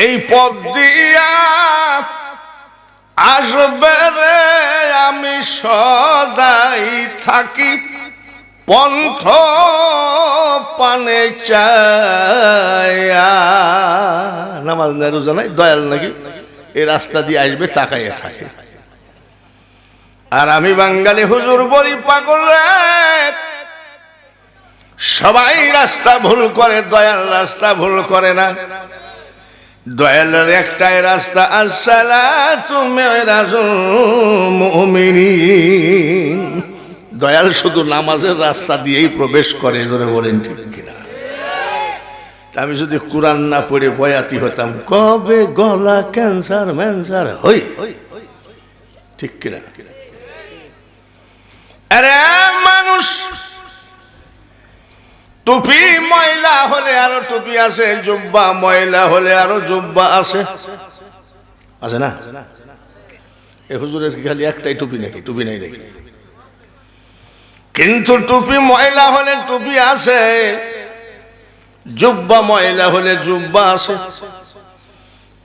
এই পথ দিয়া আসবে রে আমি সদাই থাকি পন্থ পানে চায়া। নামাজ নাই রোজা নাই, দয়াল নাকি এই রাস্তা দিয়ে আসবে তাকাইয়া থাকে। আর আমি বাঙালি হুজুর বলি পাগল রে, সবাই রাস্তা ভুল করে, দয়াল রাস্তা ভুল করে না। দয়ালের একটাই রাস্তা, আসসালাতু মিরাজুল মুমিনিন। দয়াল শুধু নামাজের রাস্তা দিয়েই প্রবেশ করে, ধরে বলেন ঠিক কিনা? আমি যদি কোরআন না পড়ে বয়াতি হতাম, কবে গলা ক্যান্সার ম্যান্সার হই, ঠিক কিনা? আরে মানুষ টুপি ময়লা হলে আরো টুপি আছে, জুব্বা ময়লা হলে আরো জুব্বা আছে, আছে না? এ হুজুরের খালি একটাই টুপি নাকি? টুপি নাই নাকি? কিন্তু টুপি ময়লা হলে টুপি আছে, জুব্বা ময়লা হলে জুব্বা আছে।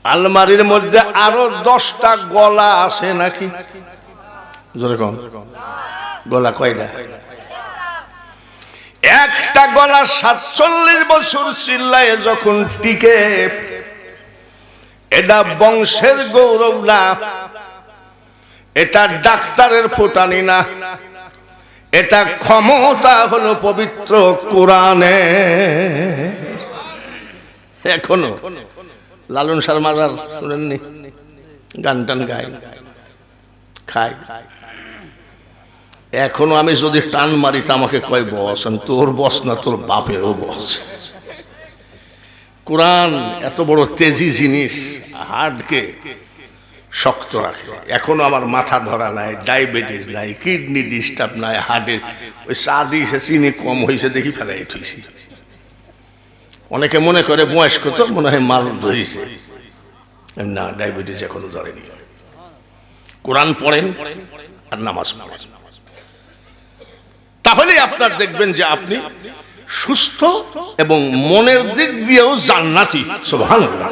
আলমারির মধ্যে আরো 10টা গলা আছে নাকি? জোরে কম, গলা কয়টা? একটা গলা 47 বছর চিল্লায় যখন টিকে, এটা বংশের গৌরব না, এটা ডাক্তারের ফুটানি না, এটা ক্ষমতা হলো পবিত্র কোরআনে। এখনো লালন সার মাজার শুনেননি? গান টান গায়, খায়। এখনো আমি যদি টান মারি তা আমাকে কয় বস, তোর বস না, তোর বাপেরও বস। কোরআন এত বড় তেজি জিনিস, হার্টকে শক্ত রাখে। এখনো আমার মাথা ধরা নাই, ডায়াবেটিস নাই, কিডনি ডিস্টার্ব নাই, হার্টের ওই চা দিয়েছে চিনি কম হয়েছে দেখি ফেলাই থইছি। অনেকে মনে করে বয়স্ক তো মনে হয় মাল ধরেছে, না, ডায়াবেটিস এখনো ধরেনি। কোরআন পড়েন আর নামাজ পড়েন, তাহলে আপনার দেখবেন যে আপনি সুস্থ এবং মনের দিক দিয়েও জান্নাতি। সুবহানাল্লাহ।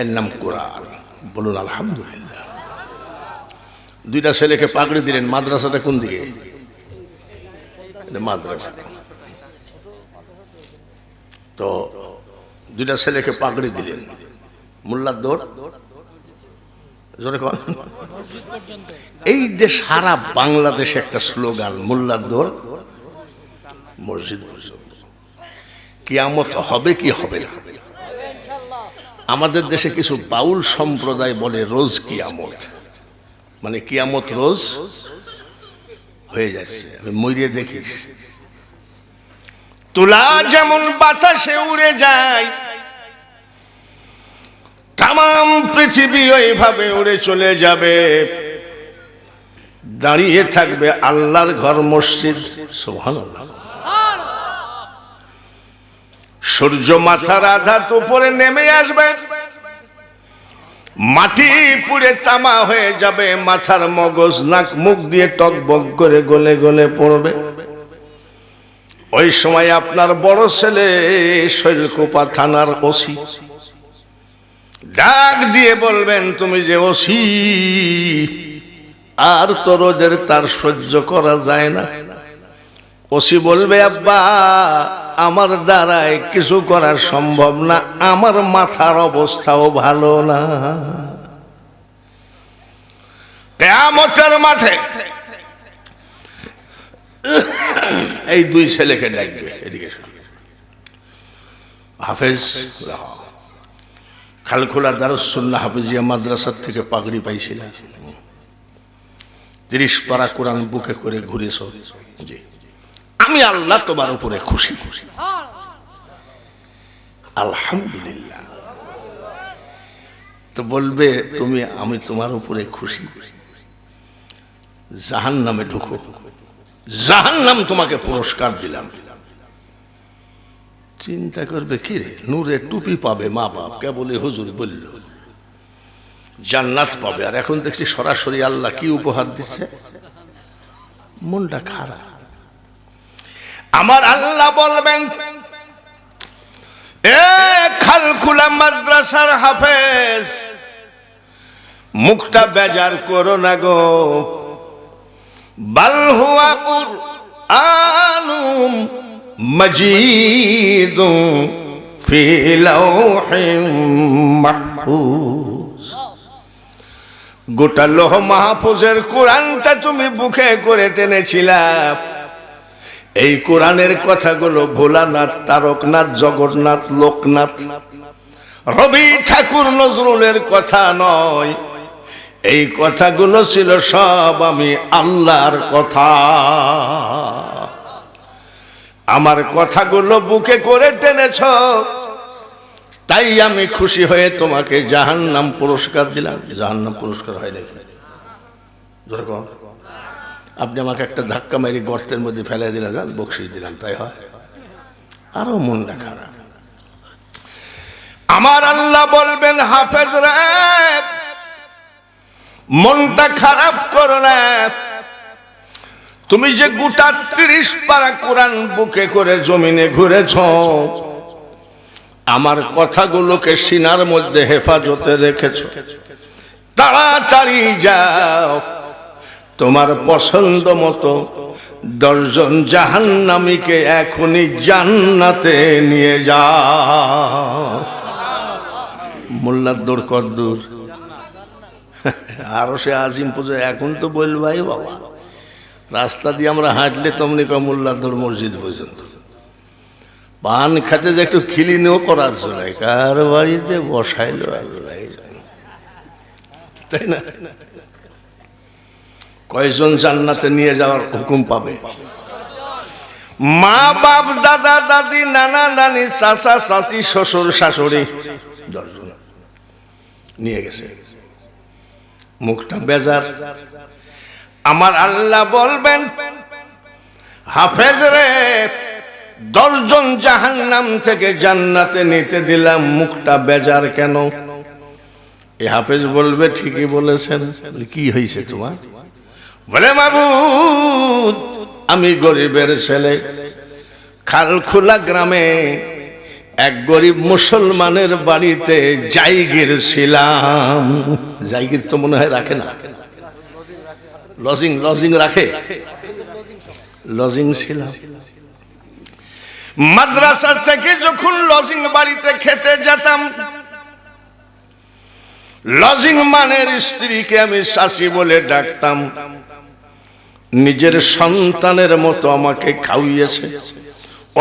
এর নাম কোরআন। বলুন আলহামদুলিল্লাহ। 2টা ছেলেকে পাগড়ি দিলেন। মাদ্রাসাটা কোন দিকে? মাদ্রাসা। তো 2টা ছেলেকে পাগড়ি দিলেন, মোল্লার দৌড়, জোরে কন। এই যে সারা বাংলাদেশে একটা স্লোগান, মোল্লার দৌড় মসজিদ পর্যন্ত। কিয়ামত হবে কি হবে না? আমাদের দেশে কিছু বাউল সম্প্রদায় বলে রোজ কিয়ামত, মানে কিয়ামত রোজ হয়ে যাচ্ছে। আমি মরিয়ে দেখিস, তুলা যেমন বাতাসে উড়ে যায়, তাম পৃথিবী ওইভাবে উড়ে চলে যাবে, দাঁড়িয়ে থাকবে আল্লাহর ঘর মসজিদ। সুবহানাল্লাহ। সূর্য মাথার আঘাত উপরে নেমে আসবে, মাটি পুড়ে তামা হয়ে যাবে, মাথার মগজ নাক মুখ দিয়ে টকবক করে গলে গলে পড়বে। ওই সময় আপনার বড় ছেলে শৈলকুপা থানার ওসি ডাক দিয়ে বলবেন, তুমি যে ওসি, আর তো রোদের তার সহ্য করা যায় না। ওসি বলবে, আব্বা আমার দ্বারাই কিছু করা সম্ভব না, আমার মাথার অবস্থাও ভালো না। কিয়ামতের মাঠে এই 2 ছেলেকে ডাকবে, এদিকে হাফেজ খালখোলা দারুস সুন্নাহ হাফিজিয়া মাদ্রাসার থেকে পাগড়ি পাইছিল, 30 পারা কোরআন বুকে করে ঘুরেছ। জি, আমি আল্লাহ তোমার উপরে খুশি, আলহামদুলিল্লাহ। তো বলবে, তুমি, আমি তোমার উপরে খুশি, জাহান্নামে ঢুকো, জাহান্নাম তোমাকে পুরস্কার দিলাম। চিন্তা করবে, কি রে, নূরে টুপি পাবে, মা বাপ কেবল হুজুর বলল জান্নাত পাবে, আর এখন দেখছি সরাসরি আল্লাহ কি উপহার দিচ্ছে। মনটা খারাপ। আমার আল্লাহ বলবেন, এ খালখোলা মাদ্রাসার হাফেজ, মুখটা বেজার করো না গো। বাল হুয়া কুরআনুম মাজিদুম ফি লাওহিম মাহফুজ। গোটা লৌহ মাহফুজের কোরআনটা তুমি বুকে করে টেনেছিলা। এই কোরআনের কথাগুলো ভোলানাথ, তারকনাথ, জগন্নাথ, লোকনাথ, রবি ঠাকুর, নজরুলের কথা নয়। এই কথাগুলো ছিল সব আমি আল্লাহর কথা। আমার কথাগুলো বুকে করে টেনেছ, তাই আমি খুশি হয়ে তোমাকে জাহান্নাম পুরস্কার দিলাম। জাহান্নাম পুরস্কার হয় নাকি? আপনি আমাকে একটা ধাক্কা মেরে গর্তের মধ্যে ফেলে দিলেন, বকশিস দিলাম, তাই হয়? আরো মনটা খারাপ। আমার আল্লাহ বলবেন, হাফেজ রে মনটা খারাপ করো না। তুমি যে গোটা 30 পারা কোরআন বুকে করে জমিনে ঘুরেছ, আমার কথাগুলোকে সিনার মধ্যে হেফাজতে রেখেছ। তাড়াতাড়ি যাও, তোমার পছন্দ মতো 10 জন জাহান্নামীকে এখনই জান্নাতে নিয়ে যাও। মোল্লার দৌড় কর দূর, আরো সে আজিম পুজো এখন তো বলবাই বাবা। রাস্তা দিয়ে আমরা হাঁটলে তমনি মোল্লার দৌড় মসজিদ পর্যন্ত। পান খাতে যে একটু খিলিনেও করার জন্য কার বাড়িতে বসাইলো আল্লাহ জানে, তাই না? কয়জন জান্নাতে নিয়ে যাওয়ার হুকুম পাবে? মা বাপ, দাদা দাদি, নানা নানি, চাচা চাচি, শ্বশুর শাশুড়ি, 10 জন নিয়ে গেছে। মুখটা বেজার। আমার আল্লাহ বলবেন, হাফেজ রে 10 জন জাহান্নাম থেকে জান্নাতে নিতে দিলাম, মুখটা বেজার কেন? এই হাফেজ বলবে, ঠিকই বলেছেন। কি হয়েছে তোমার? বলে, মাবুদ আমি গরিবের ছেলে, খালখোলা গ্রামে এক গরিব মুসলমানের বাড়িতে জায়গির ছিলাম। জায়গির তো মনে হয় রাখে না, লজিং রাখে। লজিং ছিলাম। মাদ্রাসা থেকে যখন লজিং বাড়িতে খেতে যেতাম, লজিং মানের স্ত্রীকে আমি শাশি বলে ডাকতাম। নিজের সন্তানের মতো আমাকে খাওয়িয়েছে।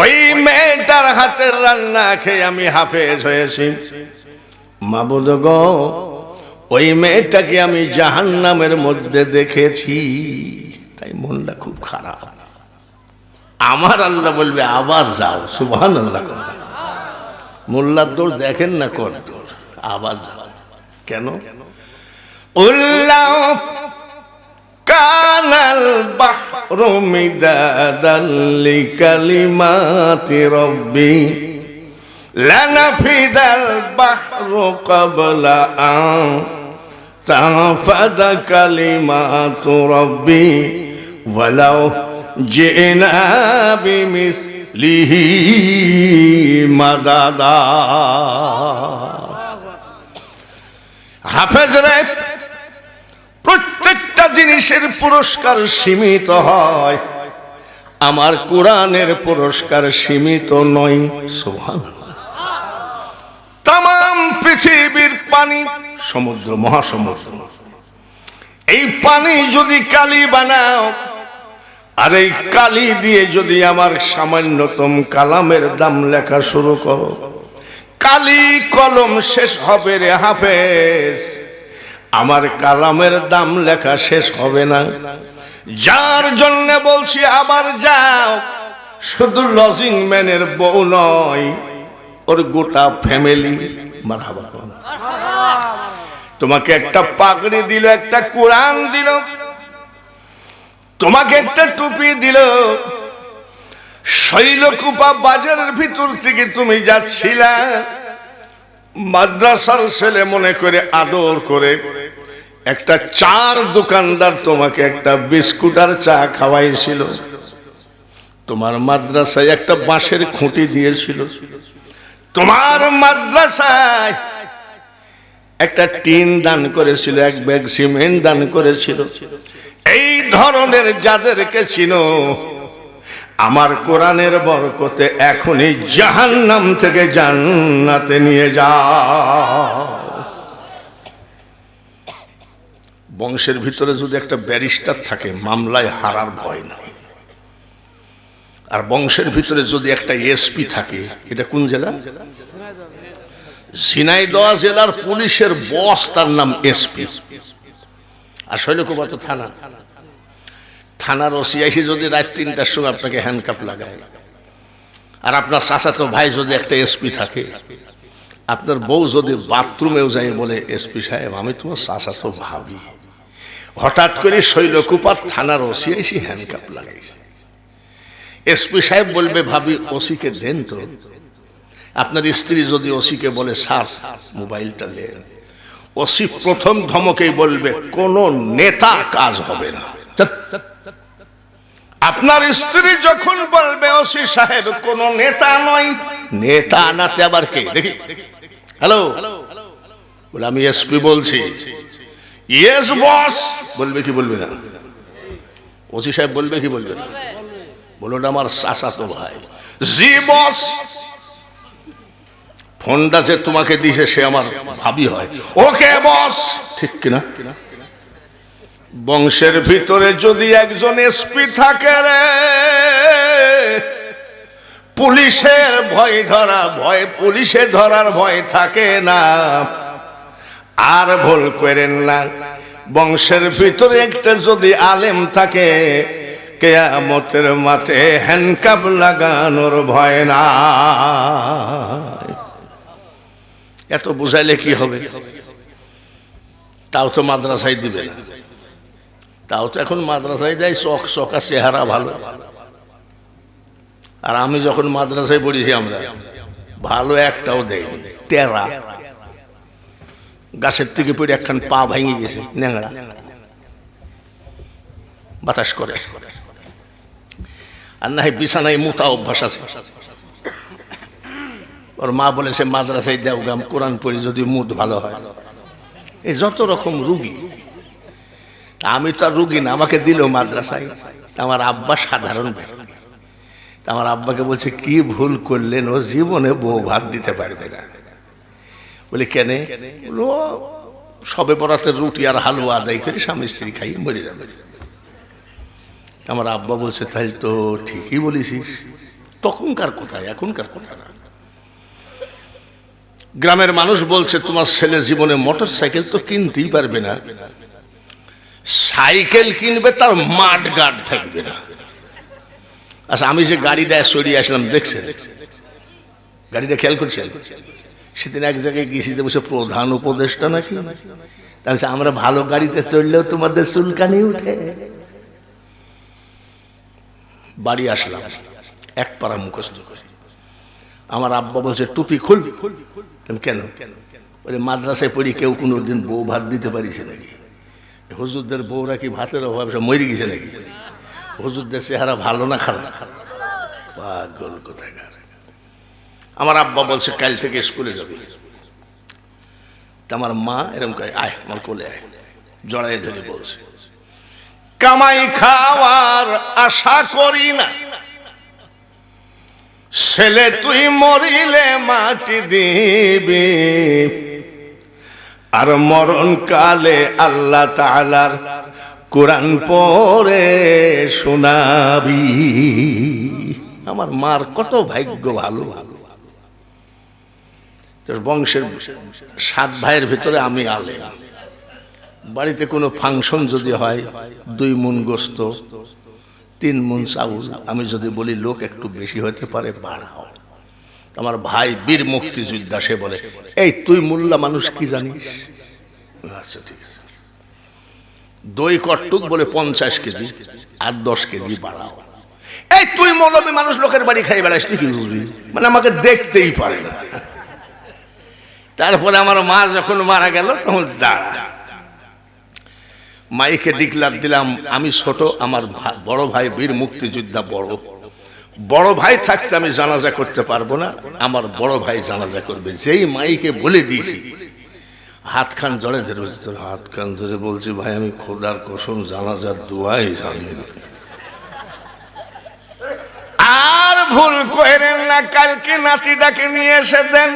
ওই মেয়েটার হাতের রান্না খেয়ে আমি হাফেজ হয়েছি। মাবুদ গো, ওই মেয়েটাকে আমি জাহান্নামের মধ্যে দেখেছি, তাই মনটা খুব খারাপ। আমার আল্লাহ বলবে, আবার যাও। সুবহানাল্লাহ। মোল্লার দৌড় দেখেন না, কর দৌড়, আবার যাও। কেন? উল্লাহ কানাল বাহরু মিদাদাল লিকালিমাতি রাব্বি লানাফিদাল বাহরু ক্বাবলা আন তানফাদা কালিমাতু রাব্বি ওয়ালাউ জিনা বিমিসলিহি মাদাদা। হাফেজ রে, প্রত্যেকটা জিনিসের পুরস্কার সীমিত হয়, আমার কোরআনের পুরস্কার সীমিত নয়। সুবহানাল্লাহ। তাম পৃথিবীর পানি, সমুদ্র, মহাসমুদ্র, এই পানি যদি কালি বানাও, আর এই কালি দিয়ে যদি আমার সামান্যতম কালামের দাম লেখা শুরু করো, কালি কলম শেষ হবে রে হাফেজ, আমার কালামের দাম লেখা শেষ হবে না। যার জন্য বলছি আবার যাও, শুধু লজিং ম্যানের বউ নয়, ওর গোটা ফ্যামিলি। মারহাবা। তোমাকে একটা পাগড়ি দিল, একটা কোরআন দিল, তোমাকে একটা টুপি দিল। শৈলকুপা বাজারের ভিতর থেকে তুমি যাচ্ছিলা, মাদ্রাসার ছেলে মনে করে আদর করে একটা চার দোকানদার তোমাকে একটা বিস্কুট আর চা খাওয়াইছিল। তোমার মাদ্রাসায় একটা বাঁশের খুঁটি দিয়েছিল, তোমার মাদ্রাসায় একটা টিন দান করেছিল, এক ব্যাগ সিমেন্ট দান করেছিল। এই ধরনের যাদেরকে চিনো, আমার কোরআনের বরকতে এখনই জাহান্নাম থেকে জান্নাতে নিয়ে যাও। বংশের ভিতরে যদি একটা ব্যারিস্টার থাকে, মামলায় হারার ভয় নাই। আর বংশের ভিতরে যদি একটা এসপি থাকে, এটা কোন জেলা? ঝিনাইদহ জেলার পুলিশের বস, তার নাম এসপি। আর শৈলকুপা তো থানা। থানার ওসি এসে যদি রাত ৩টার সময় আপনাকে হ্যান্ডকাপ লাগায়, আর আপনার চাচাতো ভাই যদি একটা এসপি থাকে, আপনার বউ যদি বাথরুমেও যায় বলে, এসপি সাহেব আমি তোমার চাচাতো ভাবি, হঠাৎ করে শৈলকুপার থানার ওসি এসে হ্যান্ডকাপ লাগাইছে, এসপি সাহেব বলবে ভাবি ওসিকে দেন তো। আপনার স্ত্রী যদি ওসিকে বলে স্যার মোবাইলটা নেন, ওসি প্রথম ধমকেই বলবে কোন নেতা কাজ হবে না। আপনার স্ত্রী যখন বলবে ওসি সাহেব কোন নেতা নয়, নেতা আনাতে আবার কে দেখি, হ্যালো বলে আমি এসপি বলছি, ইয়েস বস বলবে কি বলবে না? ওসি সাহেব বলবে কি বলবে না? বলুন আমার চাচাতো ভাই। জি বস, ফোনটা যে তোমাকে দিছে সে আমার ভাবি হয়। ওকে বস, ঠিক কিনা? বংশের ভিতরে যদি একজন এসপি থাকে রে, পুলিশের ভয় ধরা ভয়, পুলিশে ধরার ভয় থাকে না। আর ভুল করেন না, বংশের ভিতরে একটা যদি আলেম থাকে, কিয়ামতের মাঠে হ্যান্ডকাপ লাগানোর ভয় না। এত বুঝাইলে কি হবে? তাও তো মাদ্রাসায় দিবে না, তাও তো এখন মাদ্রাসায় দেয় চক চকা চেহারা ভালো। আর আমি যখন মাদ্রাসায় পড়েছি আমরা ভালো একটাও দেয়নি, তেরা গাছের থেকে পড়ে একখান পা ভেঙে গেছে, ন্যাংড়া বাতাস করে। আর না বিছানায় মোটা অভ্যাস আছে। ওর মা বলেছে মাদ্রাসায় দেও গাম, কোরআন পড়ি যদি মুড ভালো হয়। এই যত রকম রুগী, আমি তো আর রুগী না, আমাকে দিল মাদ্রাসায়। আমার আব্বা সাধারণ ব্যক্তি, আমার আব্বাকে বলছে কি ভুল করলেন, ও জীবনে বউ ভাত দিতে পারবে না। বলি কেন? বলো সবে বরাতের রুটি আর হালুয়া আদায় করে স্বামী স্ত্রী খাই মরে যাবে। আমার আব্বা বলছে তাই তো ঠিকই বলেছিস, তখনকার কথা এখনকার কথা না। গ্রামের মানুষ বলছে তোমার ছেলে জীবনে মোটর সাইকেল তো কিনতেই পারবে না, সাইকেল কিনবে তার মাঠ গার্ড থাকবে না। আচ্ছা আমি যে গাড়িটা সরিয়ে আসলাম দেখছেন, গাড়িটা খেয়াল করছেন? সেদিন এক জায়গায় গিয়েছি, বসে প্রধান উপদেষ্টা নাকি, তাহলে আমরা ভালো গাড়িতে চললেও তোমাদের চুলকানি উঠে। বাড়ি আসলাম, এক পাড়া মুখস্থ করি। আমার আব্বা বলছে টুপি খুল। কেন? বলে মাদ্রাসায় পড়ি কেউ কোনোদিন বউ ভাত দিতে পারিছে নাকি? হুজুরদের বউরা কি ভাতের অভাব মরে গেছে নাকি? হুজুরদের চেহারা ভালো না খারাপ? পাগল কোথাকার। আমার আব্বা বলছে কাল থেকে স্কুলে যাবি। আমার মা এরকম কয় আয় আমার কোলে আয়, জড়াই ধরে বলছে কামাই খাওয়ার আশা করি না, ছেলে তুই মরিলে মাটি দিবি, আর মরণ কালে আল্লাহ তাআলার কোরআন পড়ে শোনাবি। আমার মার কত ভাগ্য ভালো। বংশের 7 ভাইয়ের ভিতরে আমি আলেম। বাড়িতে কোনো ফাংশন যদি হয় 2 মণ গোস্ত 3 মণ চাউল, আমি যদি বলি লোক একটু বেশি হতে পারে বাড়াও। আমার ভাই বীর মুক্তিযোদ্ধা, সে বলে এই তুই মোল্লা মানুষ কি জানিস? আচ্ছা ঠিক আছে, দই কটুক বলে 50 কেজি আর 10 কেজি বাড়াও। এই তুই মৌলবী মানুষ লোকের বাড়ি খাই বেড়াস, তুই কি বুঝবি? মানে আমাকে দেখতেই পারে না। তারপরে আমার মা যখন মারা গেল তখন দাঁড়া, মাইকে ডিক্লার দিলাম আমি ছোট, আমার বড় ভাই বীর মুক্তিযোদ্ধা বড়, বড় ভাই থাকতে আমি জানাজা করতে পারবো না, আমার বড় ভাই জানাজা করবে। যেই মাইকে বলে দিয়েছি হাত খান জড়ে ধরে, তোর হাত খান ধরে বলছি, ভাই আমি খোদার কসম জানাজার দোয়াই জানি না। আর ভুল করেন না, কালকে নাতিটাকে নিয়ে এসে দেন,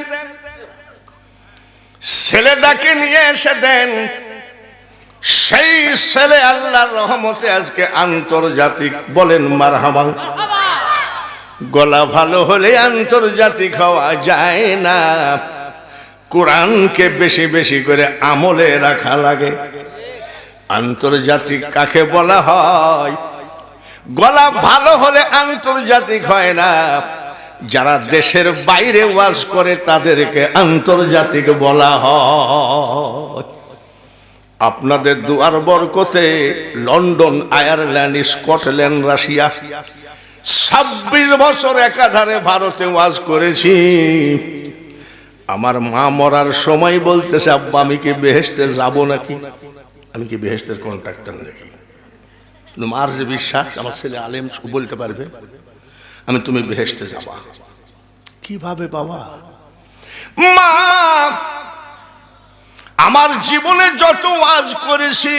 ছেলেটাকে নিয়ে এসে দেন। সেই ছেলে আল্লাহর রহমতে আজকে আন্তর্জাতিক, বলেন মারহাবা। গলা ভালো হলে আন্তর্জাতিক হওয়া যায় না, কোরআনকে বেশি বেশি করে আমলে রাখা লাগে। আন্তর্জাতিক কাকে বলা হয়? গলা ভালো হলে আন্তর্জাতিক হয় না, যারা দেশের বাইরে ওয়াজ করে তাদেরকে আন্তর্জাতিক বলা হয়। আপনাদের দুয়ার বরকতে লন্ডন, আয়ারল্যান্ড, স্কটল্যান্ড, রাশিয়া 26 বছর একাধারে ভারতে ওয়াজ করেছি। আমার মা মরার সময় বলতেছে, আব্বা আমি কি বেহেশতে যাব নাকি? আমি কি বেহেশতের কন্ট্রাক্টর নাকি? মার যে বিশ্বাস, আমার ছেলে আলেম বলতে পারবে আমি তুমি বেহেশতে যাবা। কিভাবে বাবা? মা আমার জীবনে যত ওয়াজ করেছি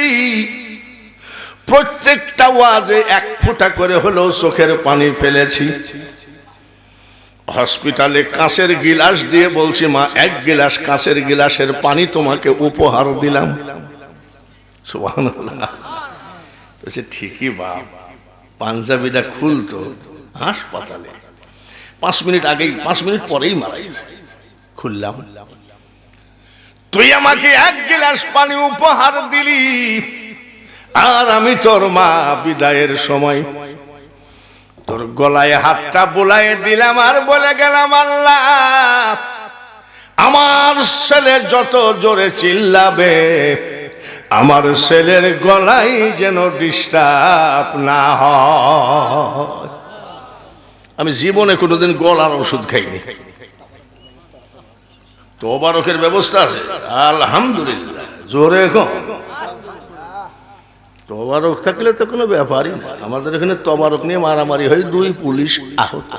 প্রত্যেকটা ওয়াজে 1 ফোঁটা করে হলেও চোখের পানি ফেলেছি। হসপিটালে কাঁচের গিলাস দিয়ে বলছি, মা 1 গিলাস কাঁচের গিলাসের পানি তোমাকে উপহার দিলাম। সুবহানাল্লাহ। বলছে ঠিকই বাপ। পাঞ্জাবিটা খুলতো হাসপাতালে, 5 মিনিট আগেই, 5 মিনিট পরেই মারা গেছে। খুললাম, তুই আমাকে 1 গিলাস পানি উপহার দিলি, আর আমি তোর মা বিদায়ের সময় তোর গলায় হাতটা বুলায়ে দিলাম আর বলে গেলাম, আল্লাহ আমার ছেলে যত জোরে চিল্লাবে আমার ছেলের গলায় যেন ডিস্টার্ব না হয়। আমি জীবনে কোনোদিন গলার ওষুধ খাইনি। তবারকের ব্যবস্থা আছে আলহামদুলিল্লাহ, জোরে কম। তবারক থাকলে তো কোনো ব্যাপারই না। আমাদের এখানে তবারক নিয়ে মারামারি হয়, 2 পুলিশ আহত।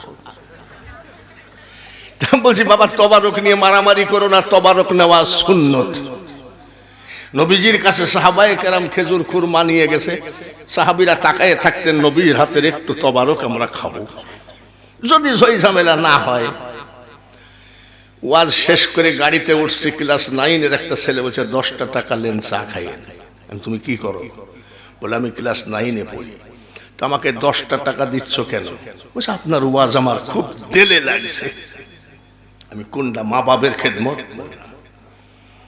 বলছি বাবা তবারক নিয়ে মারামারি করো না, তবারক নেওয়া সুন্নত। নবীজির কাছে সাহাবায়ে কেরাম খেজুর খুরমা নিয়ে গেছে, সাহাবীরা তাকায়ে থাকতেন নবীর হাতের একটু তবারক আমরা খাবো, যদি জয় ঝামেলা না হয়। ওয়াজ শেষ করে গাড়িতে উঠছি, ক্লাস 9-এর একটা ছেলে বলছে 10টা টাকা লেন চা খাইয়েন। তুমি কি করো? বলে আমি ক্লাস 9-এ পড়ি। তো আমাকে 10টা টাকা দিচ্ছ কেন? বলছে আপনার ওয়াজ আমার খুব দিলে লাগছে। আমি কোনটা মা বাবের খেদমত,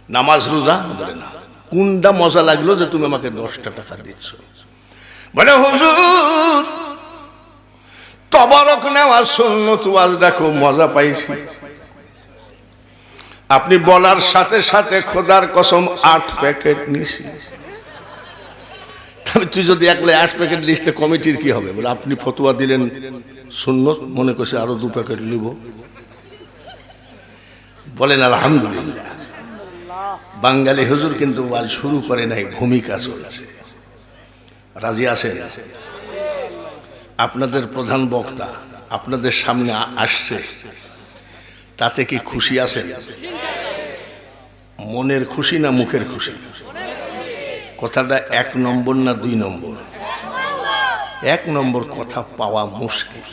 নামাজ রোজা, বলে না। কোনটা মজা লাগলো যে তুমি আমাকে 10টা টাকা দিচ্ছ? বলে হুজুর তবারক নেওয়া সুন্নত, ওয়াজটা খুব মজা পাইছি। আপনি বলার সাথে সাথে খোদার কসম 8 প্যাকেট নিছি। তুই যদি একলে 8 প্যাকেট লিস্টে কমিটির কি হবে? বলে আপনি ফতোয়া দিলেন সুন্নত, মনে করছে আরো 2 প্যাকেট নিব। বলেন আলহামদুলিল্লাহ। বাঙালি হুজুর কিন্তু ওয়াজ শুরু করে নাই, ভূমিকা চলছে। রাজি আছেন? আপনাদের প্রধান বক্তা আপনাদের সামনে আসছে, তাতে কি খুশি আছেন? মনের খুশি না মুখের খুশি? কথাটা 1 নম্বর না 2 নম্বর? 1 নম্বর কথা পাওয়া মুশকিল।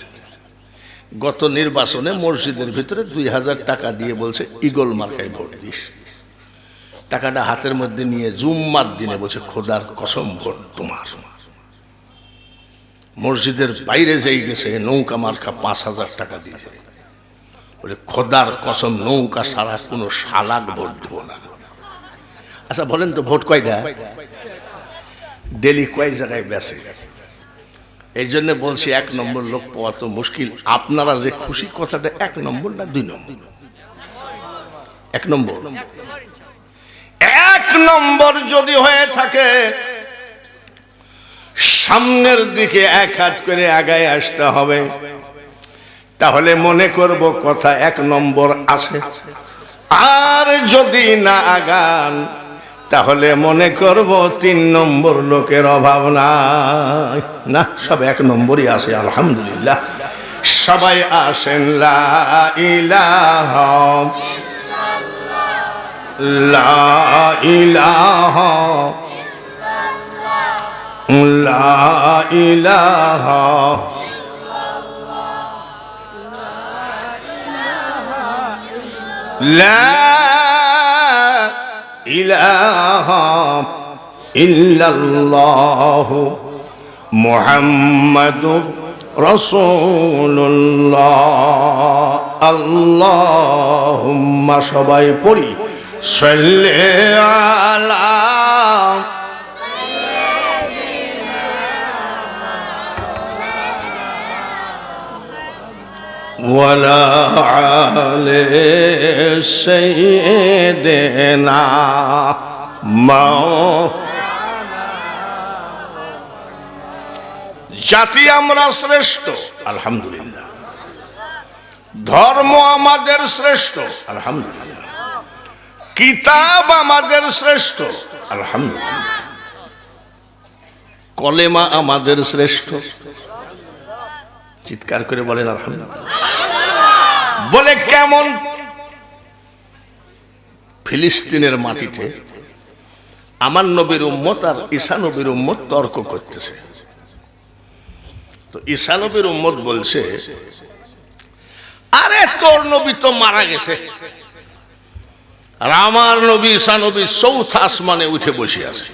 গত নির্বাচনে মসজিদের ভিতরে 2000 টাকা দিয়ে বলছে ইগল মার্কায় ভোট দিস। টাকাটা হাতের মধ্যে নিয়ে জুম্মার দিনে বলছে খোদার কসম ভোট তোমার। মসজিদের বাইরে যেই গেছে নৌকা মার্কা 5000 টাকা দিয়েছে, বলে খোদার কসম নৌকা সারা কোনো শালাক ভোট দেব না। আচ্ছা বলেন তো ভোট কয়টা? ডেলি কয় জায়গায় বেসে? এই জন্য বলছি 1 নম্বর লোক পাওয়া তো মুশকিল। আপনারা যে খুশি, কথাটা 1 নম্বর না 2 নম্বর? 1 নম্বর। 1 নম্বর যদি হয়ে থাকে সামনের দিকে 1 হাত করে আগায় আসতে হবে, তাহলে মনে করব কথা 1 নম্বর আছে। আর যদি না আগান তাহলে মনে করব 3 নম্বর লোকের অভাব নাই। না, সব 1 নম্বরই আছে আলহামদুলিল্লাহ। সবাই আসেন লা ইলাহা লা ইলাহা লা ইলাহা লা ইলাহা ইল্লাল্লাহ মুহাম্মাদুর রাসূলুল্লাহ। আল্লাহুম্মা সবাই পড়ি সাল্লি আলা ওয়ালা আলি সাইয়্যিদিনা জাতি আমরা শ্রেষ্ঠ আলহামদুলিল্লাহ, ধর্ম আমাদের শ্রেষ্ঠ আলহামদুলিল্লাহ, কিতাব আমাদের শ্রেষ্ঠ আলহামদুলিল্লাহ, কলেমা আমাদের শ্রেষ্ঠ। চিৎকার করে বলেন আলহামদুলিল্লাহ। বলে কেমন? ফিলিস্তিনের মাটিতে আমার নবীর উম্মত আর ঈসা নবীর উম্মত তর্ক করতেছে। তো ঈসা নবীর উম্মত বলছে, আরে তোর নবী তো মারা গেছে, আর আমার নবী ঈসা নবী চৌথা আসমানে উঠে বসে আছে।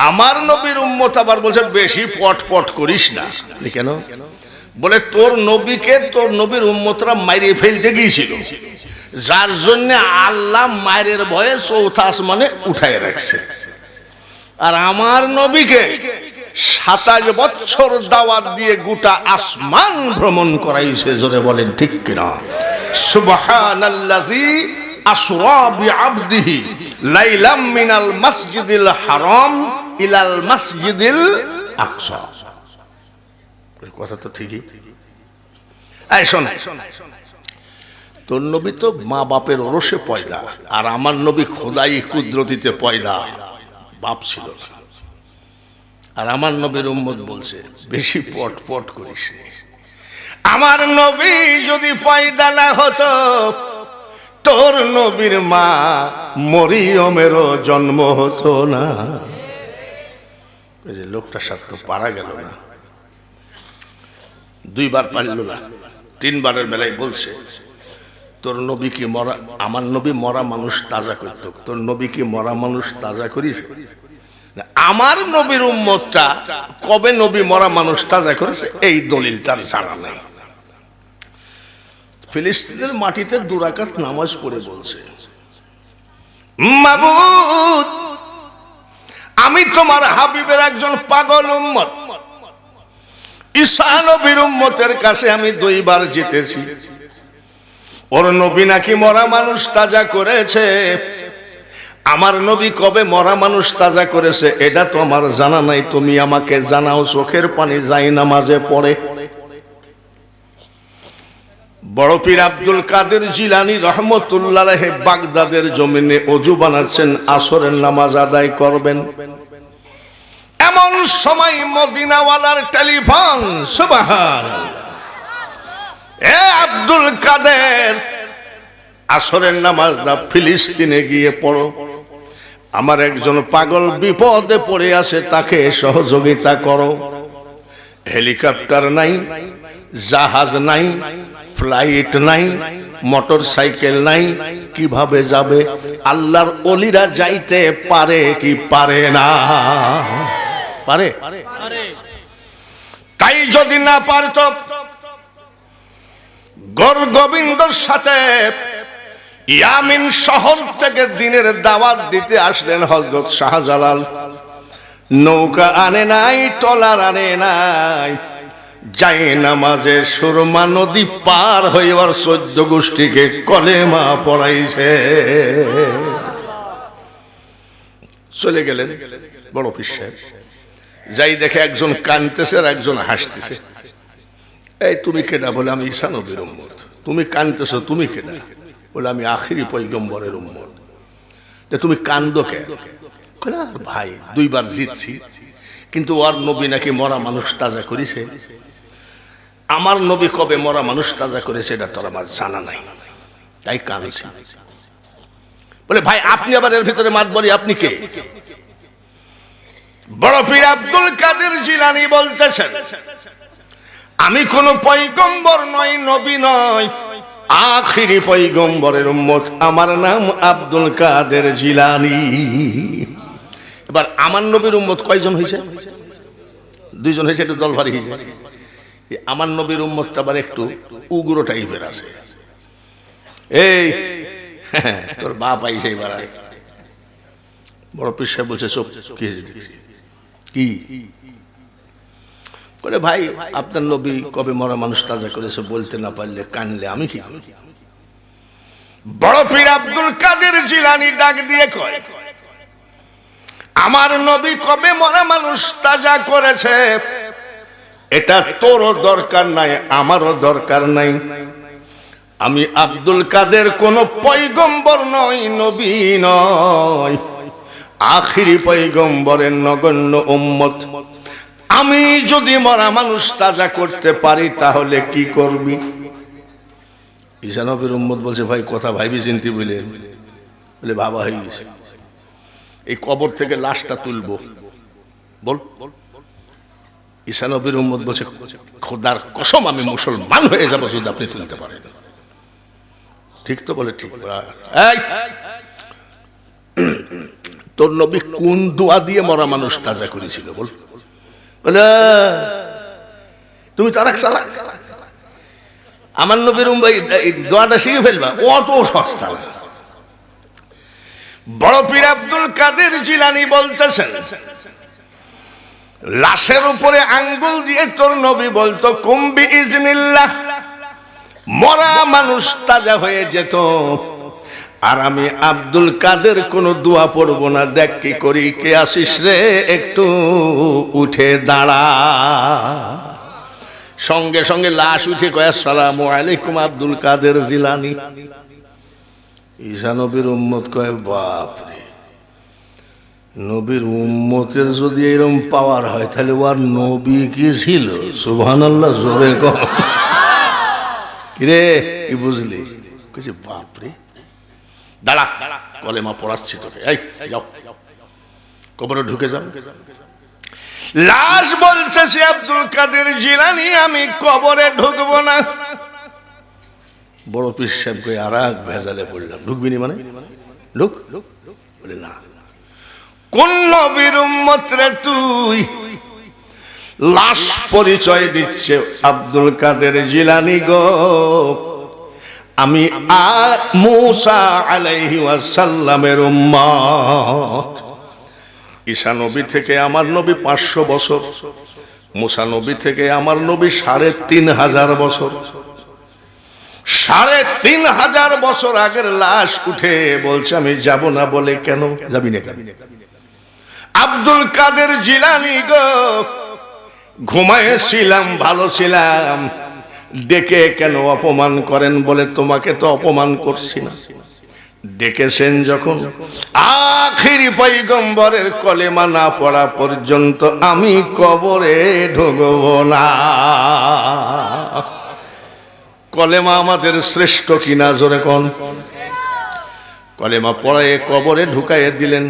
আমার নবীর উম্মত আবার বলছে বেশি পট পট করিস না। কেন? বলে তোর নবীকে তোর নবীর উম্মতরা মারিয়ে ফেলতে গিয়েছিল, যার জন্য আল্লাহ মায়ের ভয়ে চৌথা আসমানে উঠায় রাখছে। আর আমার নবীকে 27 বছর দাওয়াত দিয়ে গোটা আসমান ভ্রমণ করাইছে। জোরে বলেন ঠিক কিনা? সুবহানাল্লাযী আসরা বিআবদিহি লাইলাম মিনাল মাসজিদিল হারাম ইলাল মাসজিদিল আকসা। কথা তো ঠিকই। এই শোন, তোর নবী তো মা বাপের ওরসে পয়দা, আর আমার নবী খোদাই কুদরতিতে পয়দা, বাপ ছিল না। আর আমার নবীর উম্মত বলছে বেশি পট পট করিস। আমার নবী যদি পয়দা না হতো, তোর নবীর মা মরিয়মেরও জন্ম হতো না। এই যে লোকটার সাথে তো পারা গেল না, দুইবার পারল না, তিনবারের বেলায় বলছে তোর নবী কি মরা, আমার নবী মরা মানুষ তাজা করত, তোর নবী কি মরা মানুষ তাজা করিস? আমার নবীর উম্মতটা কবে নবী মরা মানুষ তাজা করেছে এই দলিল তার জানা নাই। ফিলিস্তিনের মাটিতে 2 রাকাত নামাজ পড়ে বলছে, মাবুদ আমি তোমার হাবিবের একজন পাগল উম্মত, ঈসা নবীর উম্মতের কাছে আমি 2 বার জিতেছি, ওর নবী নাকি মরা মানুষ তাজা করেছে। আমার নবী কবে মরা মানুষ তাজা করেছে এটা তো আমার জানা নাই, তুমি আমাকে জানাও। চোখের পানি যাই নামাজে পড়ে। বড় পীর আব্দুল কাদের জিলানী রহমতুল্লাহ আলাইহি বাগদাদের জমিনে ওযু বানাচ্ছেন, আসরের নামাজ আদায় করবেন। এমন সময় মদিনাওয়ালার টেলিফোন, সুবহানাল্লাহ, এ আব্দুল কাদের আসরের নামাজটা ফিলিস্তিনে গিয়ে পড়ো, আমার একজন পাগল বিপদে পড়ে আছে, তাকে সহযোগিতা করো। হেলিকপ্টার নাই, জাহাজ নাই, ফ্লাইট নাই, মোটর সাইকেল নাই, কিভাবে যাবে? আল্লাহর ওলিরা যাইতে পারে কি পারে না? পারে। তাই যদি না পারত, গৌর গোবিন্দর সাথে ইয়ামিন শহর থেকে দিনের দাওয়াত দিতে আসলেন হযরত শাহজালাল। নৌকা আনে নাই, টলার আনে নাই, যাই নামাজে সুরমা নদী পার হয়ে ওর 14 গোষ্ঠীকে কলেমা পড়াইছে। চলে গেলেন বড় পীর সাহেব, যাই দেখে একজন কাঁদতেছে আর একজন হাসতেছে। এই তুমি কেডা? বলে আমি ঈসা নবীর উম্মত। তুমি কাঁদতেছো, তুমি কেডা? বলে আমি আখিরি পয়গম্বরের উম্মত। তুমি কান্দো কেন? ভাই 2 বার জিতছি, কিন্তু ওর নবী নাকি মরা মানুষ তাজা করেছে। আমার নবী কবে মরা মানুষ তাজা করেছে এটা তোর আমার জানা নাই, তাই কাঁদছে। বলে ভাই আপনি আবার এর ভিতরে মাতবরি, আপনি কে? বড় পীর আব্দুল কাদের জিলানী বলতেছেন, আমি কোন পয়গম্বর নই, নবী নই, আখিরি পয়গম্বরের উম্মত, আমার নাম আব্দুল কাদের জিলানী। এবার আমার নবীর উম্মত কয়জন হয়েছে? দুইজন হয়েছে, একটু দল ভারী হয়েছে। আমার নবীর উম্মতটা আবার একটু উগ্র টাইপের আছে। এই তোর বাপ আইছে এবার। বড় পীর সাহেব বলছে চোখ কি দেখছি কি বলে, ভাই আপনার নবী কবে মরা মানুষ তাজা করেছে বলতে না পারলে কানলে আমি কি করি? বড় পীর আব্দুল কাদের জিলানী ডাক দিয়ে কয়, আমার নবী কবে মরা মানুষ তাজা করেছে এটা তোরও দরকার নাই, আমারও দরকার নাই। আমি আব্দুল কাদের কোন পয়গম্বর নই, নবী নয়, আখিরি পয়গম্বরের নগণ্য উম্মত। আমি যদি মরা মানুষ তাজা করতে পারি তাহলে কি করবি? ঈসা নবীর উম্মত বলছে, ভাই কথা ভাইবি চিন্তি বলে বাবা হয়ে গেছে, এই কবর থেকে লাশটা তুলবো বল। ঈসা নবীর উম্মত বলছে, খোদার কসম আমি মুসলমান হয়ে যাবো যদি আপনি তুলতে পারেন। ঠিক তো বলে, ঠিক। তোর নবী কোন দোয়া দিয়ে মরা মানুষ তাজা করেছিল বল? বলে তুমি তার আমার নবীর দোয়াটা শিখে ফেলবা, অত সস্তা। বড় পীর আব্দুল কাদের জিলানী বলতেছেন, লাশের উপরে আঙ্গুল দিয়ে তোর নবী বলতো কুম্বি ইজনিল্লাহ, মরা মানুষ তাজা হয়ে যেত। আর আমি আব্দুল কাদের কোন দোয়া পড়বো না। দেখ কি করি, কে আসিস রে, একটু উঠে দাঁড়া। সঙ্গে সঙ্গে লাশ উঠে কয়, আসসালামু আলাইকুম আব্দুল কাদের জিলানী। ঈসা নবীর উম্মত কয়, বাপ রে, নবীর উম্মতের যদি এরকম পাওয়ার হয় তাহলে ওর নবী কি ছিল? সুবহানাল্লাহ, জোরে কর। কিরে কি বুঝলি? কইছে বাপ রে, দাঁড়া কলেমা পড়াচ্ছি তোকে, এই যাও কবরে ঢুকে যাও। লাশ বলতেছে, আব্দুল কাদের জিলানী আমি কবরে ঢুকবো না। বড় পীর সাহেব কই, আর এক ভেজালে পড়লাম, ঢুকবি নি মানে? ঢুক। বলে না, কোন নবীর উম্মত রে তুই? লাশ পরিচয় দিচ্ছে, আব্দুল কাদের জিলানী গো, আমি মূসা আলাইহি ওয়াসাল্লামের উম্মত। ঈসা নবী থেকে আমার নবী 500 বছর, মূসা নবী থেকে আমার নবী 3500 বছর। 3500 বছর আগের লাশ উঠে বলছে আমি যাব না। বলে কেন যাবি না? কেন? আব্দুল কাদের জিলানী গো, ঘুমায়েছিলাম, ভালো ছিলাম, ডেকে কেন অপমান করেন? বলে তোমাকে তো অপমান করছি না, ডেকেছেন যখন আখিরি পয়গম্বরের কলেমা না পড়া পর্যন্ত আমি কবরে ঢুকব না। কলেমা আমাদের শ্রেষ্ঠ কিনা জোরে কোন? কলেমা পড়ায় কবরে ঢুকাইয়ে দিলেন।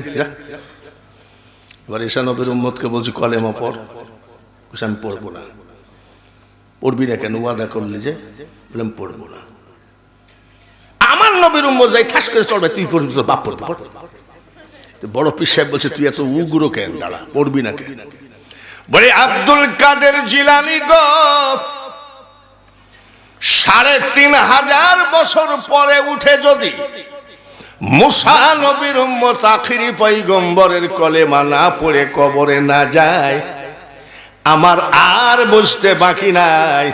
এবার ঈসা নবীর উম্মতকে বলছি কলেমা পড়, আমি পড়বো না। পড়বি না কেন? ওয়াদা করলি যে। বললাম পড়বো না। আমার নবীর উম্মত যাই ঠাস করে চলবে, তুই পড়বি তো বাপ পড়বি। বড় পীর সাহেব বলছে তুই এত উগ্র কেন? দাঁড়া, পড়বি না কেন? বলে আব্দুল কাদের জিলানী গো, 3500 বছর পরে উঠে যদি মূসা নবীর উম্মত আখিরি পয়গম্বরের কলেমা না পড়ে কবরে না যায়, আমার আর বুঝতে বাকি নাই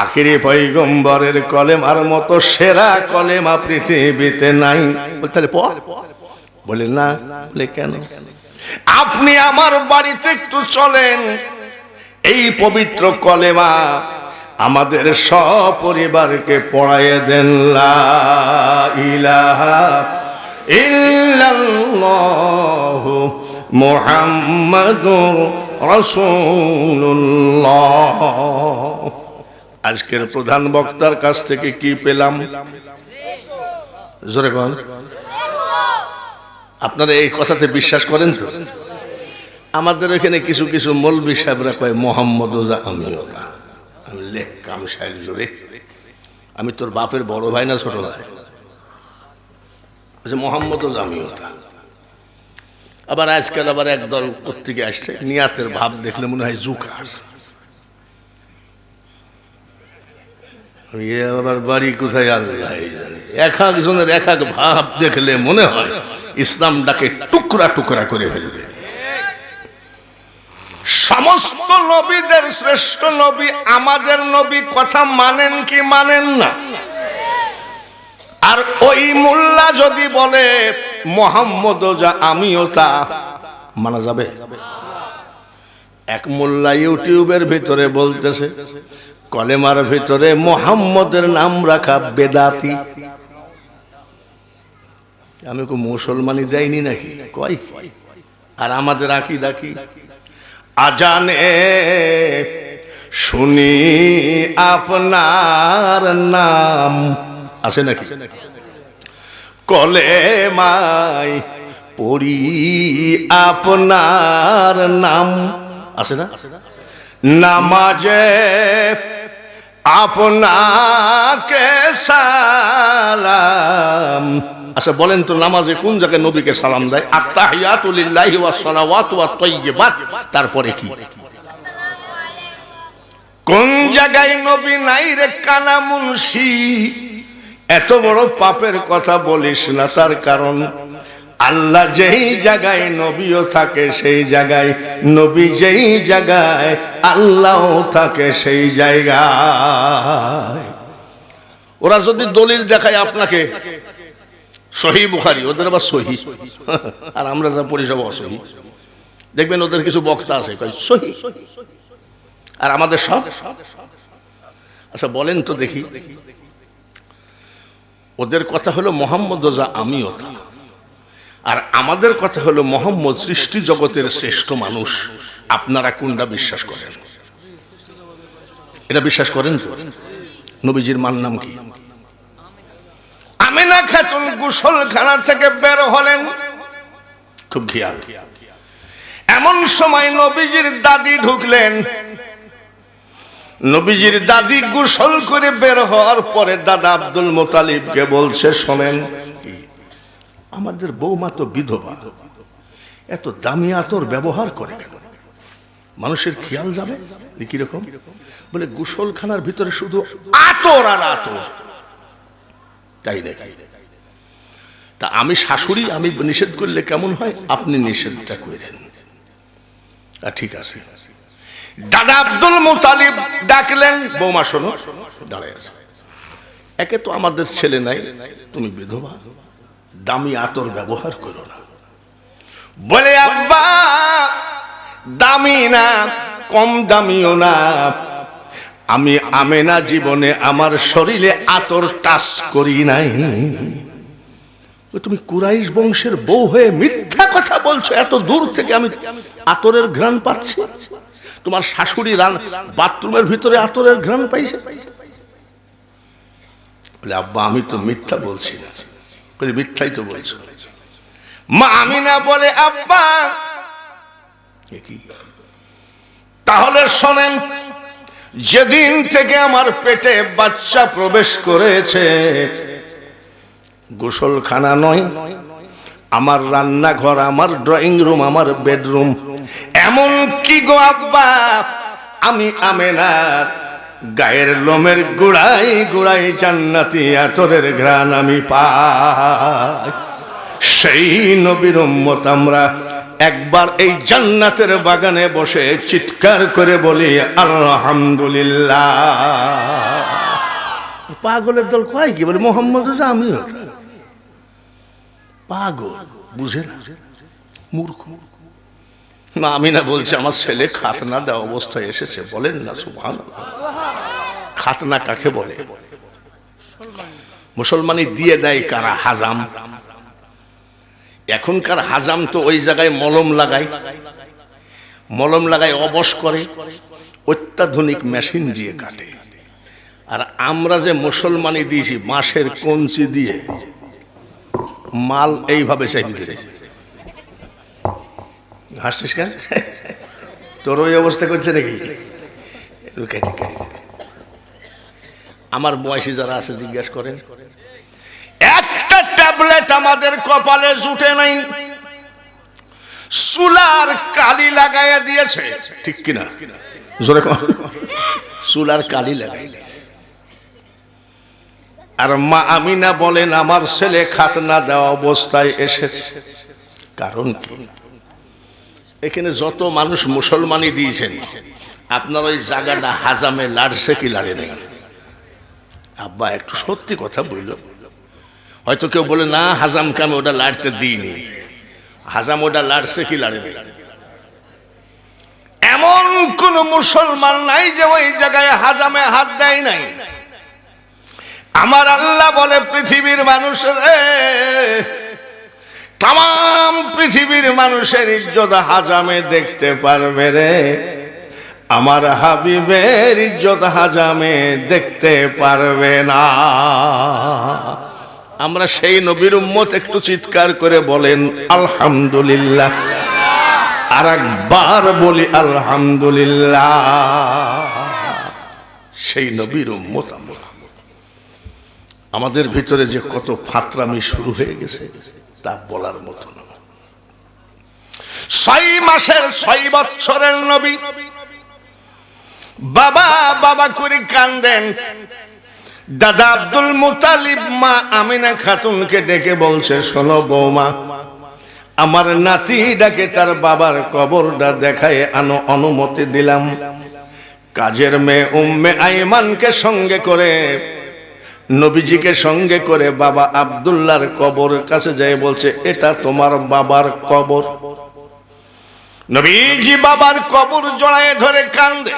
আখিরি পয়গম্বরের কলেমার মতো সেরা কলেমা পৃথিবীতে নাই। তাহলে পড়। বলে না। বলে কেন? আপনি আমার বাড়িতে একটু চলেন, এই পবিত্র কলেমা আমাদের সপরিবারকে পড়াইয়ে দেন। লা ইলাহা ইল্লাল্লাহু মুহাম্মাদুর রাসূলুল্লাহ। আজকের প্রধান বক্তার কাছ থেকে কি পেলাম? জোরে বল। আপনারা এই কথাতে বিশ্বাস করেন তো? আমাদের এখানে কিছু কিছু মৌলবি সাহেবরা কয় মোহাম্মদ ওজা আমিও তা। আমি লেখ কাম সাহেব জোরে, আমি তোর বাপের বড় ভাই না ছোট ভাই? মোহাম্মদ ওজা আমিও তা। আবার আজকাল আবার একদল পত্রিকা আসছে, নিয়াতের ভাব দেখলে মনে হয় জুকার। আবার বাড়ি কোথায় আল্লাহ জানে। এক একজনের এক এক ভাব দেখলে মনে হয় ইসলামটাকে টুকরা টুকরা করে ফেলবে। সমস্ত নবীদের শ্রেষ্ঠ নবী আমাদের নবী, কথা মানেন কি মানেন না? আর ওই মোল্লা যদি বলে মোহাম্মদ যা আমিও তা, মানা যাবে? এক মোল্লা ইউটিউবের ভিতরে বলতেছে কলেমার ভিতরে মোহাম্মদের নাম রাখা বেদাতি। আমি কো মুসলমানই দেয়নি নাকি? কয় আর আমাদের আকীদা কি? আজানে শুনি আপনার নাম, আছে নাকি? কলেমায় পড়ি আপনার নাম, আছে না? নামাজে আপনাকে সালাম। আচ্ছা বলেন তো, নামাজে কোন জায়গায় নবীকে সালাম দেয়? আত্তাহিয়াতু লিল্লাহি ওয়াস সালাওয়াতু ওয়াত তাইয়্যিবাত, তারপরে কি? কোন জায়গায় নবী নাই রে কানা মুন্সি? এত বড় পাপের কথা বলিস না। তার কারণ আল্লাহ যেই জায়গায় নবীও থাকে সেই জায়গায়, নবী যেই জায়গায় আল্লাহ থাকে সেই জায়গায়। ওরা যদি দলিল দেখায় আপনাকে সহিহ বুখারী, ওদের আবার সহিহ, আর আমরা যা পড়ি সব অসহিহ। দেখবেন ওদের কিছু বক্তা আছে কয় সহিহ, আর আমাদের সব। আচ্ছা বলেন তো দেখি, ওদের কথা হলো মোহাম্মদ যা আমিও তা, আর আমাদের কথা হলো মোহাম্মদ সৃষ্টি জগতের শ্রেষ্ঠ মানুষ। আপনারা কোনটা বিশ্বাস করেন? এটা বিশ্বাস করেন তো? নবীজির মার নাম কি? আমিনা খাতুন গোসলখানা থেকে বের হলেন, খুব খেয়াল। এমন সময় নবীজির দাদি ঢুকলেন। নবীজির দাদি গোসল করে বের হওয়ার পরে দাদা আব্দুল মুতালিবকে বলছে, শোনেন, আমাদের বৌমা তো বিধবা, এত দামি আতর ব্যবহার করে কেন? মানুষের খেয়াল যাবে কিরকম? বলে গোসলখানার ভিতরে শুধু আতর আর আতর, তাই দেখি। তা আমি শাশুড়ি, আমি নিষেধ করলে কেমন হয়? আপনি নিষেধটা করেন। ঠিক আছে। দাদা আব্দুল মুতালিব ডাকলেন, বৌমা শোনো, দাঁড়ায় আছে। একে তো আমাদের ছেলে নাই, তুমি বিধবা, দামি আতর ব্যবহার করো না। বলে আব্বা, দামি না, কম দামিও না, আমি আমেনা জীবনে আমার শরীরে আতর টাচ করি নাই। তুমি কুরাইশ বংশের বউ হয়ে মিথ্যা কথা বলছো, এত দূর থেকে আমি আতরের ঘ্রাণ পাচ্ছি। তোমার শাশুড়ি বাথরুমের ভিতরে আতরের ঘ্রাণ পাইছে। বলে আব্বা, আমি তো মিথ্যা বলছি না। বলে মিথ্যাই তো বলছো। মা আমিনা বলে, আব্বা তাহলে শোনেন, যেদিন থেকে আমার পেটে বাচ্চা প্রবেশ করেছে, গোসলখানা নয়, আমার রান্নাঘর, আমার ড্রয়িং রুম, আমার বেডরুম, এমন কি গো আব্বা, আমি আমেনার গায়ের লোমের গোড়ায় গোড়ায় জান্নাতি আতরের ঘ্রাণ আমি পাই। সেই নবীর উম্মত আমরা। একবার এই জান্নাতের বাগানে বসে চিৎকার করে বলি আলহামদুলিল্লাহ। পাগলের দল কয় কি? বলে মোহাম্মদ আমিও। পাগল, বুঝে না, মূর্খ। মা আমিনা বলছে, আমার ছেলে খাতনা দেওয়া অবস্থায় এসেছে। বলেন না সুবহানাল্লাহ। খাতনা কাকে বলে? মুসলমানি দিয়ে দেয় কারা? হাজাম। এখনকার হাজাম তো ওই জায়গায় মলম লাগায়, অবশ করে, অত্যাধুনিক মেশিন দিয়ে কাটে। আর আমরা যে মুসলমানি দিয়েছি বাঁশের কঞ্চি দিয়ে মাল এইভাবে চাইবি দিয়েছি। হাসছিস কেন? তোর ওই অবস্থা করছে নাকি? আমার বয়সী যারা আছে জিজ্ঞাসা করেন, একটা ট্যাবলেট আমাদের কপালে জুটে নাই, চুলার কালি লাগাইয়া দিয়েছে, ঠিক কিনা? জোরে কর। চুলার কালি লাগাই দিয়েছে। আর মা আমিনা বলেন আমার ছেলে খাতনা দেওয়া অবস্থায় এসেছে। কারণ কি? এখানে যত মানুষ মুসলমানি দিয়েছেন, আপনার ওই জায়গাটা হাজামে লাড়ছে কি লাড়ে নাই? আব্বা একটু সত্যি কথা বলল। হয়তো কেউ বলে না হাজামকে আমি ওটা লাড়তে দিইনি, হাজাম ওটা লাড়ছে কি লাড়ে নাই? এমন কোন মুসলমান নাই যে ওই জায়গায় হাজামে হাত দেয় নাই। আমার আল্লাহ বলে পৃথিবীর মানুষের, তাম পৃথিবীর মানুষের ইজ্জত হাজামে দেখতে পারবে রে, আমার হাবিবের ইজ্জত হাজামে দেখতে পারবে না। আমরা সেই নবীর উম্মত, একটু চিৎকার করে বলেন আলহামদুলিল্লাহ। আর একবার বলি আলহামদুলিল্লাহ। সেই নবীর উম্মত আমরা। আমাদের ভিতরে যে কত ফাতরামি শুরু হয়ে গেছে তা বলার মতো না। 6 মাসের 6 বছরের নবী বাবা বাবা করে কান্দেন। দাদা আব্দুল মুতালিব মা আমিনা খাতুনকে ডেকে বলছে, শোনো বৌমা, আমার নাতিটাকে তার বাবার কবরটা দেখায় আনো, অনুমতি দিলাম। কাজের মেয়ে উম্মে আইমানকে সঙ্গে করে, নবীজিকে সঙ্গে করে বাবা আব্দুল্লাহর কবর কাছে যায়, বলছে এটা তোমার বাবার কবর। নবীজি বাবার কবর জড়ায় ধরে কান্দে,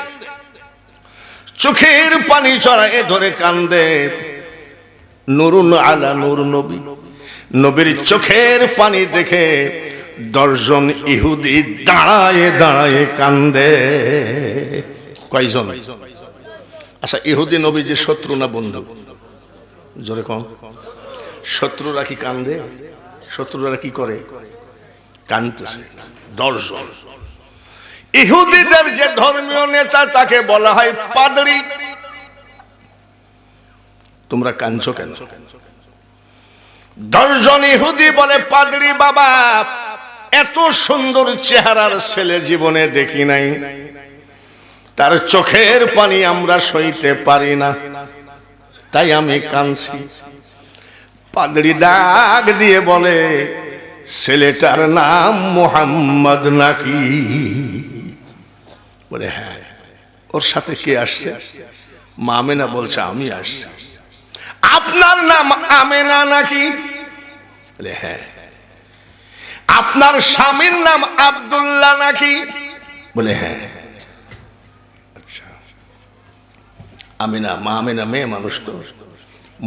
চোখের পানি চড়ায় ধরে কান্দে। নুরুন আলা নূর নবী, নবীর চোখের পানি দেখে 10 জন ইহুদি দাঁড়ায় দাঁড়ায় কান্দে। কয়জন? আচ্ছা, ইহুদি নবীজির শত্রু না বন্ধু? জোরে কম। শত্রুরা কি কান্দে? শত্রুরা কি করে? কান্দতেছে। 10 জন। ইহুদিদের যে ধর্মীয় নেতা তাকে বলা হয় পাদরি। তোমরা কাঁদছো কেন? 10 জন ইহুদি বলে, পাদরি বাবা, এত সুন্দর চেহারার ছেলে জীবনে দেখি নাই, তার চোখের পানি আমরা সইতে পারি না, তাই আমি কাঁদছি। পাদরি ডাক দিয়ে বলে, ছেলেটার নাম মুহাম্মদ নাকি? বলে হ্যাঁ। ওর সাথে কে আসছে? মা আমেনা বলছে আমি আসছি। আপনার নাম আমেনা নাকি? বলে হ্যাঁ। আপনার স্বামীর নাম আব্দুল্লাহ নাকি? বলে হ্যাঁ। আচ্ছা। আমেনা, মা আমেনা মেয়ে মানুষ তো,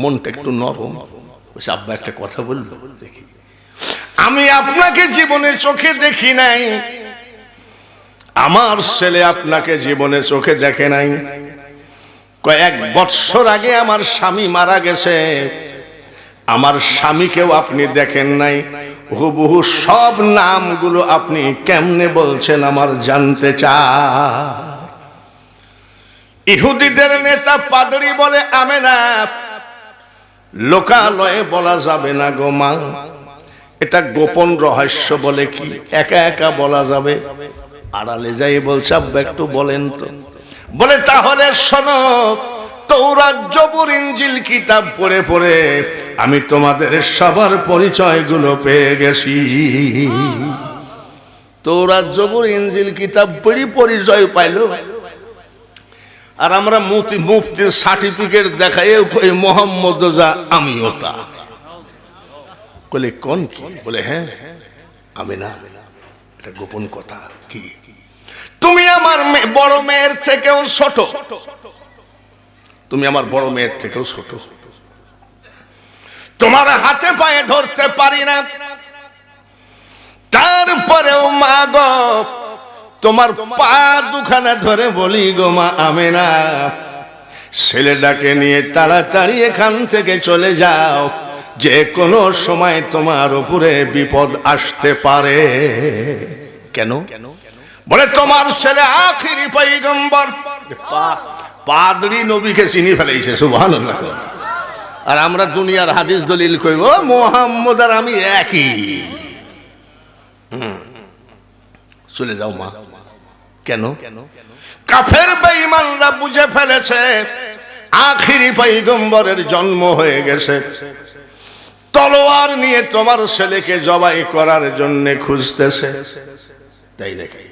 মনটা একটু নরম। বলছে আব্বা একটা কথা বলবো? দেখি, আমি আপনাকে জীবনে চোখে দেখি নাই, আমার ছেলে আপনাকে জীবনে চোখে দেখে নাই। কয়েক বছর আগে আমার স্বামী মারা গেছে, আমার স্বামীকেও আপনি দেখেন নাই। হুবহু সব নামগুলো আপনি কেমনে বলছেন আমার জানতে চাই। ইহুদিদের নেতা পাদরি বলে, আমেনা, লোকালয়ে বলা যাবে না গো মা, এটা গোপন রহস্য। বলে কি একা একা বলা যাবে? আড়ালে যাই বলছে আব্বা একটু বলেন তো। বলে তাহলে শোনো, তৌরাত জবুর ইনজিল কিতাব পড়ে পড়ে আমি তোমাদের সবার পরিচয়গুলো পেয়ে গেছি। তৌরাত জবুর ইনজিল কিতাব পড়ি পরিচয় পাইল, আর আমরা মুফতির সার্টিফিকেট দেখাই কই মোহাম্মদ যা আমিও তা। বলে কোন কি? বলে হ্যাঁ আমি না, এটা গোপন কথা। কি? তুমি আমার বড় মেয়ের থেকেও ছোট, তুমি আমার বড় মেয়ের থেকেও ছোট, তোমার হাতে পায়ে ধরতে পারি না, তারপরেও মা গো তোমার পা দুখানা ধরে বলি গো মা আমেনা, ছেলেটাকে নিয়ে তাড়াতাড়ি এখান থেকে চলে যাও, যে কোনো সময় তোমার উপরে বিপদ আসতে পারে। কেন? বলে তোমার ছেলে আখিরি পয়গম্বর। পাদ্রী নবীকে চিনি ফেলেছে, সুবহানাল্লাহ। আর আমরা দুনিয়ার হাদিস দলিল কইব মুহাম্মদ আর আমি একই। চলে যাও মা। কেন? কাফের বেঈমানরা বুঝে ফেলেছে আখিরি পয়গম্বরের জন্ম হয়ে গেছে, তলোয়ার নিয়ে তোমার ছেলেকে জবাই করার জন্য খুঁজতেছে, তাই নাকি?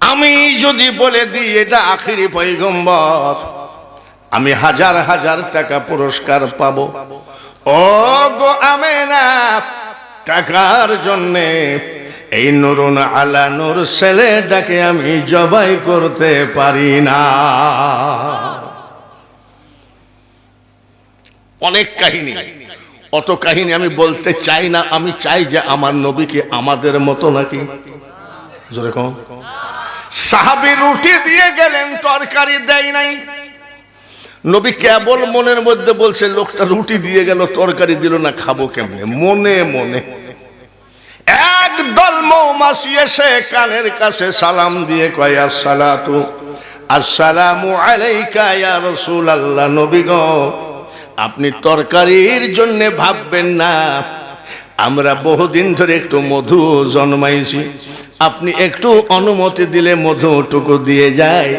আমি যদি বলে দিই এটা আখিরি পয়গম্বর, আমি হাজার হাজার টাকা পুরস্কার পাবো। ও গো আমেনা, টাকার জন্যে এই নুরুন আলা নূর ছেলেটাকে আমি জবাই করতে পারি না। অনেক কাহিনী, অত কাহিনী আমি বলতে চাই না। আমি চাই যে আমার নবীকে আমাদের মতো নাকি, জোরে কম। সাহাবী রুটি দিয়ে গেলেন, তরকারি দেয় নাই। নবী কেবল মনের মধ্যে বলছে লোকটা রুটি দিয়ে গেল, তরকারি দিল না, খাবো কেমনে? মনে মনে একদল মৌমাছি এসে কানের কাছে সালাম দিয়ে কয় আসসালাতু আসসালামু আলাইকা ইয়া রাসূলুল্লাহ। নবী গো, আপনি তরকারির জন্য ভাববেন না, আমরা বহুদিন ধরে একটু মধু জন্মাইছি, আপনি একটু অনুমতি দিলে মধুটুকু দিয়ে যায়,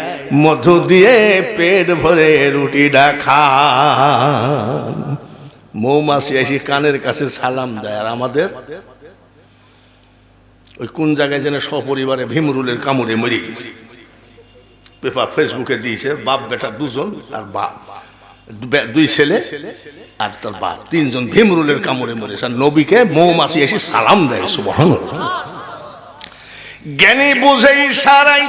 মধু দিয়ে পেট ভরে রুটিটা খান। মৌমাছি এসে কানের কাছে সালাম দেয়। আর আমাদের ওই কোন জায়গায় যেন সপরিবারে ভীমরুলের কামড়ে মরে গেছে, পেপার ফেসবুকে দিয়েছে, বাপ বেটা দুজন, আর বাপ দুই ছেলে আর তার বাপ, তিনজন ভীমরুলের কামড়ে মরেছে। আর নবীকে মৌমাছি এসে সালাম দেয়, সুবহানাল্লাহ। জ্ঞানী বুঝে ইশারায়,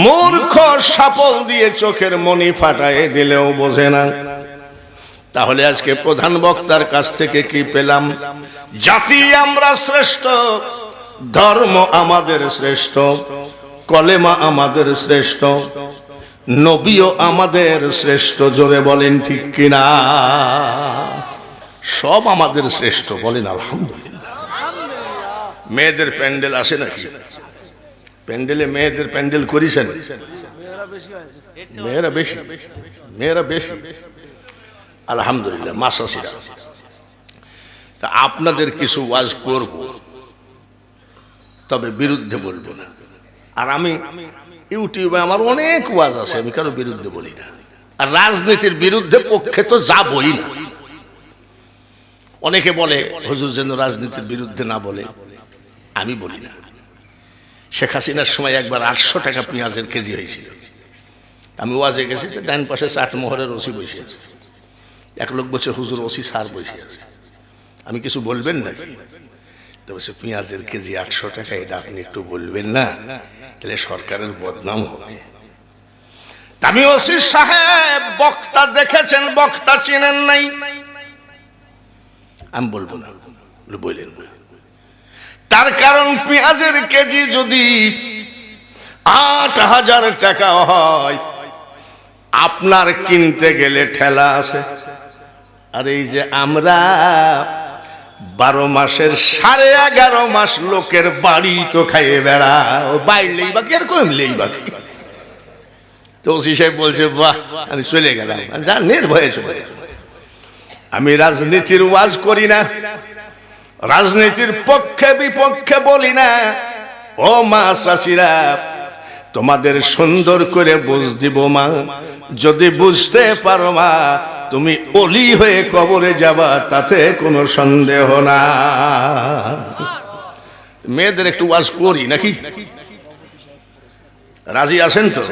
মূর্খ সাপল দিয়ে চোখের মনি ফাটায় দিলেও বোঝে না। তাহলে আজকে প্রধান বক্তার কাছ থেকে কি পেলাম? জাতি আমরা শ্রেষ্ঠ, ধর্ম আমাদের শ্রেষ্ঠ, কলেমা আমাদের শ্রেষ্ঠ, নবীও আমাদের শ্রেষ্ঠ। জোরে বলেন ঠিক কিনা? সব আমাদের শ্রেষ্ঠ, বলেন আলহামদুলিল্লাহ। মেয়েদের প্যান্ডেল আসে নাকি? প্যান্ডেলে মেয়েদের প্যান্ডেল করেছেন? মেয়েরা বেশি, মেয়েরা বেশি, আলহামদুলিল্লাহ, মাসাসিরা। তা আপনাদের কিছু ওয়াজ করব, তবে বিরুদ্ধে বলবো না। আর আমি ইউটিউবে আমার অনেক ওয়াজ আছে, আমি কারো বিরুদ্ধে বলি না। আর রাজনীতির বিরুদ্ধে পক্ষে তো যাবই না। অনেকে বলে হুজুর যেন রাজনীতির বিরুদ্ধে না বলে, আমি বলি না। শেখ হাসিনার সময় একবার 800 টাকা পেঁয়াজের কেজি হয়েছিল। আমি ওয়াজে গেছি, তো ডান পাশে চাটমোহরের ওসি বসে আছে। এক লোক বলছে হুজুর ওসি স্যার বসে আছে, আমি কিছু বলবেন না? তো বলছে পেঁয়াজের কেজি 800 টাকা, এটা আপনি একটু বলবেন না, তাহলে সরকারের বদনাম হবে। আমি ওসি সাহেব বক্তা দেখেছেন, বক্তা চেনেন নাই, আমি বলবো না, বললেন না। তার কারণ পেঁয়াজের কেজি যদি 8000 টাকা হয়, আপনার কিনতে গেলে ঠেলা আছে। আর এই যে আমরা 12 মাসের 11.5 মাস লোকের বাড়ি তো খাইয়ে বেড়া, বাইলেই বাকি আর কমলেই বাকি। তো ওসি সাহেব বলছে বাহ, আমি চলে গেলাম, যা নির্ভয়ে চলে। আমি রাজনীতির ওয়াজ করি না, রাজনীতির পক্ষে বিপক্ষে বলি না। ও মা চাচিরা, তোমাদের সুন্দর করে বুঝ দিব মা। যদি বুঝতে পারো মা, তুমি অলি হয়ে কবরে যাবা, তাতে কোনো সন্দেহ না। মেয়েদের একটু ওয়াজ করি নাকি? রাজি আছেন তো?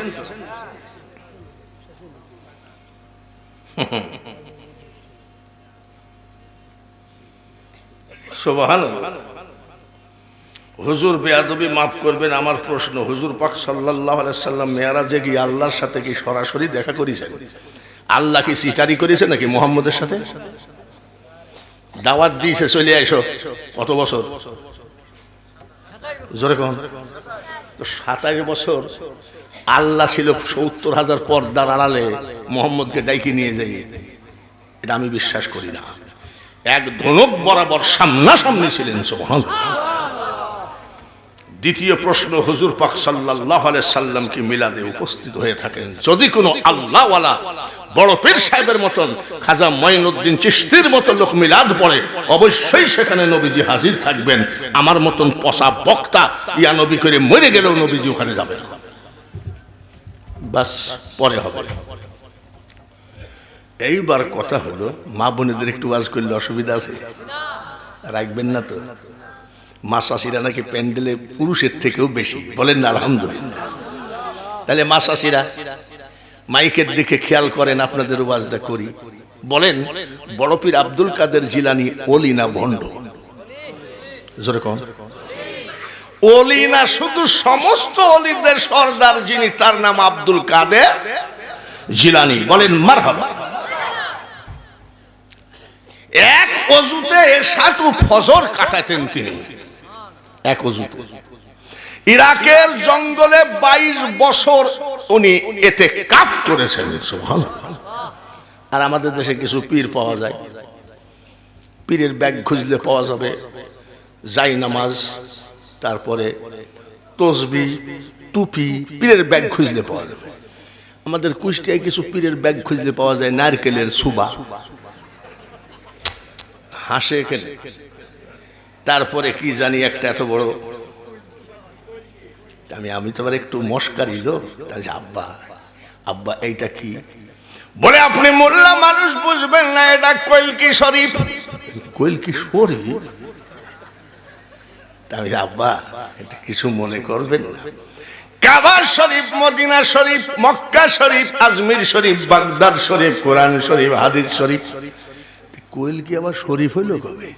সুবহানাল্লাহ। হুজুর বেয়াদবি মাফ করবেন, আমার প্রশ্ন, হুজুর পাক সাল্লাল্লাহু আলাইহি সাল্লাম মেরাজে গিয়ে আল্লাহর সাথে কি সরাসরি দেখা করেছেন? আল্লাহ কি সিটারি করেছে নাকি মুহাম্মদের সাথে? দাওয়াত দিয়েছে চলে আইসো, কত বছর? জোরে কোন? তো 27 বছর আল্লাহ ছিল ৭০,০০০ পর্দার আড়ালে মোহাম্মদকে ডাইকে নিয়ে যাই, এটা আমি বিশ্বাস করি না। এক ধনুক বরাবর সামনাসামনি ছিলেন। সুবহানাল্লাহ। দ্বিতীয় প্রশ্ন, হুজুর পাক সাল্লাল্লাহু আলাইহি সাল্লাম কি মিলাদে উপস্থিত হয়ে থাকেন? যদি কোনো আল্লাহওয়ালা বড় পীর সাহেবের মতন, খাজা মঈনুদ্দিন চিশতির মতো লোক মিলাদ পড়ে, অবশ্যই সেখানে নবীজি হাজির থাকবেন। আমার মতন পচা বক্তা ইয়া নবী করে মরে গেলেও নবীজি ওখানে যাবেন, বাস পরে হবে। এইবার কথা হলো, মা বোনেদের একটু ওয়াজ করলে অসুবিধা আছে? রাখবেন না তো? মাসাসিরা নাকি প্যান্ডেলে পুরুষের থেকেও বেশি, বলেন না আলহামদুলিল্লাহ। তাহলে মাসাসিরা মাইকের দিকে খেয়াল করেন, আপনাদের ওয়াজটা করি। বলেন, বড় পীর আব্দুল কাদের জিলানী ওলি না ভণ্ড? জোরে কোন? ওলি না, শুধু সমস্ত ওলিদের সর্দার যিনি, তার নাম আব্দুল কাদের জিলানী। বলেন মারহাবা। এক অজুতে এশাটু ফজর কাটাতেন তিনি, এক অজুতে। ইরাকের জঙ্গলে 22 বছর উনি এতে কাপ করেছেন। সুবহানাল্লাহ। আর আমাদের দেশে কিছু পীর পাওয়া যায়, পীরের ব্যাগ খুঁজলে পাওয়া যাবে জাই নামাজ, তারপরে তসবিহ, টুপি, পীরের ব্যাগ খুঁজলে পাওয়া যাবে। আমাদের কুষ্টিয়ায় কিছু পীরের ব্যাগ খুঁজলে পাওয়া যায় নারকেলের সুবা, হাসে এখানে। তারপরে কি জানি একটা এত বড়, আমি তো আবার একটু মস্কারি লোক, আব্বা আব্বা এইটা কি? বলে আপনি মোল্লা মানুষ বুঝবেন না, এটা কইলকি শরীফ। কইলকি শরীফ? আমি আব্বা এটা কিছু মনে করবেন না, কাবা শরীফ, মদিনা শরীফ, মক্কা শরীফ, আজমির শরীফ, বাগদাদ শরীফ, কোরআন শরীফ, হাদিস শরীফ। কইলকি আবার শরীফ হইল কবে?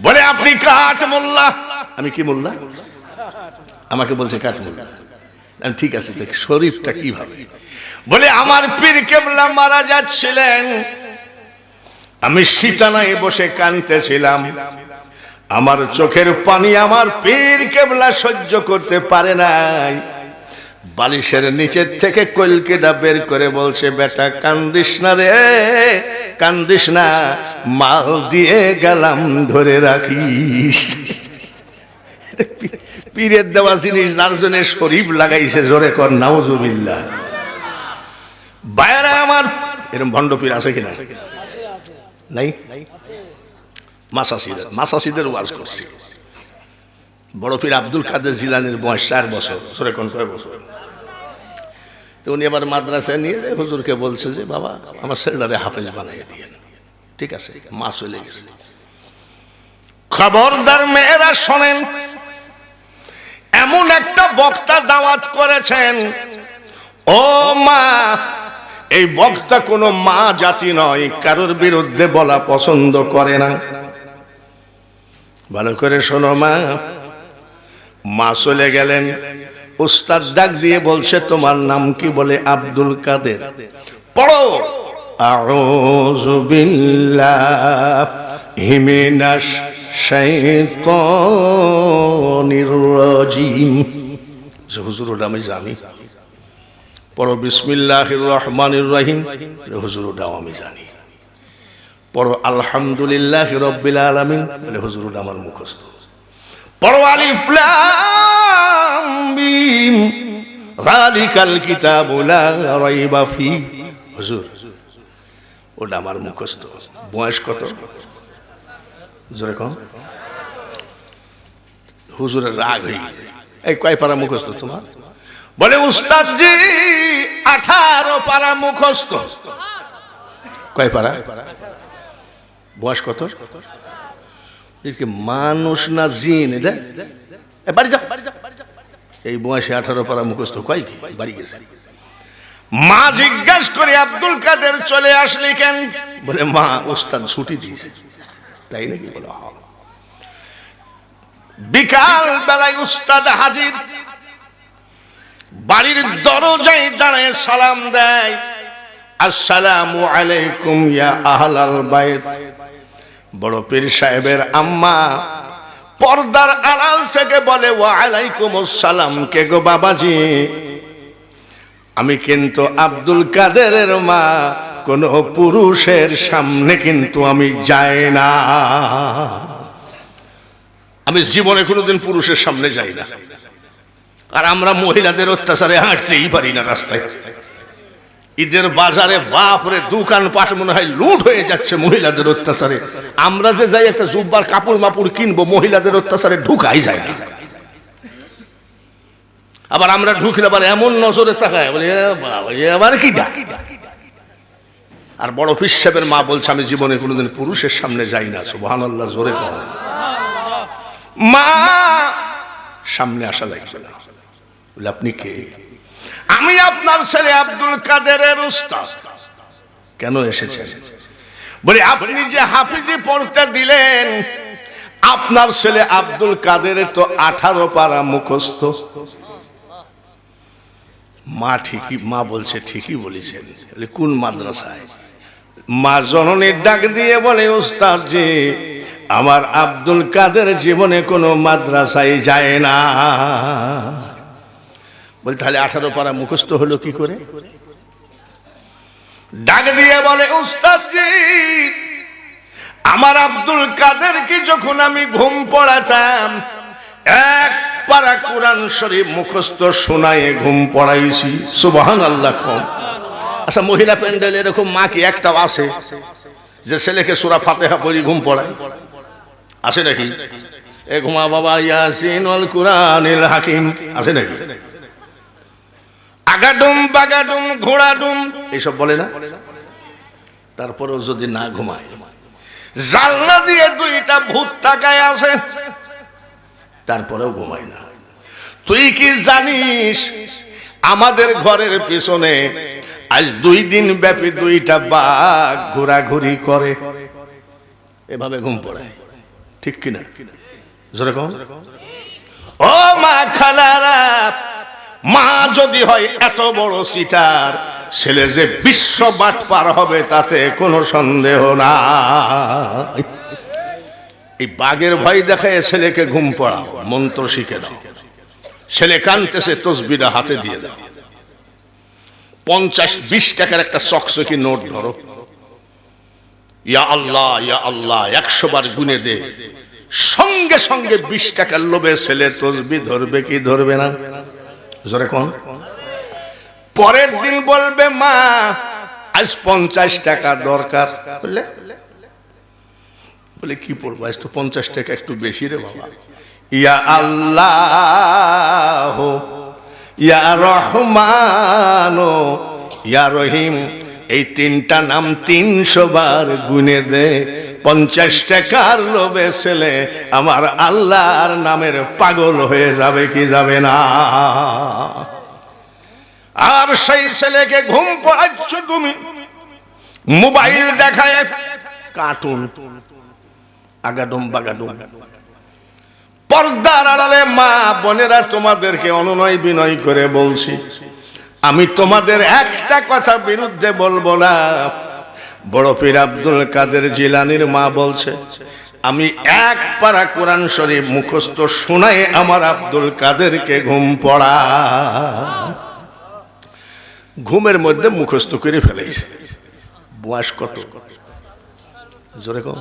বলে আপনি কাঠ মোল্লা। আমি কি মোল্লা? আমাকে বলছে কাঠ মোল্লা। ঠিক আছে, শরীফটা কিভাবে? বলে আমার পীর কেবলা মারা যাচ্ছিলেন, আমি সিটানায় বসে কাঁদতেছিলাম, আমার চোখের পানি আমার পীর কেবলা সহ্য করতে পারে নাই। বালিশের নিচের থেকে কলকেটা বের করে বলছে, বেটা কান্দিস না রে, কান্দিস না, মাল দিয়ে গেলাম ধরে রাখিস। পীরের দেওয়া জিনিস যার জন্য শরীফ লাগাইছে, জোরে কর নাউজুবিল্লাহ। বাইরে আমার এরকম ভণ্ড পীর আছে কিনা? নাই? মাসাসিদের ওয়াজ করছি। বড় পীর আব্দুল কাদের জিলানীর বয়স 4 বছর। জোরে কোন কয় বছর? তো উনি আবার মাদ্রাসায় নিয়ে যায়, হুজুরকে বলছে যে বাবা আমার ছেলেটারে হাফেজ বানাই দিয়েন। ঠিক আছে, মা চলে গেছে। খবরদার মেয়েরা শোনেন, এমন একটা বক্তা দাওয়াত করেছেন, ও মা, এই বক্তা কোনো মা জাতি নয়, কারোর বিরুদ্ধে বলা পছন্দ করে না। ভালো করে শোনো মা। মা চলে গেলেন, উস্তাদ ডাক দিয়ে বলছে, তোমার নাম কি? বলে আব্দুল কাদের। পড়ো, আউযু বিল্লাহি মিনাশ শাইতানির রাজিম। হুজুর ওটা আমি জানি। পড়ো বিসমিল্লাহির রহমানির রহিম। হুজুর ওটাও আমি জানি। পড়ো আলহামদুলিল্লাহি রাব্বিল আলামিন। বলে হুজুর ওটা আমার মুখস্থ। পড়ো আলিফ লাম মিম যালিকাল কিতাবু লা রাইবা ফি। হুজুর ওটা আমার মুখস্থ। বয়স কত? জোরে কম। হুজুরের রাগ হই, এই কয় পারা মুখস্থ তোমার? বলে উস্তাদ জি 18 পারা মুখস্থ। কয় পারা? বয়স কত? মানুষ না জিন? বাড়ি যাও। এই বয়সে 18 পারা মুখস্থ কয় কি? বাড়ি গেছে। মা জিজ্ঞাসা করে, আব্দুল কাদের চলে আসলি কেন? বলে মা উস্তাদ ছুটি দিয়েছে। তাই নাকি? বলে বিকাল বেলায় উস্তাদ হাজির, বাড়ির দরজায় দাঁড়ায় সালাম দেয়, আসসালামু আলাইকুম ইয়া আহলাল বাইত। বড় পীর সাহেবের আম্মা পর্দার আড়াল থেকে বলে, ওয়া আলাইকুম আসসালাম। কে গো বাবাজি? আমি কিন্তু আব্দুল কাদেরের মা, কোন পুরুষের সামনে কিন্তু আমি যাই না। আমি জীবনে কোনোদিন পুরুষের সামনে যাই না। আর আমরা মহিলাদের অত্যাচারে হাঁটতেই পারি না রাস্তায়। ঈদের বাজারে বাপরে দোকানপাট মনে হয় লুট হয়ে যাচ্ছে মহিলাদের অত্যাচারে। আমরা যে যাই একটা জুব্বার কাপড় মাপুড় কিনবো, মহিলাদের অত্যাচারে ঢুকাই যায় না। আবার আমরা ঢুকলে আবার এমন নজরে তাকায়, বলি এবার কি ডাক। আর বড় পীর সাহেবের মা বলছে আমি জীবনে কোনোদিন পুরুষের সামনে যাই না। সুবহানাল্লাহ, জোরে কর। মা সামনে আসা লাগবে না। বলে আপনি কে? আমি আপনার ছেলে আব্দুল কাদেরের উস্তাদ। কেন এসেছেন? বলে আপনি যে হাফিজি পড়তে দিলেন, আপনার ছেলে আব্দুল কাদেরের তো 18 পারা মুখস্থ। মা ঠিকই, মা বলছে ঠিকই বলেছেন। কোন মাদ্রাসায়? মা জননীর ডাক দিয়ে বলে উস্তাদ জি, আমার আব্দুল কাদের জীবনে কোনো মাদ্রাসায় যায় না। বলে তাহলে 18 পারা মুখস্থ হলো কি করে? ডাক দিয়ে বলে উস্তাদ জি, আমার আব্দুল কাদেরকে যখন আমি ঘুম পড়াতাম, এক পারা কোরআন শরীফ মুখস্থ শোনায়ে ঘুম পড়াইছি। সুবহানাল্লাহ কম। আচ্ছা, মহিলা প্যান্ডেল এরকম মা কি একটাও আছে যে ছেলেকে সূরা ফাতিহা পড়ি ঘুম পড়ায়? আছে নাকি? এ ঘুমা বাবা ইয়াসিন ওয়াল কুরআনিল হাকিম, আছে নাকি? আগাডুম বাগাডুম ঘোড়াডুম এইসব বলে না? তারপরেও যদি না ঘুমায়, জানলা দিয়ে 2টা ভূত তাকায় আছে, তারপরেও ঘুমায় না। তুই কি জানিস আমাদের ঘরের পিছনে আজ 2 দিন ব্যাপী 2টা বাঘ ঘোরাঘুরি করে, এভাবে ঘুম পড়ায়? ঠিক কিনা? জোরে কও। ও মা খালারা, মা যদি হয় এত বড় সিটার, ছেলে যে বিশ্ব বাটপার হবে তাতে কোনো সন্দেহ না। এই বাঘের ভয় দেখায় ছেলেকে ঘুম পড়াও, মন্ত্র শিখে দাও। ছেলে কানতেছে, তসবিহটা হাতে দিয়ে দাও। 50-20 টাকার একটা চকচকি নোট ধরো, ইয়া আল্লাহ ইয়া আল্লাহ 100 বার গুনে দে। সঙ্গে সঙ্গে 20 টাকার লোভে ছেলে তসবিহ ধরবে কি ধরবে না? জোরে কোন। পরের দিন বলবে মা আজ 50 টাকা দরকার। বলে কি পড়বো আজ তো 50 টাকা একটু বেশি রে বাবা। ইয়া আল্লাহ ইয়া রহমান ইয়া রহিম, এই 3টা নাম 300 বার গুনে দে। 50 টাকার লোভে ছেলে আমার আল্লাহর নামের পাগল হয়ে যাবে কি যাবে না? আর সেই ছেলেকে ঘুম পড়াচ্ছ তুমি মোবাইল দেখায়, কার্টুন, আগাডুম বাগাডুম। পর্দার আড়ালে মা বোনেরা তোমাদেরকে অনুনয় বিনয় করে বলছি, আমি তোমাদের একটা কথা বিরুদ্ধে বলবো না। বড় পীর আব্দুল কাদের জিলানীর মা বলছে, আমি 1 পারা কোরআন শরীফ মুখস্থ শোনায় আমার আব্দুল কাদেরকে ঘুম পড়া। ঘুমের মধ্যে মুখস্থ করে ফেলেছে। বয়স কত? জোরে কও।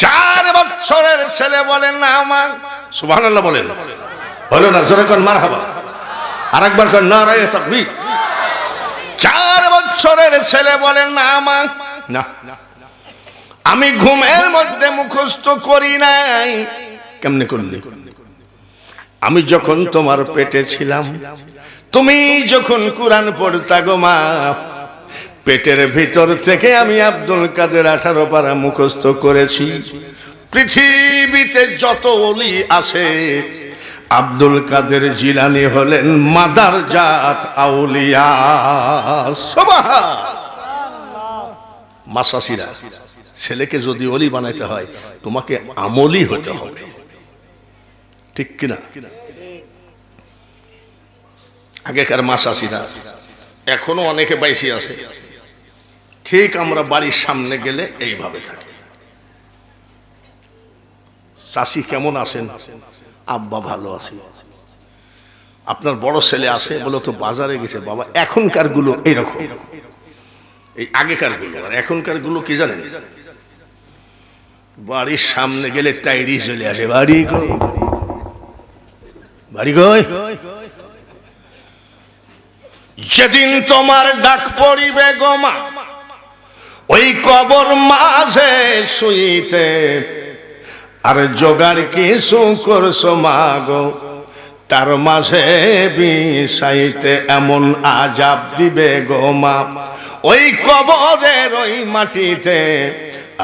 4 বছরের ছেলে বলেন না আমার। সুবহানাল্লাহ বলেন। হলো না? জোরে কোন মারহাবা। আরেকবার কোন নারায়ে তাকবীর। 4 বছরের ছেলে বলেন না আমার। না, আমি ঘুমের মধ্যে মুখস্থ করি নাই। কেমনে করলি? আমি যখন তোমার পেটে ছিলাম, তুমি যখন কুরআন পড়তা গো মা, পেটের ভিতর থেকে আমি আব্দুল কাদের 18 পারা মুখস্থ করেছি। পৃথিবীতে যত ওলি আছে, আব্দুল কাদের জিলানী হলেন মাদারজাত আউলিয়া। সুবহানাল্লাহ। মাসাসিরা, ছেলেকে যদি ওলি বানাইতে হয় তোমাকে আমলি হতে হবে, ঠিক কিনা? আগেকার মাসাসিরা, এখনো অনেকে বাইসি আছে, ঠিক আমরা বাড়ির সামনে গেলে এইভাবে থাকে। চাচি কেমন আছেন? আব্বা ভালো আছে। আপনার বড় ছেলে আছে বলে তো বাজারে গেছে। বাবা এখনকার গুলো এইরকম, এই আগেকার গুলো আর এখনকার গুলো কি জানেন, বাড়ির সামনে গেলে টাইরি চলে আসে, বাড়ি কই, বাড়ি কই। যেদিন তোমার ডাক পড়িবে গো মা, ওই কবর মাঝে শুইতে, আর জোগাড় কিছু করছো মা গো তার মাঝে বিষাইতে, এমন আজাব দিবে গো মা ওই কবরের ওই মাটিতে,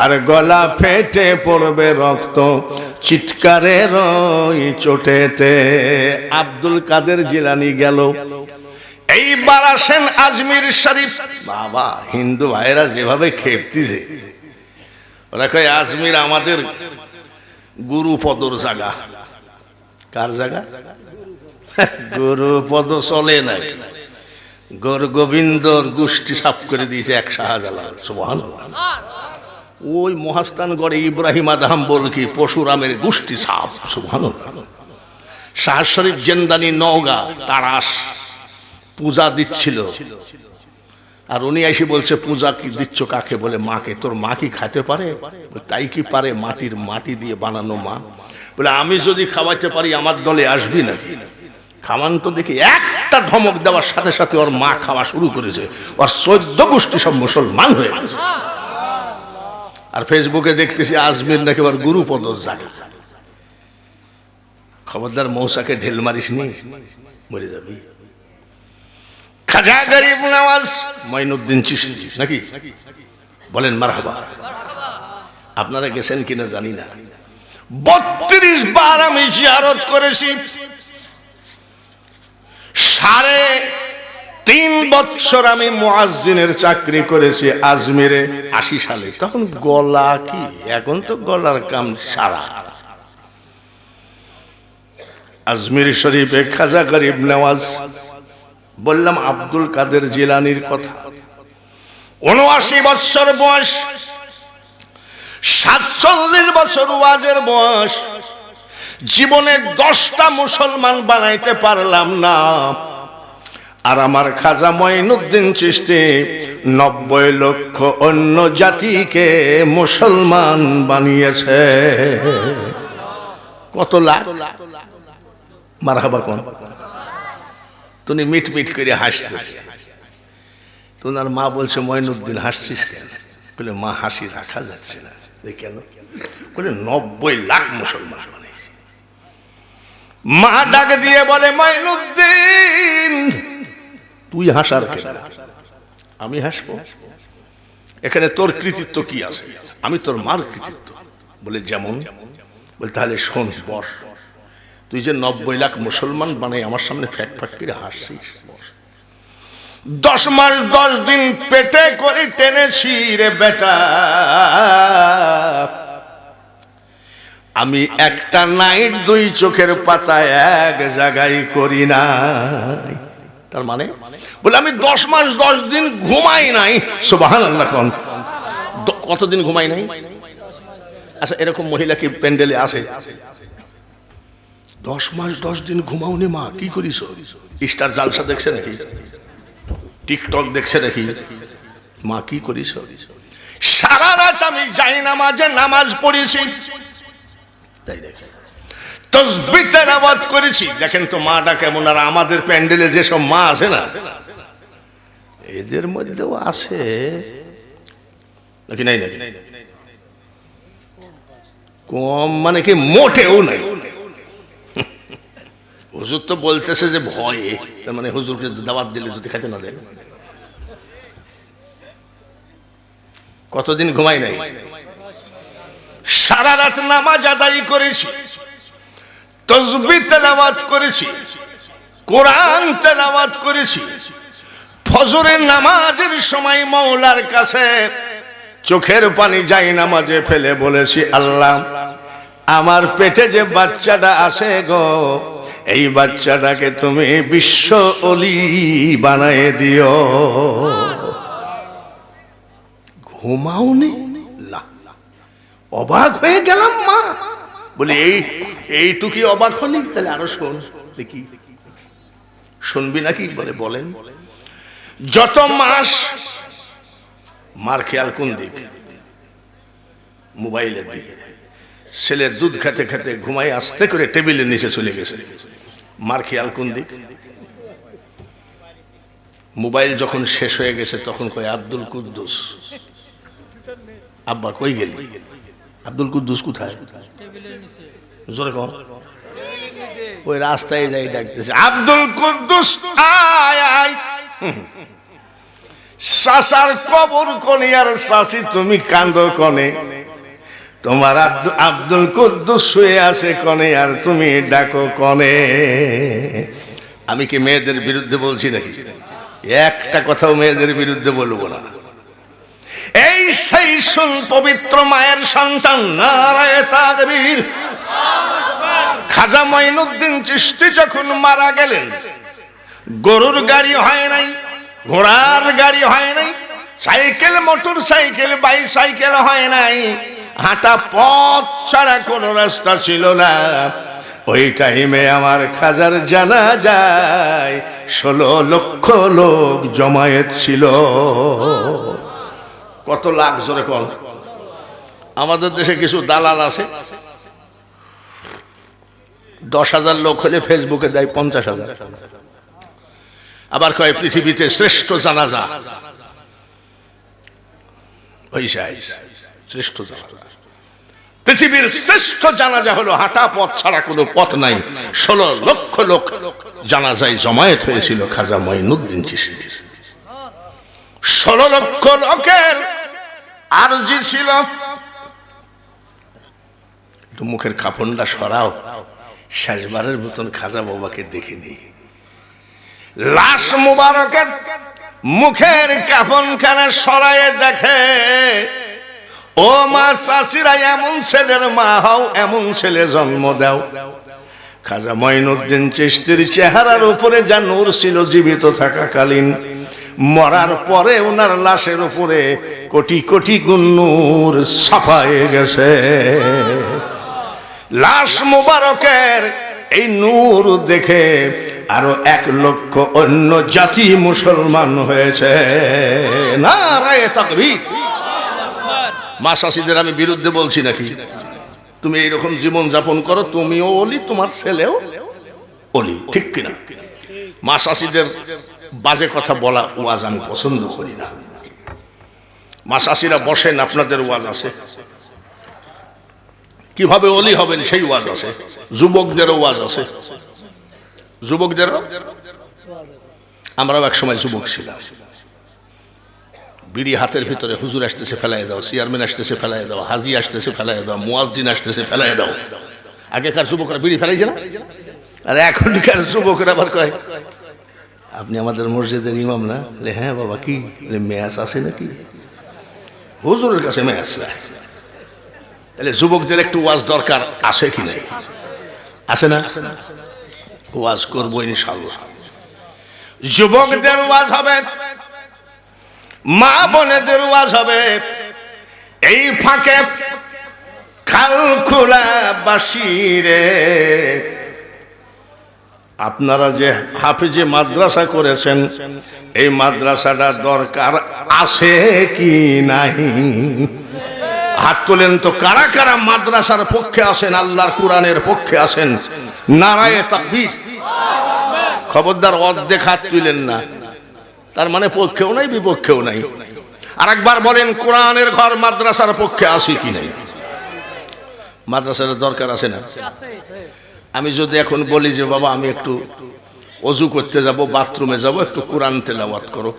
আর গলা ফেটে পড়বে রক্ত চিৎকারের ওই চোটেতে। আব্দুল কাদের জিলানী গেল। এইবার আসেন আজমির শরীফ। বাবা হিন্দু ভাইরা যেভাবে খেপতিছে, ওরা কয় আজমির আমাদের গুরুপদর জায়গা। কার জায়গা? গুরুপদ চলে নাই, গৌর গোবিন্দর গোষ্ঠী সাফ করে দিয়েছে এক শাহজালাল। সুবহানাল্লাহ। ওই মহাস্থানগড়ে ইব্রাহিম আদম বলকি পশুরামের গোষ্ঠী সাফ। সুবহানাল্লাহ। শাহ শরীফ জেন্দানি নওগাঁ তারাস পূজা দিচ্ছিল, আর উনি এসে বলছে পূজা কি দিচ্ছ কাকে? বলে মাকে। তোর মা কি খাইতে পারে? তাই কি পারে? মাটির মাটি দিয়ে বানানো মা। বলে আমি যদি খাওয়াইতে পারি আমার দলে আসবি নাকি? খাওয়ান তো দেখি। একটা ধমক দেওয়ার সাথে সাথে ওর মা খাওয়া শুরু করেছে, ওর 14 গোষ্ঠী সব মুসলমান হয়ে গেছে। আর ফেসবুকে দেখতেছি আজমির নাকি ওর গুরুপদর জায়গা। খবরদার মৌসাকে ঢেল মারিস নি, মরে যাবি। খাজা গরিব নওয়াজ মঈনুদ্দিন চিশতি নাকি? বলেন মারহাবা। আপনারা গেছেন কিনা জানি না। 32 বার আমি জিয়ারত করেছি। 3.5 বছর আমি মুয়াজ্জিনের চাকরি করেছি আজমিরে 80 সালে। তখন গলা কি, এখন তো গলার কাম সারা। আজমির শরীফে খাজা গরিব নওয়াজ। বললাম আব্দুল কাদের জিলানির কথা। 79 বছর বয়স, 47 বছর ওয়াজের বয়স। জীবনে 10টা মুসলমান বানাইতে পারলাম না। আর আমার খাজা মঈনুদ্দিন চিশতি 90 লক্ষ অন্য জাতিকে মুসলমান বানিয়েছে। কত লাখ? মারহাবা কোন? তুমি মিট মিট করে হাসতেছে। তোমার মা বলছে মঈনুদ্দিন হাসছিস কেন? বলে মা হাসি রাখা যাচ্ছে না। কেন? বলে 90 লাখ মুসলমান বানিয়েছে। মা ডাক দিয়ে বলে মঈনুদ্দিন তুই হাসার কেন? আমি হাসবো? এখানে তোর কৃতিত্ব কি আছে? আমি তোর মার কৃতিত্ব। বলে যেমন? বলে তাহলে শোন, বস। তুই যে 90 লাখ মুসলমান বানাই আমার সামনে ফ্যাট ফ্যাট করে হাসছিস। 10 মাস 10 দিন পেটে করে টেনেছি রে বেটা, আমি একটা নাইট 2 চোখের পাতায় এক জায়গায় করি নাই। তার মানে বলে আমি 10 মাস 10 দিন ঘুমাই নাই। সুবহানাল্লাহ। কতদিন ঘুমাই নাই? আচ্ছা এরকম মহিলা কি প্যান্ডেলে আসে? 10 মাস 10 দিন ঘুমাওনি মা, কি করিস? স্টার জালসা দেখছে নাকি? টিকটক দেখছে নাকি? মা কি করিস? সারা রাত আমি যাই নামাজে নামাজ পড়েছি, তাই দেখে তাসবিহ তেলাওয়াত করেছি। দেখেন তো মাটা কেমন। আর আমাদের প্যান্ডেলে যেসব মা আছে না, এদের মধ্যেও আছে নাকি? নাই নাকি? কম মানে কি? মোটেও নাই। হুজুর তো বলতেছে যে ভয়ে, তার মানে হুজুরকে দাওয়াত দিলে যদি খেতে না দেয়। কতদিন ঘুমাই নাই? সারা রাত নামাজ আদায় করেছি, তাসবিহ তেলাওয়াত করেছি, কোরআন তেলাওয়াত করেছি। ফজরের নামাজের সময় মওলার কাছে চোখের পানি যাই নামাজে ফেলে বলেছি, আল্লাহ আমার পেটে যে বাচ্চাটা আছে গো, এই বাচ্চাটাকে তুমি বিশ্ব ওলি বানায় দিও। ঘুমাওনি? অবাক হয়ে গেলাম মা। বলি এইটুকি অবাক হলি? তাহলে আরো শোন দেখি। শুনবি নাকি? বলে বলেন। যত মাস মার খেয়াল কোন দিক? মোবাইলের দিকে। ছেলে দুধ খেতে খেতে ঘুমাই আস্তে করে টেবিলের নিচে চলে গেছে, মার খেয়াল কোন দিক? মোবাইল যখন শেষ হয়ে গেছে তখন কয় আব্দুল কুদ্দুস, আব্বা কই গেলি? আব্দুল কুদ্দুস কোথায়? জোরে কম। ওই রাস্তায় যাই ডাকতেছে, আব্দুল কুদ্দুস আয় আয়। সাসার কবর কোনে আর সাসি তুমি কান্দো কোনে? তোমার আব্দুল কুদ্দুস শুয়ে আছে কোনে আর তুমি ডাকো কোনে? আমি কি মেয়েদের বিরুদ্ধে বলছি নাকি? একটা কথাও মেয়েদের বিরুদ্ধে বলবো না। এই সেই পবিত্র মায়ের সন্তান, নারায়ে তাকবীর। খাজা মঈনুদ্দিন চিশতি যখন মারা গেলেন, গরুর গাড়ি হয় নাই, ঘোড়ার গাড়ি হয় নাই, সাইকেল মোটর সাইকেল বাইসাইকেল হয় নাই, হাঁটা পথ ছাড়া কোনো রাস্তা ছিল না। ওই টাইমে আমার খাজার জানাজায় 16 লক্ষ লোক জমায়েত ছিল। কত লাখ? জোরে কোন। আমাদের দেশে কিছু দালাল আছে, 10,000 লোক হলে ফেসবুকে দেয় 50,000। আবার কয় পৃথিবীতে শ্রেষ্ঠ জানাজা ওই শ্রেষ্ঠ জানাজা, পৃথিবীর শ্রেষ্ঠ জানাজা হলো হাঁটা পথ ছাড়া কোনো পথ নাই। 16 লক্ষ লোক জানাজায় জমায়েত হয়েছিল খাজা মঈনুদ্দিন চিশতির। 16 লক্ষ লোকের আরজি ছিল, একটু মুখের কাপড়টা সরাও, শেষবারের মতন খাজা বাবাকে দেখিনি। লাশ মুবারকের মুখের কাফনখানা সরায়ে দেখে, ও মা চাচিরা এমন ছেলের মা হও, এমন ছেলে জন্ম দাও। খাজা মঈনুদ্দিন চিশতির চেহারার উপরে যা নূর ছিল জীবিত থাকাকালীন, মরার পরে ওনার লাশের উপরে কোটি কোটি গুণ নূর ছাপায়ে গেছে। লাশ মুবারকের এই নূর দেখে আরো 1 লক্ষ অন্য জাতি মুসলমান হয়েছে। নারায়ে তাকবীর। মা চাষিদের আমি বিরুদ্ধে বলছি নাকি? তুমি এইরকম জীবন যাপন করো, তুমিও ওলি, তোমার ছেলেও ওলি, ঠিক কিনা? মা চাষিদের বাজে কথা বলা ওয়াজ আমি পছন্দ করি না। মা চাষিরা বসেন, আপনাদের ওয়াজ আছে, কিভাবে ওলি হবেন সেই ওয়াজ আছে। যুবকদেরও ওয়াজ আছে, যুবকদেরও। আমরাও এক সময় যুবক ছিলাম। বিড়ি হাতের ভিতরে, হুজুর আসতেছে ফেলাই দাও, চেয়ারম্যান আসতেছে ফেলাই দাও, হাজি আসতেছে ফেলাই দাও, মুয়াজ্জিন আসতেছে ফেলাই দাও। আগেকার যুবকরা বিড়ি ফেলাইছে না? আর এখনকার যুবকরা আবার কয় আপনি আমাদের মসজিদের ইমাম না? হ্যাঁ বাবা। কি ম্যাচ আছে নাকি? হুজুরের কাছে ম্যাচ। তাহলে যুবকদের একটু ওয়াজ দরকার আছে কি নাই? আছে না? ওয়াজ করবো ইনশাআল্লাহ। যুবকদের ওয়াজ হবে, মা বোনেদের ওয়াজ হবে। এই ফাঁকে খালখোলা বাসিরে, আপনারা যে হাফিজে মাদ্রাসা করেছেন, এই মাদ্রাসাটা দরকার আছে কি নাই? হাত তোলেন তো কারা কারা মাদ্রাসার পক্ষে আছেন, আল্লাহর কোরআনের পক্ষে আছেন? নারায়ে তাকবীর। খবরদার অর্ধেক হাত তুলেন না, তার মানে পক্ষেও নাই বিপক্ষেও নাই। আরেকবার বলেন, কোরআনের ঘর মাদ্রাসার পক্ষে আছে কি নাই? মাদ্রাসার দরকার আছে না? আমি যদি এখন বলি যে বাবা আমি একটু ওযু করতে যাব, বাথরুমে যাব, একটু কোরআন তেলাওয়াত করো,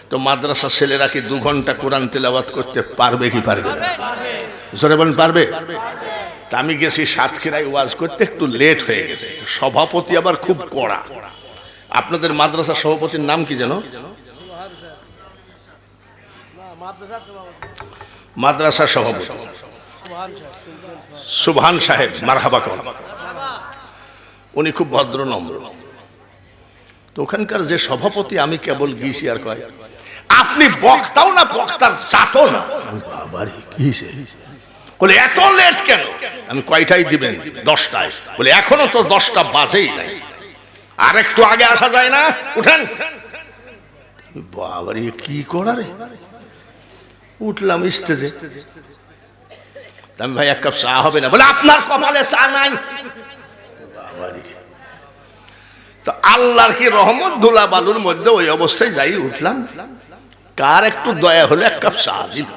তো মাদ্রাসার ছেলেরা কি 2 ঘন্টা কোরআন তেলাওয়াত করতে পারবে কি পারবে না? জোরে বলেন পারবে? তা আমি গেছি সাতক্ষীরায় ওয়াজ করতে, একটু লেট হয়ে গেছে। সভাপতি আবার খুব কড়া। আপনাদের মাদ্রাসার সভাপতির নাম কি যেন? মাদ্রাসার সভাপতি সুবহান সাহেব, মারহাবা কর। উনি খুব ভদ্র নম্র। তো ওখানকার যে সভাপতি, আমি কেবল গিয়েছি আর কয় আপনি বক্তাও না, বক্তার জাতও না। বাবারে কি বলে এত লেট কেন? আমি কয়টায় দিবেন? 10টায়। বলে এখনো তো 10টা বাজেই নাই। আর একটু আগে আসা যায় না? উঠেন। বাবারে কি করা রে! উঠলাম স্টেজে, আমি ভাই এক কাপ চা হবে না? বলে আপনার কপালে চা নাই। বাবারে! তো আল্লাহর কি রহমত, ধুলা বালুর মধ্যে ওই অবস্থায় যাই উঠলাম, কার একটু দয়া হলে এক কাপ চা দিল।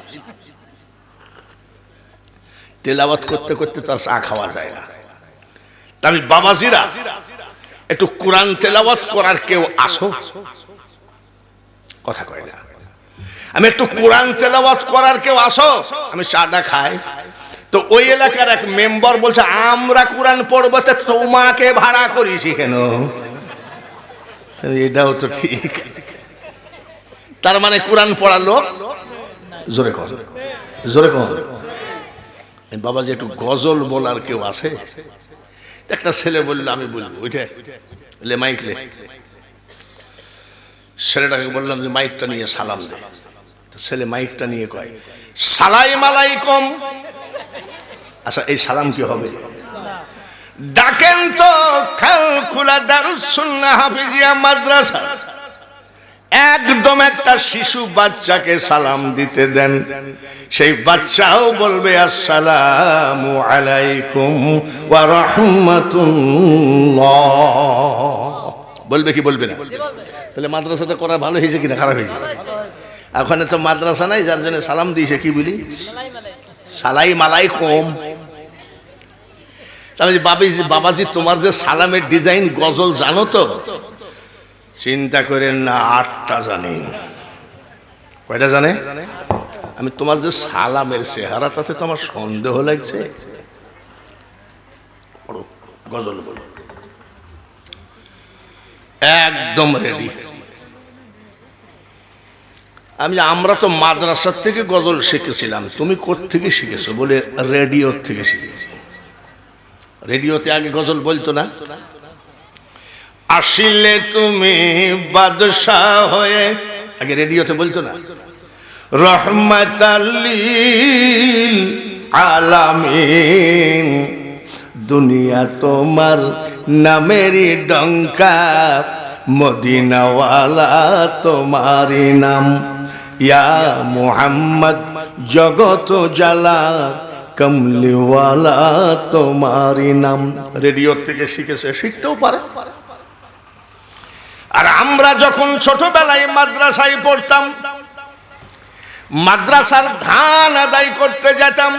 তেলাওয়াত করতে করতে তার চা খাওয়া যায় না। আমি বাবাজিরা একটু কোরআন তেলাওয়াত করার কেউ আসো? কথা কয় না। আমি একটু কোরআন তেলাওয়াত করার কেউ আসো? আমি চাটা খাই। তো ওই এলাকার এক মেম্বার বলছে আমরা কোরআন পড়বো, তোমাকে ভাড়া করেছি কেন? এটাও তো ঠিক। তার মানে কোরআন পড়ার লোক জোরে কর, জোরে কর। বাবা যে একটু গজল বলার কেউ আছে? একটা ছেলে বললো আমি বলবো, ওইটা লে মাইক লে। ছেলেটাকে বললাম যে মাইকটা নিয়ে সালাম দে। ছেলে মাইকটা নিয়ে কয় সালাম আলাইকুম। আচ্ছা এই সালাম কি হবে? ডাকেন তো খালখুলা দারুস সুন্নাহ হাফিজিয়া মাদ্রাসা, একদম একটা শিশু বাচ্চাকে সালাম দিতে দেন, সেই বাচ্চাও বলবে আসসালামু আলাইকুম ওয়া রাহমাতুল্লাহ। বলবে কি বলবে না? তাহলে মাদ্রাসাটা করা ভালো হয়েছে কিনা খারাপ হয়েছে? ওখানে তো মাদ্রাসা নাই, যার জন্য সালাম দিয়েছে কি বলি সালাম আলাইকুম। তাহলে বাবাজি তোমার যে সালামের ডিজাইন গজল জানো তো? চিন্তা করেন না, 8টা জানি। কয়টা জানে? আমি তোমার যে সালামের চেহারা, তাতে তো আমার সন্দেহ লাগছে। গজল বলো, একদম রেডি। আমরা তো মাদ্রাসার থেকে গজল শিখেছিলাম, তুমি কোত্থেকে শিখেছো? বলে রেডিওর থেকে শিখেছি। রেডিওতে আগে গজল বলতো না, আসিলে তুমি বাদশাহ হয়ে, আগে রেডিওতে বলতো না রহমাতাল লিল আলামিন, দুনিয়া তোমার নামেরই ডঙ্কা, মদিনাওয়ালা তোমারই নাম, ইয়া মুহাম্মদ জগত জালা, কমলিওয়ালা তোমারই নাম। রেডিও থেকে শিখেছে, শিখতেও পারে। আর আমরা যখন ছোটবেলায় মাদ্রাসায় পড়তাম, মাদ্রাসার ধান আদায় করতে যেতাম।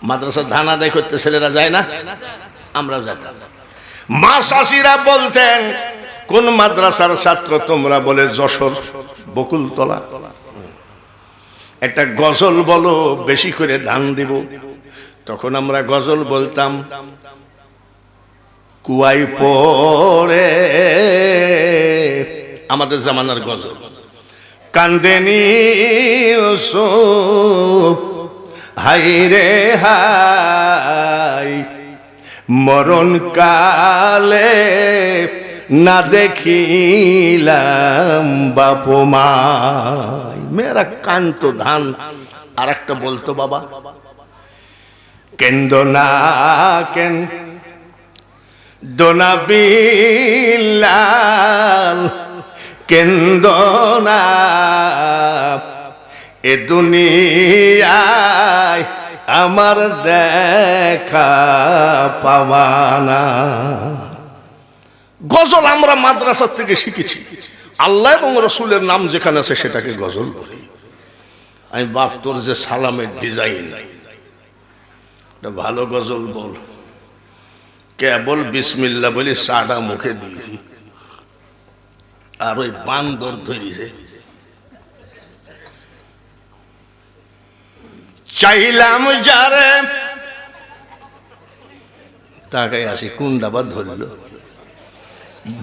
মাদ্রাসার ধান আদায় করতে ছেলেরা যায় না? আমরা যেতাম। মা শাশিরা বলতেন কোন মাদ্রাসার ছাত্র তোমরা? বলে যশোর বকুলতলা। একটা গজল বলো, বেশি করে ধান দিব। তখন আমরা গজল বলতাম, কুয়াই পড়ে, আমাদের জামানার গজল। কান্দেনি ইউসুফ হাই রে হাই, মরণ কালে না দেখিলাম বাপ মাই। মেয়েরা কান্ত ধান। আর একটা বলতো বাবা, কেন্দ না কেন দোনা বিলাল, কেন্দ না এ দুনিয়ায় আমার দেখা পাওয়ানা। গজল আমরা মাদ্রাসা থেকে শিখেছি। আল্লাহ এবং রসুলের নাম যেখানে আছে সেটাকে গজল বলি। আমি বাপ তোর যে সালামের ডিজাইন, ভালো গজল বল। কেবল বিসমিল্লাহ বলি চাটা মুখে দিয়েছি, আর ওই বান্দর ধরিছে। চাইলাম যারে, তাকে আসি কুন্ডাবা ধরল,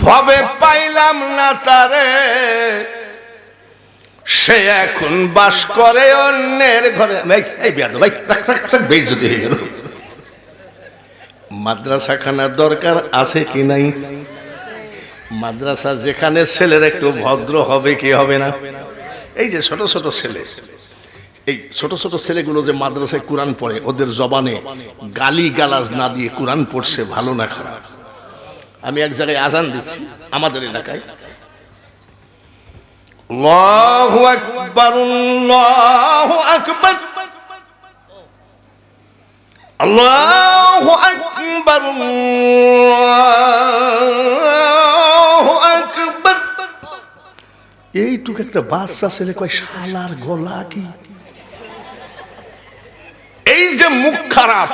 ভবে পাইলাম না তারে, সে এখন বাস করে অন্যের ঘরে। এই বেয়াদ ভাই, বেইজ্জতি হয়ে গেল। মাদ্রাসা খানার দরকার আছে কি নাই? মাদ্রাসা যেখানে ছেলের একটু ভদ্র হবে কি হবে না? এই যে ছোট ছোট ছেলে, এই ছোট ছোট ছেলেগুলো যে মাদ্রাসায় কোরআন পড়ে, ওদের জবানে গালি গালাজ না দিয়ে কোরআন পড়ছে, ভালো না খারাপ? আমি এক জায়গায় আজান দিচ্ছি আমাদের এলাকায়, আল্লাহু আকবার আল্লাহু আকবার আল্লাহু আকবার আল্লাহু আকবার। এইটুকু একটা বাচ্চা ছেলে কয় শালার গলা কি। এই যে মুখ খারাপ,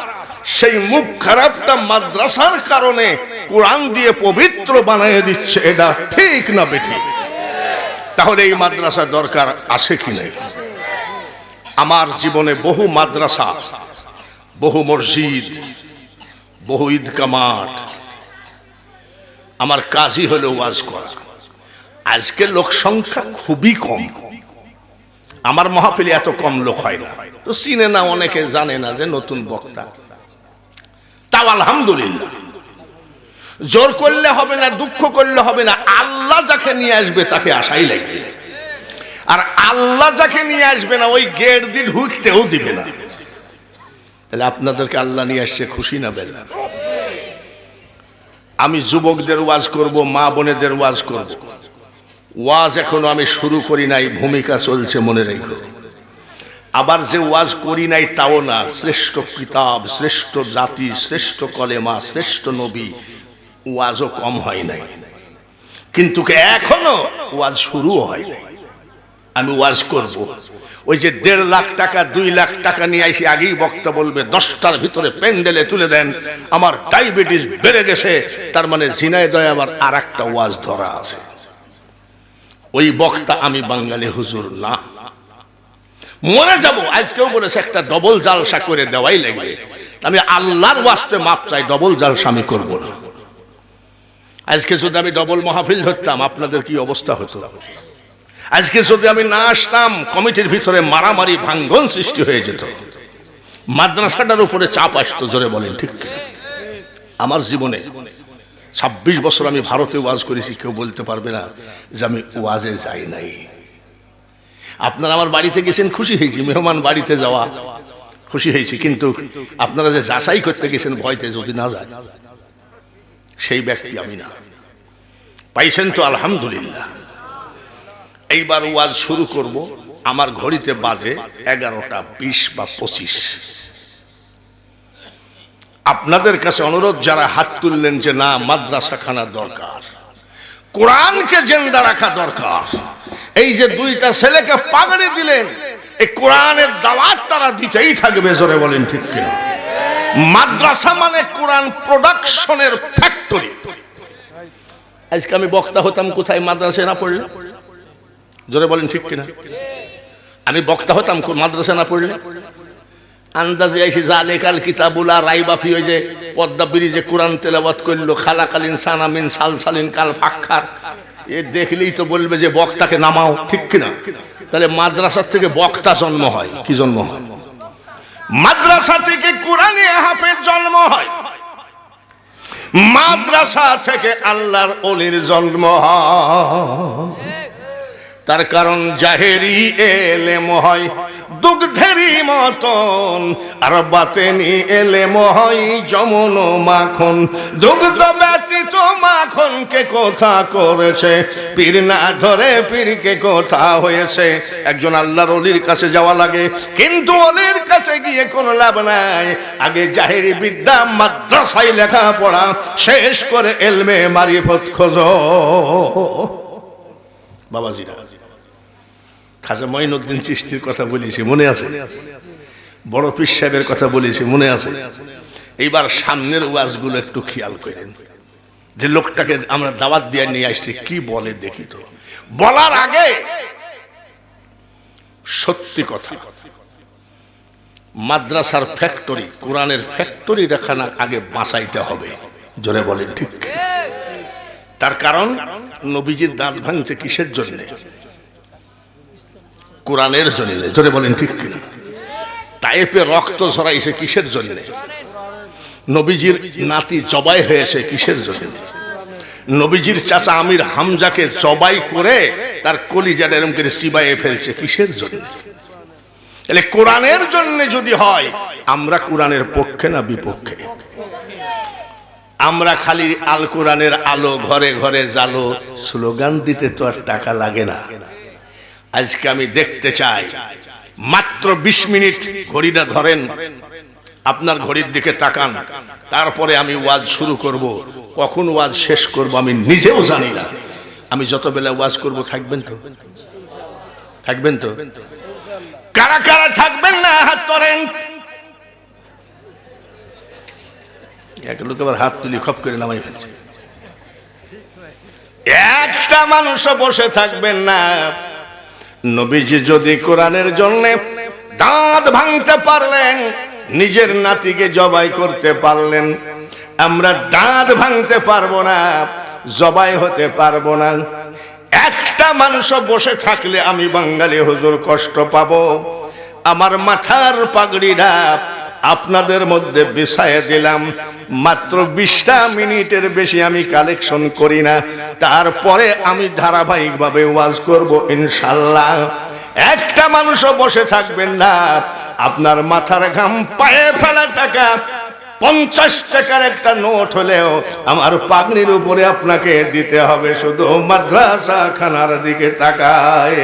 সেই মুখ খারাপটা মাদ্রাসার কারণে কোরআন দিয়ে পবিত্র বানিয়ে দিচ্ছে, এটা ঠিক না বেঠিক? তাহলে এই মাদ্রাসা দরকার আছে কি নাই? আমার জীবনে বহু মাদ্রাসা, বহু মসজিদ, বহু ঈদগাহ মাঠ, আমার কাজই হলো ওয়াজ করা। আজকে লোক সংখ্যা খুবই কম, আমার মাহফিলে এত কম লোক হয় না, তো চিনে না, অনেকে জানে না যে নতুন বক্তা। তাও আলহামদুলিল্লাহ, জোর করলে হবে না, দুঃখ করলে হবে না। আল্লাহ যাকে নিয়ে আসবে তাকে আশাই লাগবে, আর আল্লাহ যাকে নিয়ে আসবে না ওই গেট দিয়ে ঢুকতেও দিবে না। তাহলে আপনাদেরকে আল্লাহ নিয়ে আসছে, খুশি না বেলা? আমি যুবকদের ওয়াজ করব, মা বোনেদের ওয়াজ করব। ওয়াজ এখনো আমি শুরু করি নাই, ভূমিকা চলছে, মনে রেখো। আবার যে ওয়াজ করি নাই তাও না, শ্রেষ্ঠ কিতাব, শ্রেষ্ঠ জাতি, শ্রেষ্ঠ কলেমা, শ্রেষ্ঠ নবী, ওয়াজও কম হয় নাই, কিন্তু এখনো ওয়াজ শুরুও হয় নাই। আমি ওয়াজ করব। ওই যে 1.5 লাখ টাকা 2 লাখ টাকা নিয়ে আসি, আগেই বক্তা বলবে 10টার ভিতরে প্যান্ডেলে তুলে দেন, আমার ডায়াবেটিস বেড়ে গেছে, তার মানে ঝিনাইদহে আবার আর একটা ওয়াজ ধরা আছে। ওই বক্তা আমি বাঙালি হুজুর না, মরে যাব। আজকেও বলেছে একটা ডবল জালসা করে দেওয়াই লাগবে। আমি আল্লাহর ওয়াস্তে মাপ চাই, ডবল জালসা আমি করব না। আজকে যদি আমি ডবল মাহফিল ধরতাম আপনাদের কি অবস্থা হতো? আজকে যদি আমি না আসতাম কমিটির ভিতরে মারামারি ভাঙ্গন সৃষ্টি হয়ে যেত, মাদ্রাসাটার উপরে চাপ আসতো। জোরে বলেন ঠিক কি? আমার জীবনে 26 বছর আমি ভারতে ওয়াজ করেছি, কেউ বলতে পারবে না যে আমি ওয়াজে যাই নাই। আপনারা আমার বাড়িতে গেছেন, খুশি হয়েছি, মেহমান বাড়িতে যাওয়া খুশি হয়েছি, কিন্তু আপনারা যে যাচাই করতে গেছেন ভয়তে যদি না যায়, সেই ব্যক্তি আমি না। পাইছেন তো আলহামদুলিল্লাহ। এইবার ওয়াজ শুরু করব। আমার ঘড়িতে বাজে 11টা 20 বা 25। আপনাদের কাছে অনুরোধ, যারা হাত তুললেন যে না মাদ্রাসা খানা দরকার, কোরআনকে জিন্দা রাখা দরকার, এই যে 2টা ছেলেকে পাগড়ি দিলেন, এই কোরআনের দাওয়াত তারা দিতেই থাকবে। জোরে বলেন ঠিক কিনা? মাদ্রাসা মানে কোরআন প্রোডাকশনের ফ্যাক্টরি। আজকে আমি বক্তা হতাম কোথায়? মাদ্রাসায় না পড়লে। জোরে বলেন ঠিক কিনা? আমি বক্তা হতাম মাদ্রাসা না পড়লে। আন্দাজে আইসি জালেকাল কিতাবুলা রাইবাফি, ওই যে পদ্মা ব্রিজে কোরআন তেলাওয়াত করলো, খালাকালিন সানামিন সালসালিন কাল ফাক্কার, এ দেখলেই তো বলবে যে বক্তাকে নামাও, ঠিক কিনা? তাহলে মাদ্রাসা থেকে বক্তা জন্ম হয়। কি জন্ম হয়? মাদ্রাসা থেকে কোরআনে হাফেজ জন্ম হয়, মাদ্রাসা থেকে আল্লাহর ওলির জন্ম হয়। তার কারণ জাহেরি এলেম হয় দুগ্ধেরই মতন, আর বাতেনি এলেম হয় যমন মাখন। দুগ্ধ ব্যতীত মাখনকে কোথা করেছে, পীর না ধরে পীরকে কোথা হয়েছে। একজন আল্লাহর ওলির কাছে যাওয়া লাগে, কিন্তু ওলির কাছে গিয়ে কোনো লাভ নাই। আগে জাহেরি বিদ্যা, মাদ্রাসায় লেখাপড়া শেষ করে এলমে মারিফত খোঁজো। বাবাজিরা, খাজা মঈনুদ্দিন চিশতির কথা বলেছি, মনে আছে? বড় পীর সাহেবের কথা বলেছি, মনে আছে? এইবার সামনের ওয়াজগুলো একটু খেয়াল করেন, যে লোকটাকে আমরা দাওয়াত দিয়ে নিয়ে আসছি কি বলে দেখি তো। বলার আগে সত্যি কথা, মাদ্রাসার ফ্যাক্টরি, কোরআনের ফ্যাক্টরি দেখানা আগে বাঁচাইতে হবে। জোরে বলেন ঠিক? তার কারণ নবীজির দাঁত ভাঙছে কিসের জন্য? কোরআনের জন্য। জোরে বলেন ঠিক কিনা? তায়েফে রক্ত ঝরাইছে কিসের জন্য? নবীজির নাতি জবাই হয়েছে কিসের জন্য? নবীজির চাচা আমির হামজাকে জবাই করে তার কলিজা এরম করে চিবাইয়ে ফেলছে কিসের জন্য? তাহলে কোরআনের জন্য যদি হয়, আমরা কোরআনের পক্ষে না বিপক্ষে? আমরা খালি আল কোরআনের আলো ঘরে ঘরে জ্বালো, স্লোগান দিতে তো আর টাকা লাগে না। আজকে আমি দেখতে চাই মাত্র 20 মিনিট ঘড়িটা ধরেন, আপনার ঘড়ির দিকে তাকান, তারপরে আমি ওয়াজ শুরু করব। কখন ওয়াজ শেষ করব আমি নিজেও জানি না। আমি যত বেলা ওয়াজ করব থাকবেন তো? থাকবেন তো? কারা কারা থাকবেন না হাত তোলেন। এক লোক আবার হাত তুলি খপ করে নামাই ফেলছে। একটা মানুষও বসে থাকবেন না। নবীজি যদি কোরআনের জন্য দাঁত ভাঙতে পারলেন, নিজের নাতিকে জবাই করতে পারলেন, আমরা দাঁত ভাঙতে পারবো না, জবাই হতে পারবো না। একটা মানুষও বসে থাকলে আমি বাঙালি হুজুর কষ্ট পাবো। আমার মাথার পাগড়িটা আপনাদের মধ্যে বিছায়ে দিলাম। মাত্র 20টা মিনিটের বেশি আমি কালেকশন করি না, তারপরে আমি ধারাবাহিকভাবে ওয়াজ করব ইনশাআল্লাহ। একটা মানুষও বসে থাকবেন না। আপনার মাথার ঘাম পায়ে ফেলা টাকা 50 টাকার একটা নোট হলেও আমার পাগড়ির উপরে আপনাকে দিতে হবে, শুধু মাদ্রাসা খানার দিকে তাকায়।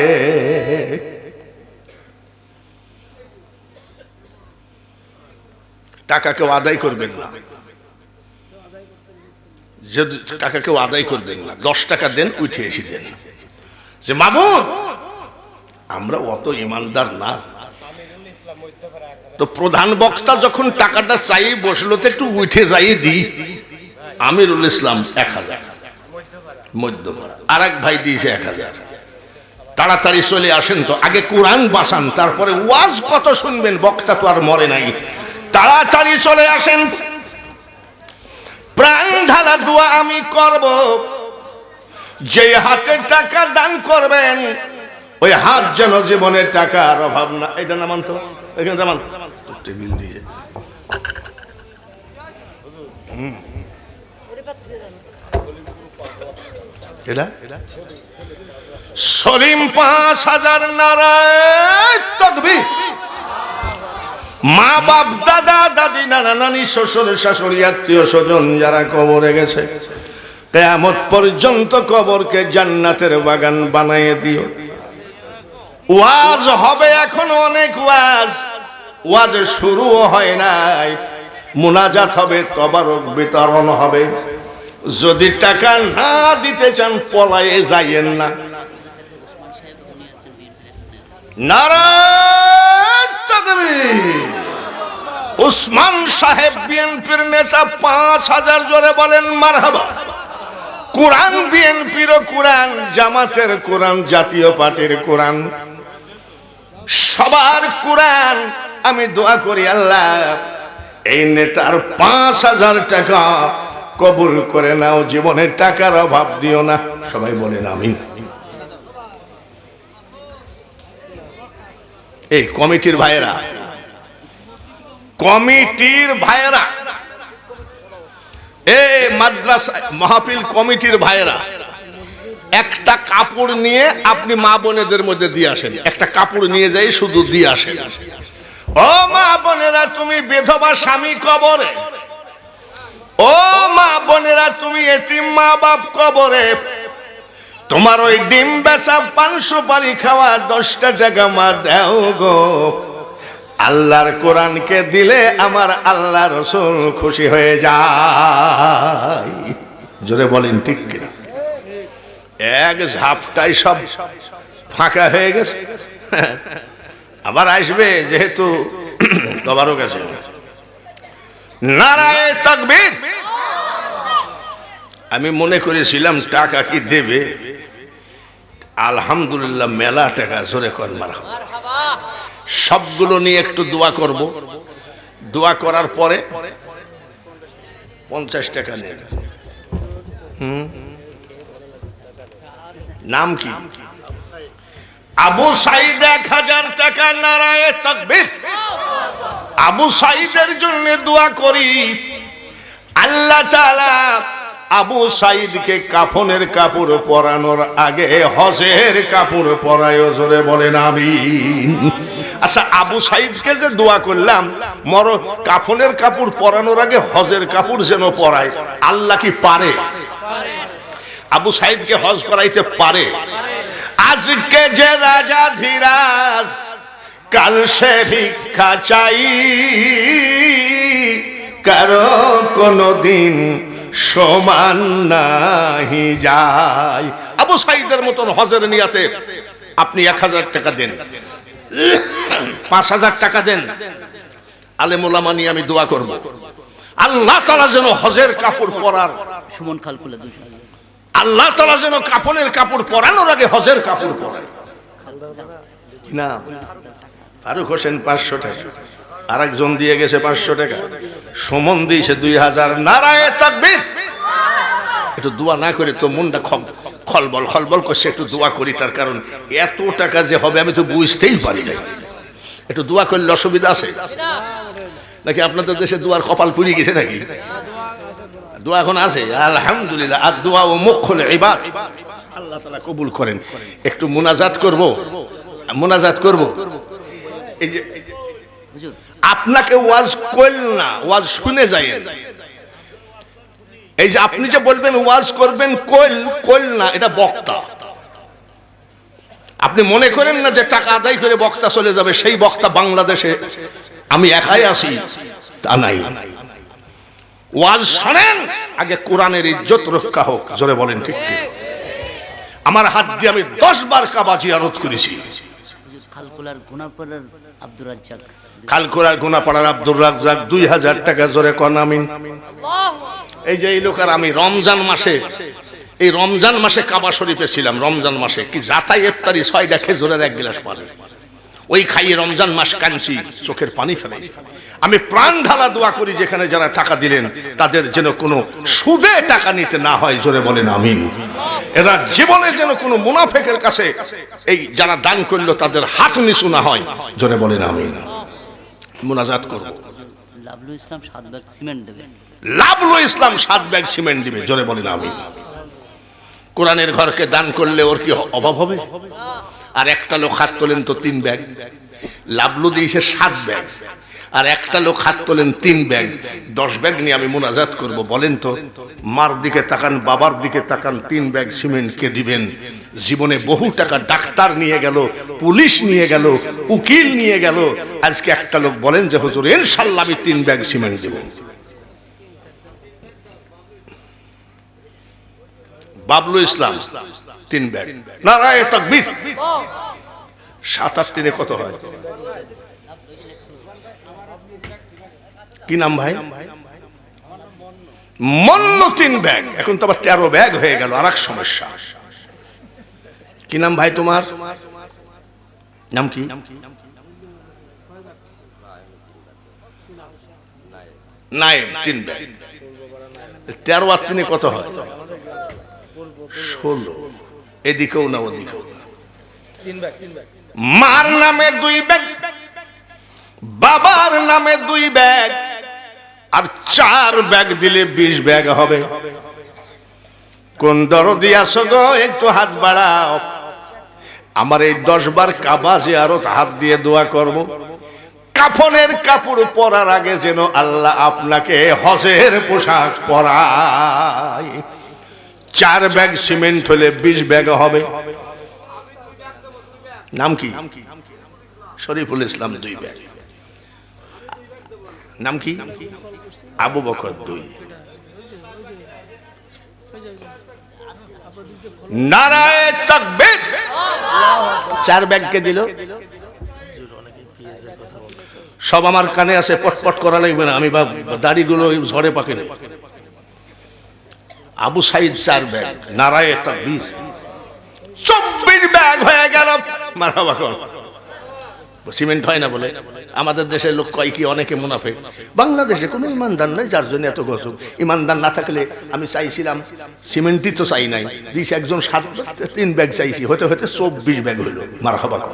টাকা কেউ আদায় করবেন না, যদি টাকা কেউ আদায় করবেন না। 10 টাকা দেন, উঠে এসে দেন যে মাবুদ আমরা অত ইমানদার না। তো প্রধান বক্তা যখন টাকাটা চাই বসলো, তো একটু উঠে যাই দিই। আমিরুল ইসলাম 1000 মধ্যপাড়া, আর এক ভাই দিয়েছে 1000। তাড়াতাড়ি চলে আসেন তো, আগে কোরআন বাঁচান, তারপরে ওয়াজ কত শুনবেন, বক্তা তো আর মরে নাই। তাড়াতাড়ি চলে আসেন, প্রাণ ঢালা দোয়া আমি করব। যে হাতে টাকা দান করবেন ওই হাত যেন জীবনের টাকার অভাব না। এটা না মানতো, এখানে নামান টেবিল দিয়ে সলিম 5000 নারায়ে তাকবীর। মা বাপ দাদা দাদি নানা নানি শ্বশুর শাশুড়ি আত্মীয় স্বজন যারা কবরে গেছে, কিয়ামত পর্যন্ত কবরকে জান্নাতের বাগান বানাইয়ে দিও। ওয়াজ হবে এখন অনেক ওয়াজ শুরুও হয় নাই। মুনাজাত হবে, তবারক বিতরণ হবে। যদি টাকা না দিতে চান পলায়ে যাইয়েন না। নারায়ে তাকবীর। উসমান সাহেব বিএনপির নেতা 5000 জোরে বলেন মারহাবা। কোরআন বিএনপির কোরআন, জামাতের কোরআন, জাতীয় পার্টির কোরআন, সবার কোরআন। আমি দোয়া করি আল্লাহ এই নেতার 5000 টাকা কবুল করে নাও, জীবনে টাকার অভাব দিও না। সবাই বলেন আমিন। এই কমিটির ভাইয়েরা, এই মাদ্রাসা মাহফিল কমিটির ভাইয়েরা, একটা কাপড় নিয়ে আপনি মা বোনেদের মধ্যে দিয়ে আসেন। একটা কাপড় নিয়ে যাই, শুধু দিয়ে আসেন। ও মা বোনেরা, তুমি বিধবা স্বামী কবরে। ও মা বোনেরা, তুমি এতিম মা বাপ কবরে। তোমার ওই ডিম বেচা, পান সুপারি খাওয়া 10টা টাকা মা দেও গো। আল্লাহর কোরআনকে দিলে আমার আল্লাহ রাসূল খুশি হয়ে যায়। জোরে বলেন ঠিক কিনা? এক ঝাপটাই সব ফাঁকা হয়ে গেছে। আবার আসবে, যেহেতু তবারক আছে। নারায়ে তাকবীর। আমি মনে করেছিলাম টাকা কি দেবে, আলহামদুলিল্লাহ মেলা টাকা। জোরে কর মারহাবা। সবগুলো নিয়ে একটু দোয়া করব। দোয়া করার পরে 50 টাকা নিয়ে। নাম কি? আবু সাইদ 1000 টাকা। নারায়ে তাকবীর। আবু সাইদের জন্য দোয়া করি, আল্লাহ তাআলা আবু সাইদকে কাফনের কাপড় পরানোর আগে হজের কাপড় পরায়। জোরে বলেন আমিন। আচ্ছা, আবু সাইদকে যে দোয়া করলাম কাফনের কাপড় পরানোর আগে হজের কাপড় যেন পরায়, আল্লাহ কি পারে? আবু সাইদকে হজ করাইতে পারে? আজকে যে রাজা ধীরাজ কাল সে ভিক্ষা চাই, কারো কোনদিন সমান নাহি যায়। আবু সাইদের মতন হজের নিয়াতে আপনি 1000 টাকা দেন, 5000 টাকা দেন, আলেম ওলামা নিয়ে আমি দোয়া করব, আল্লাহ তাআলা যেন হজের কাপড় পরার, সুমন খালকুলা আল্লাহ তাআলা যেন কাফনের কাপড় পরানোর আগে হজের কাপড় পরায়। না, ফারুক হোসেন 500 টাকা, আরেকজন দিয়ে গেছে 500 টাকা, সুমন দিয়েছে 2000। নারায়ে তাকবীর। একটু দোয়া না করে তো মনটা খলবল খলবল করছে, একটু দোয়া করি। তার কারণ এত টাকা যে হবে আমি তো বুঝতেই পারি না। একটু দোয়া করলে অসুবিধা আছে নাকি? আপনাদের দেশে দোয়ার কপাল পুড়িয়ে গেছে নাকি? দোয়া এখন আছে আলহামদুলিল্লাহ। আর দোয়া ও মুখল ইবাদ, আল্লাহ তাআলা কবুল করেন। একটু মুনাজাত করব, মুনাজাত করব। এই যে আপনাকে ওয়াজ কইল না, ওয়াজ শুনে যায়েন। এই যে আপনি যে বলবেন ওয়াজ করবেন, কইল না, এটা বক্তা। আপনি মনে করেন না যে টাকা আদায় করে বক্তা চলে যাবে, সেই বক্তা বাংলাদেশে আমি একাই আছি তা নাই। ওয়াজ শোনেন, আগে কোরআনের ইজ্জত রক্ষা হোক। জোরে বলেন ঠিক কি? আমার হাত দিয়ে আমি 10 বার কাবা জিয়ারত করেছি। খালকুলার গুনাপাড়ার আব্দুর রাজ্জাক, খালকুলার গুনাপাড়ার আব্দুর রাজ্জাক 2000 টাকা। জোরে কোন আমিন। এই যে এই লোকের আমি রমজান মাসে, এই রমজান মাসে কাবা শরীফে ছিলাম। রমজান মাসে কি যাতাই ইফতারি 6টা খেজুরের 1 গ্লাস পানি, ওই খাইয়ে রমজান মাস কাঁদছি, চোখের পানি ফেলাইছি। আমি প্রাণ ঢালা দোয়া করি যেখানে যারা টাকা দিলেন তাদের যেন কোনো সুদে টাকা নিতে না হয়। জোরে বলেন আমিন। এরা জীবনে যেন কোনো মুনাফিকের কাছে এই যারা দান করলো তাদের হাত নিচু না হয়। জোরে বলেন আমিন। মুনাজাত করব। লাবলু ইসলাম 7 ব্যাগ সিমেন্ট দেবে। লাবলু ইসলাম 7 ব্যাগ সিমেন্ট দিবে। জোরে বলেন আমিন। কোরআনের ঘরকে দান করলে ওর কি অভাব হবে? আর একটা লোক হাত তোলেন তো 3 ব্যাগ। লাবলু দিয়েছে 7 ব্যাগ, আর একটা লোক হাত তোলেন 3 ব্যাগ। 10 ব্যাগ নিয়ে আমি মুনাজাত করব। বলেন তো, মার দিকে তাকান, বাবার দিকে তাকান, 3 ব্যাগ সিমেন্ট কে দিবেন? জীবনে বহু টাকা ডাক্তার নিয়ে গেল, পুলিশ নিয়ে গেল, উকিল নিয়ে গেল। আজকে একটা লোক বলেন যে হুজুর ইনশাআল্লাহ আমি 3 ব্যাগ সিমেন্ট দেব। বাবলু ইসলাম 3 ব্যাগ। নারায়ে তাকবীর। 7 আর 3 কত হয়? কি নাম ভাই? মন্ন 3 ব্যাগ। এখন তো আবার 13 ব্যাগ হয়ে গেল, আর এক সমস্যা। কি নাম ভাই তোমার? নাম কি? নাইম। 3 ব্যাগ। 13 আর 3 কত হয়? 16। এদিকেও না ওদিকেও না। মার নামে 2 ব্যাগ, বাবার নামে 2 ব্যাগ, আর 4 ব্যাগ দিলে 20 ব্যাগ হবে। কোন দরদি আছো গো, একটু হাত বাড়াও। আমার এই 10 বার কাবা জিয়ারত হাত দিয়ে দোয়া করব, কাফনের কাপড় পরার আগে যেন আল্লাহ আপনাকে হজের পোশাক পরায়। 4 ব্যাগ সিমেন্ট হলে 20 ব্যাগ হবে। নাম কি? শরীফুল ইসলাম 2 ব্যাগ। নাম কি? আবু বকর 2। নারায়ে তাকবীর। 4 ব্যাগ কে দিল? সব আমার কানে আছে, পটপট করা লাগবে না। আমি দাড়িগুলো ঝড়ে পাকে না। আবু সাইদ 4 ব্যাগ। নারায়ে তাকবীর। 24 ব্যাগ হয়ে গেল। মারহাবা কর। সিমেন্ট হয় না বলে আমাদের দেশের লোক কয় কি অনেকে মুনাফিক। বাংলাদেশে কোনো ইমানদার নাই, যার জন্য এত গজব। ইমানদার না থাকলে আমি চাইছিলাম সিমেন্টই তো চাই নাই, দিয়েছে একজন 3 ব্যাগ চাইছি, হতে হতে 24 ব্যাগ হইল। মারহাবা কর।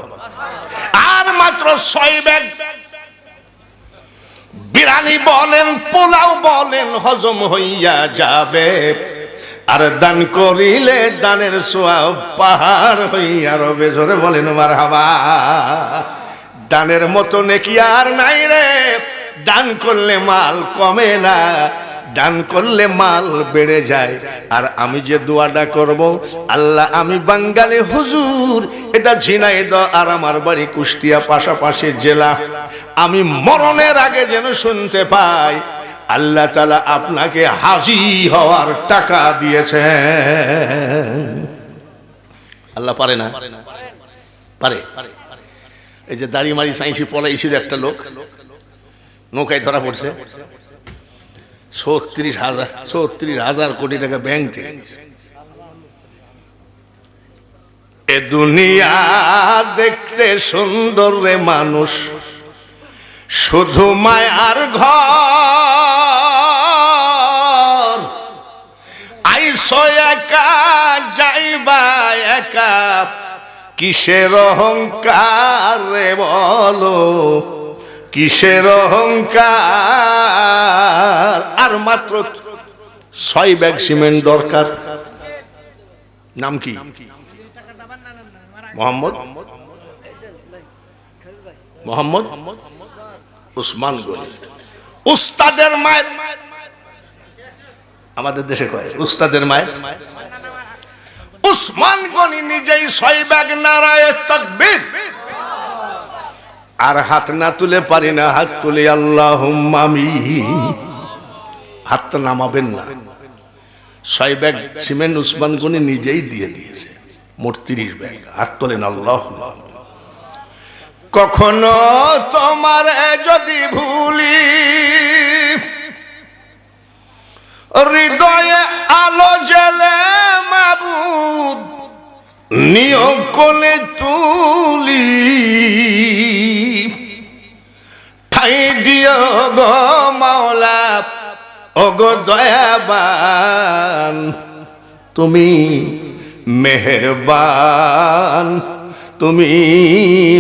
আর মাত্র 6 ব্যাগ। বিরিয়ানি বলেন, পোলাও বলেন, হজম হইয়া যাবে। আর দান করিলে দানের সওয়াব পাহাড় হইয়া রবে। জোরে বলেন মারহাবা। দানের মতো নেকি আর নাই রে। দান করলে মাল কমে না, দান করলে মাল বেড়ে যায়। আর আমি যে দোয়াটা করব, আল্লাহ আমি বাঙালি হুজুর, এটা ঝিনাইদহ আর আমার বাড়ি কুষ্টিয়া পাশাপাশি জেলা, আমি মরণের আগে যেন শুনতে পাই আল্লাহ তাআলা আপনাকে হাজী হওয়ার টাকা দিয়েছেন। আল্লাহ পারে না? পারে। এই যে দাড়ি মারি সাইন্সি পলাইছিল একটা লোক, নৌকায় ধরা পড়ছে, 36,000 কোটি টাকা ব্যাংক থেকে। এ দুনিয়া দেখতে সুন্দর রে মানুষ, শুধু মায়ার ঘর। আইসো একা যাইবা একা, কিসের অহংকার রে বলো, কিসের অহংকার। আর মাত্র 6 ব্যাগ সিমেন্ট দরকার। নাম কি? মোহাম্মদ উসমান গনি। উস্তাদের মায়ের, আমাদের দেশে কয় উস্তাদের মায়ের। উসমান গনি নিজেই 6 ব্যাগ নারায়ে তাকবীর। আর হাত না তুলে পারি না, হাত তুলে আল্লাহুম্মা আমিন। হাতটা নামাবেন না। 6 ব্যাগ সিমেন্ট উসমান গনি নিজেই দিয়ে দিয়েছে, মোট 30 ব্যাগ। হাত তোলেন আল্লাহুম্মা আমিন। কখনো তোমারে যদি ভুলি, হৃদয়ে আলো জ্বেলে মাবুদ নিয়োগ কোলে তুলি, ঠাই দিও গো মাওলা ও গো দয়াবান, তুমি মেহেরবান, তুমি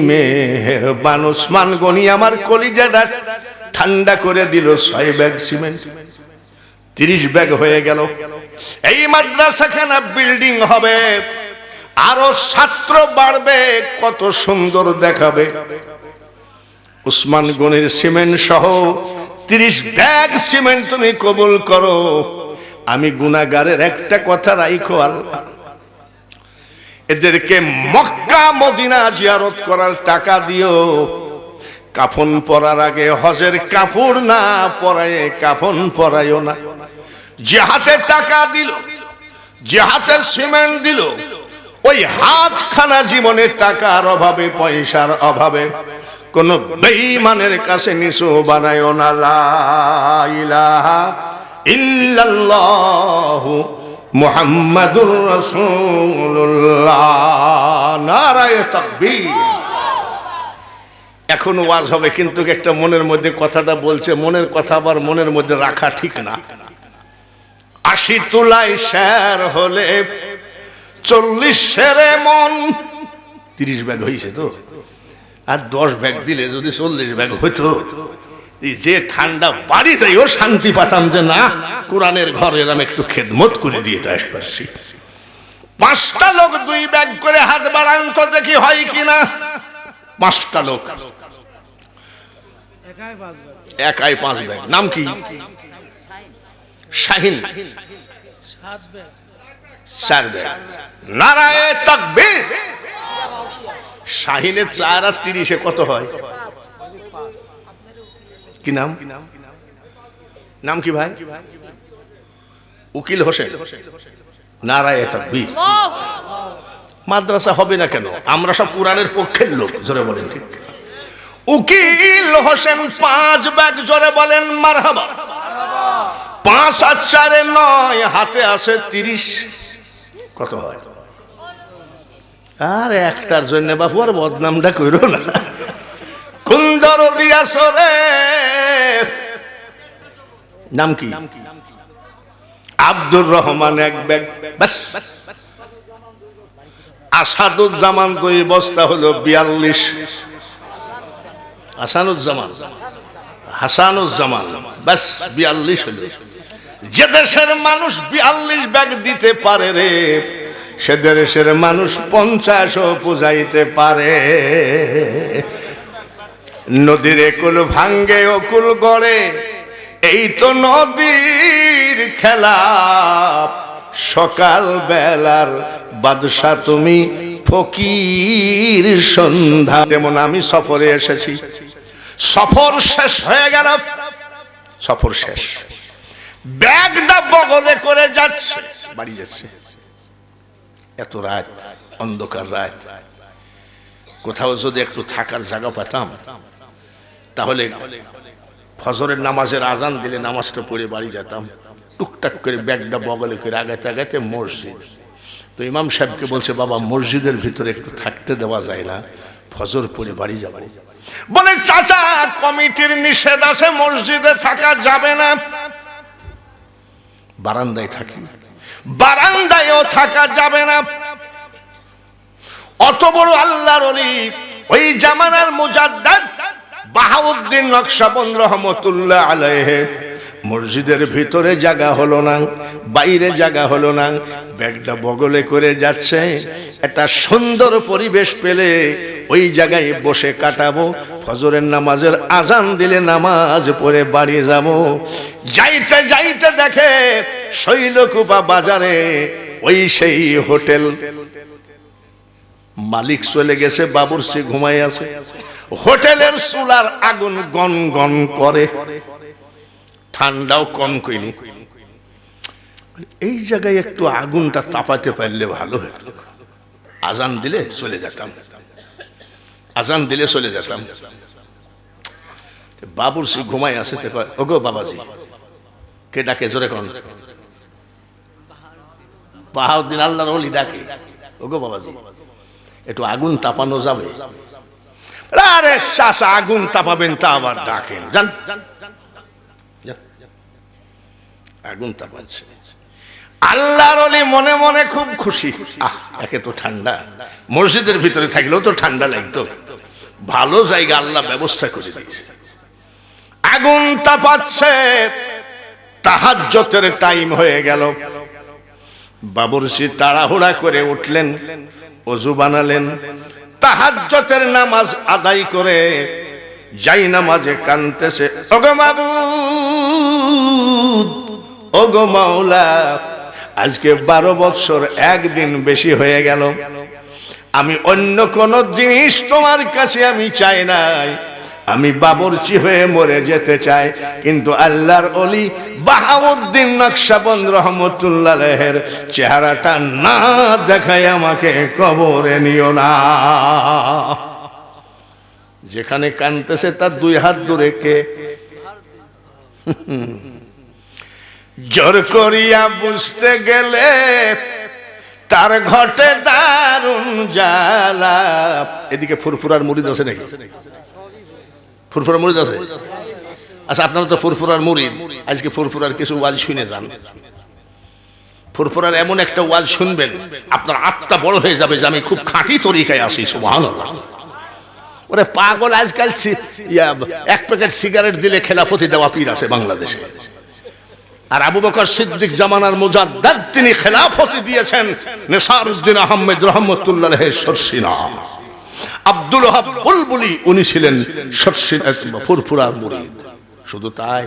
মেহেরবান। উসমান গনি আমার কলিজাটা ঠান্ডা করে দিল। 6 ব্যাগ সিমেন্ট, 30 ব্যাগ হয়ে গেল। এই মাদ্রাসাখানা বিল্ডিং হবে, আরো ছাত্র বাড়বে, কত সুন্দর দেখাবে। উসমান গনির সিমেন্ট সহ 30 ব্যাগ সিমেন্ট তুমি কবুল করো। আমি গুনাহগারের একটা কথা রাখো আল্লাহ, এদেরকে মক্কা মদিনা জিয়ারত করার টাকা দিও। কাফন পরার আগে হজের কাপড় না পরায়ে কাফন পরায়ও না। যে হাতে টাকা দিল, যে হাতে সিমেন্ট দিল, ওই হাতখানা জীবনের টাকার অভাবে, পয়সার অভাবে কোন বেঈমানের কাছে নিচু বানায়ও না। লা ইলাহা ইল্লাল্লাহু মুহাম্মাদুর রাসূলুল্লাহ। নারায়ে তাকবীর। এখন ওয়াজ হবে, কিন্তু একটা মনের মধ্যে কথাটা বলছে, মনের কথা আবার মনের মধ্যে রাখা ঠিক না। 80 তোলায় শের হলে 40 শেরে মন। 30 ব্যাগ হয়েছে তো, আর 10 ব্যাগ দিলে যদি 40 ব্যাগ হইতো, যে ঠান্ডা বাড়ি যাইও শান্তি পাতাম যে না, কোরআনের ঘরের আমি একটু খেদমত করে দিয়ে আসতে পারছি। 5টা লোক 2 ব্যাগ করে হাত বাড়ান তো দেখি হয় কিনা। 5টা লোক একাই 5 ব্যাগ। নাম কি? শাহিন। 4 ব্যাগ। নারায়ে তাকবীর। শাহিনের 4 আর 30 কত হয়? কি নাম? নাম কি ভাই? উকিল হোসেন। নারায়ে তাকবীর। মাদ্রাসা হবে না কেন? আমরা সব কোরআনের পক্ষের লোক, জোরে বলেন ঠিক। উকিল হোসেন 5 ব্যাগ, জোরে বলেন মারহাবা। 5 আর 4 9, হাতে আছে 30। কত হয়? আর একটার জন্য বাপু আর বদনামটা কইরো না। কোন দরদি আছো রে? নাম কি? আব্দুর রহমান 1 ব্যাগ বাস। আসাদুজ্জামান 2 বস্তা হলো 42। হাসানুজ্জামান বাস 42 হলো। যে দেশের মানুষ 42 ব্যাগ দিতে পারে রে, সে দেশের মানুষ 50ও পূজাইতে পারে। নদীর একুল ভাঙ্গে অকুল গড়ে, এই তো নদীর খেলা। সকাল বেলার বাদশা তুমি, ফকির সন্ধ্যা। যেমন আমি সফরে এসেছি, সফর শেষ হয়ে গেল, সফর শেষ, ব্যাগটা বগলে করে যাচ্ছে, বাড়ি যাচ্ছে। এত রাত, অন্ধকার রাত, কোথাও যদি একটু থাকার জায়গা পেতাম তাহলে ফজরের নামাজের আজান দিলে নামাজটা পড়ে বাড়ি যেতাম। টুকটাক করে ব্যাগটা বগলে করে আগাতে আগাতে মসজিদ। তো ইমাম সাহেবকে বলছে, বাবা মসজিদের ভিতরে একটু থাকতে দেওয়া যায় না, ফজর পড়ে বাড়ি যাবো। বলে, চাচা কমিটির নিষেধ আছে, মসজিদে থাকা যাবে না। বারান্দায় থাকি, বারান্দায়ও থাকা যাবে না। অত বড় আল্লাহর ওলি, ওই জামানার মুজাদ্দিদ বাহাউদ্দিন নকশবন্দ রহমতুল্লাহ আলাইহি, মসজিদের ভিতরে জায়গা হলো না, বাইরে জায়গা হলো না, ব্যাগটা বগলে করে যাচ্ছে। একটা সুন্দর পরিবেশ পেলে ওই জায়গায় বসে কাটাবো, ফজরের নামাজের আজান দিলে নামাজ পড়ে বাড়ি যাব। যাইতে যাইতে দেখে শৈলকুপা বাজারে ওই সেই হোটেল, মালিক চলে গেছে, বাবুর্চি ঘুমাই আছে। হোটেলের চুলার আগুন গন গন করে, ঠান্ডাও কম কইনি। এই জায়গায় একটু আগুনটা তাপাতে পারলে ভালো হতো। আজান দিলে চলে যেতাম, আজান দিলে চলে যেতাম। বাবুর্চি ঘুমাই আছে, ওগো বাবাজি, কে ডাকে জোরে কোন? বাহাউদ্দিন আল্লাহর ওলি ডাকে, ওগো বাবাজি একটু আগুন তাপানো যাবে? আরে চাচা, আগুন তাপাবেন তা আবার ডাকেন, জান আগুন তাপাচ্ছে। আল্লাহর ওলি মনে মনে খুব খুশি। একে তো ঠান্ডা, মসজিদের ভিতরে থাকলেও তো ঠান্ডা লাগতো, ভালো জায়গা আল্লাহ ব্যবস্থা করে দিয়েছে। আগুন তাপাচ্ছে, তাহাজ্জুদের টাইম হয়ে গেল। বাবুর্চি তাড়াহুড়া করে উঠলেন, ওযু বানালেন, তাহাজ্জুদের নামাজ আদায় করে যাই নামাজে কানতেছে, ওগো মাবুদ, ওগো মাওলা, আজকে 12 বছর একদিন বেশি হয়ে গেল। আমি অন্য কোন জিনিস তোমার কাছে আমি চাই নাই, আমি বাবুর্চি হয়ে মরে যেতে চাই, কিন্তু আল্লাহর ওলি বাহাউদ্দিন নকশবন্দ রহমতুল্লাহ আলাইহির চেহারাটা না দেখায় আমাকে কবরে নিও না। যেখানে কানতেছে তার 2 হাত দূরে কে? জোর করিয়া বুঝতে গেলে তার ঘটে দারুণ জ্বালা। এদিকে ফুরফুরার মুরিদ আছে নাকি? ফুরফুরার মুরিদ আছে? আচ্ছা, আপনারা তো ফুরফুরার মুরিদ, আজকে ফুরফুরার কিছু ওয়াজ শুনে যান। ফুরফুরার এমন একটা ওয়াজ শুনবেন, আপনার আত্মা বড় হয়ে যাবে যে আমি খুব খাঁটি তরিকায় আছি। সুবহানাল্লাহ। ওরে পাগল, আজকাল 1 প্যাকেট সিগারেট দিলে খেলাফতি দেওয়া পীর আছে বাংলাদেশে। আর আবু বকর সিদ্দিক জামানার মুজাদ্দিদ, তিনি খেলাফতি দিয়েছেন নেসারউদ্দিন আহমেদ রহমতুল্লাহ আলাইহির সরসিনা। আব্দুল ওয়াহাব বুলবুলি, উনি ছিলেন ফুরফুরার মুরিদ। শুধু তাই,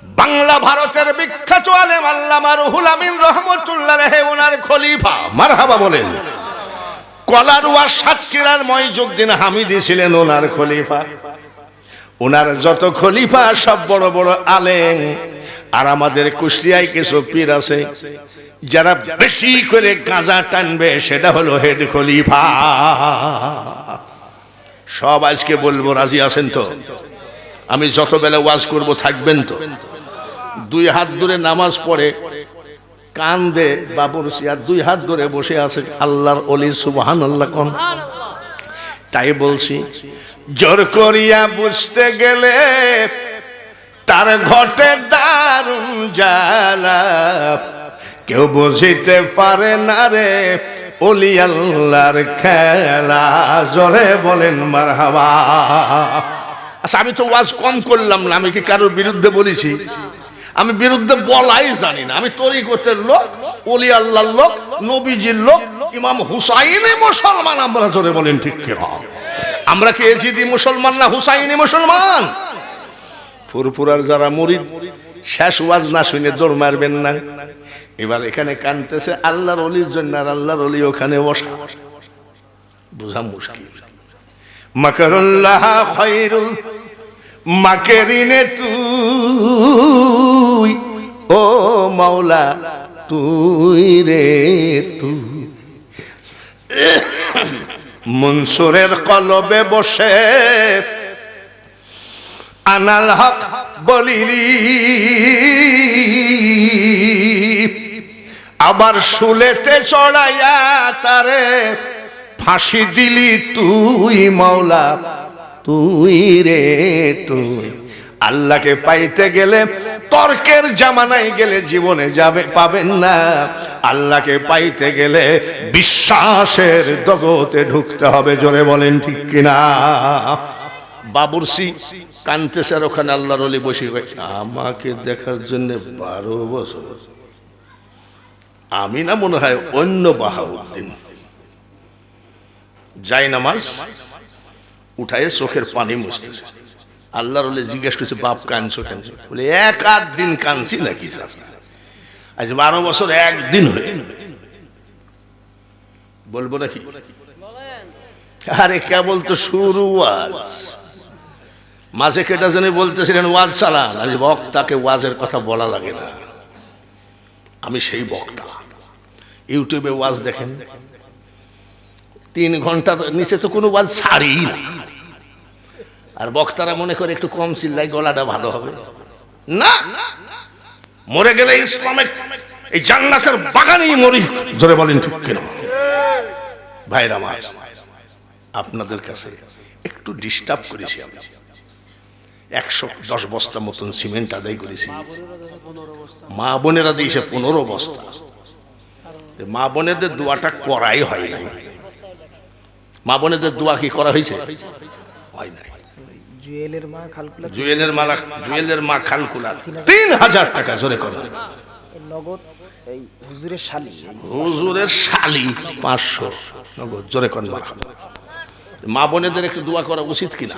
বাংলা ভারতের বিখ্যাত আলেম আল্লামা রুহুল আমিন রহমতুল্লাহ আলাইহি, ওনার খলিফা, মারহাবা বলেন। কলারুয়া সাতক্ষীরার মঈজউদ্দিন হামিদি ছিলেন ওনার খলিফা। ওনার যত খলিফা সব বড় বড় আলেম। আর আমাদের কুষ্টিয়ায় কিছু পীর আছে যারা বেশি করে গাঁজা টানবে, সেটা হলো হেড খলিফা। সব আজকে বলবো, রাজি আছেন তো? আমি যত বেলা ওয়াজ করব থাকবেন তো? 2 হাত ধরে নামাজ পড়ে কান্দে বাবুর্চি, আর 2 হাত ধরে বসে আছে আল্লাহর ওলি। সুবহানাল্লাহ কোন? তাই বলছি, জোর করিয়া বুঝতে গেলে তার ঘটে দারুণ জ্বালা। কেউ বুঝিতে পারে না রে ওলি আল্লাহর খেলা। জোরে বলেন মারহাবা। আচ্ছা, আমি তো ওয়াজ কম করলাম না, আমি কি কারোর বিরুদ্ধে বলেছি? আমি বিরুদ্ধে বলাই জানি না। আমি তরিকতের লোক, ওলি আল্লাহর লোক, নবীজির লোক, ইমাম হুসাইনে মুসলমান আমরা। জোরে বলেন ঠিক কিনা? আমরা কি এজিদি মুসলমান না হুসাইনি মুসলমান? ফুরফুরার যারা মুরিদ শেষ ওয়াজ না শুনে দৌড় মারবেন না। এবার এখানে কানতেছে আল্লাহর ওলির জন্য, আর আল্লাহর ওলি ওখানে বসা, বুঝা মুশকিল। মাকরুল্লাহ খায়রুল মাকেরিনে তুই, ও মাওলা তুই রে তুই। মনসুরের কলবে বসে আনাল হক বলিলি, আবার শুলেতে চড়াইয়া তারে ফাঁসি দিলি তুই মাওলা তুই রে তুই। আল্লাহকে পাইতে গেলে তর্কের জামানায় গেলে জীবনে যাবে পাবেন না। আল্লাহকে পাইতে গেলে বিশ্বাসের জগতে ঢুকতে হবে। জোরে বলেন ঠিক কিনা? বাবুরসি কানতেছে, ওখানে আল্লাহর ওলি বসে আমাকে দেখার জন্য 12 বছর। আমি না মনে হয় অন্য বাহাউদ্দিন। যাই নামাজ উঠায় চোখের পানি মুছতেছে। আল্লাহর ওলি জিজ্ঞেস করছে, বাপ কানছো কেন? বলে 1-8 দিন কানছি নাকি, আজ 12 বছর একদিন হয়ে। বলবো নাকি? আরে কেবল তো শুরু ওয়াজ, মাঝে কেটা জানি বলতেছিলেন ওয়াজ চালান। আজ বক্তাকে ওয়াজের কথা বলা লাগে না, আমি সেই বক্তা। ইউটিউবে ওয়াজ দেখেন, 3 ঘন্টার নিচে তো কোনো ওয়াজ ছাড়ি না। আর বক্তারা মনে করে একটু কম চিল্লাই গলাটা ভালো হবে না। মরে গেলে ইসলামের এই জান্নাতের বাগানেই মরি। জোরে বলেন ঠিক কিনা? ভাইরা আমার, আপনাদের কাছে একটু ডিস্টার্ব করেছি আমি। 110 বস্তা মতন সিমেন্ট আদায় করেছি। মা বোনেরা দিয়েছে 15 বস্তা। মা বোনেদের দোয়াটা করাই হয় নাই। মা বোনেদের দোয়া কি করা হয়েছে? হয় নাই। জুয়েলের মা খালকুলা, জুয়েলের মা খালকুলা 3000 টাকা। জোরে কথা। নগদ এই হুজুরের শালি, হুজুরের শালি 500 নগদ। জোরে কোন মারহাবা। মা বোনেদের একটু দোয়া করা উচিত কিনা?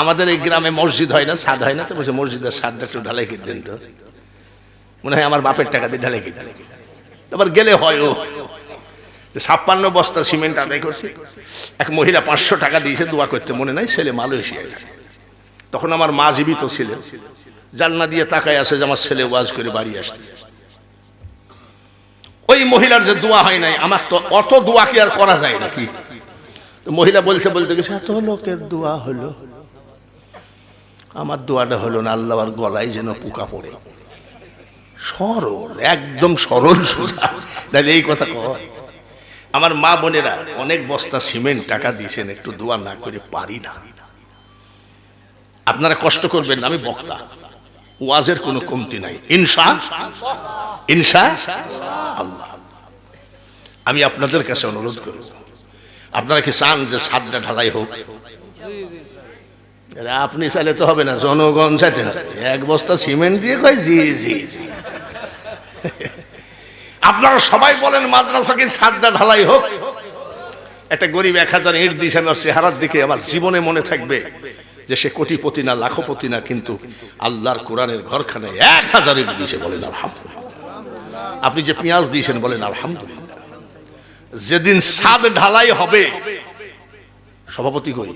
আমাদের এই গ্রামে মসজিদ হয় না, ছাদ হয় না, তো বলছে মসজিদের ছাদটা একটু ঢালাই করে দেন তো। মনে হয় আমার বাপের টাকা দিয়ে ঢালাই করে। আবার গেলে হয় ও 56 বস্তা সিমেন্ট আদায় করছি। এক মহিলা 500 টাকা দিয়েছে দোয়া করতে, মনে নাই, ছেলে মালয়েশিয়ায় থাকে। তখন আমার মা জীবিত ছিলেন, জানলা দিয়ে তাকায় আছে যে আমার ছেলে ওয়াজ করে বাড়ি আসছে। ওই মহিলার যে দোয়া হয় নাই, আমার তো অত দোয়া কি আর করা যায় নাকি? মহিলা বলতে বলতে গেছে, এত লোকের দোয়া হলো, আমার দোয়াটা হলো না। আল্লাহর গলায় যেন পোকা পড়ে। সরল, একদম সরল সোজা। তাহলে এই কথা কয়? আমার মা বোনেরা অনেক বস্তা সিমেন্ট টাকা দিয়েছেন, একটু দোয়া না করে পারি না। আপনারা কষ্ট করবেন না, আমি বক্তা, ওয়াজের কোনো কমতি নাই। ইনশাআল্লাহ। আমি আপনাদের কাছে অনুরোধ করব, আপনারা কি চান যে ছাদটা ঢালাই হোক? আপনি চাইলে তো হবে না, জনগণ চাইতেন। 1 বস্তা সিমেন্ট দিয়ে কয় জি জি জি। আপনারা সবাই বলেন মাদ্রাসা কি ছাদটা ঢালাই হোক? একটা গরিব 1000 ইট দিয়েছেন, ওর চেহারার দিকে আমার জীবনে মনে থাকবে যে সে কোটিপতি না, লাখপতি না, কিন্তু আল্লাহর কোরআনের ঘরখানে 1000 ইট দিয়েছে। বলেন আলহামদুলিল্লাহ। আপনি যে পেঁয়াজ দিয়েছেন, বলেন আলহামদুলিল্লাহ। যেদিন ছাদ ঢালাই হবে, সভাপতি কই,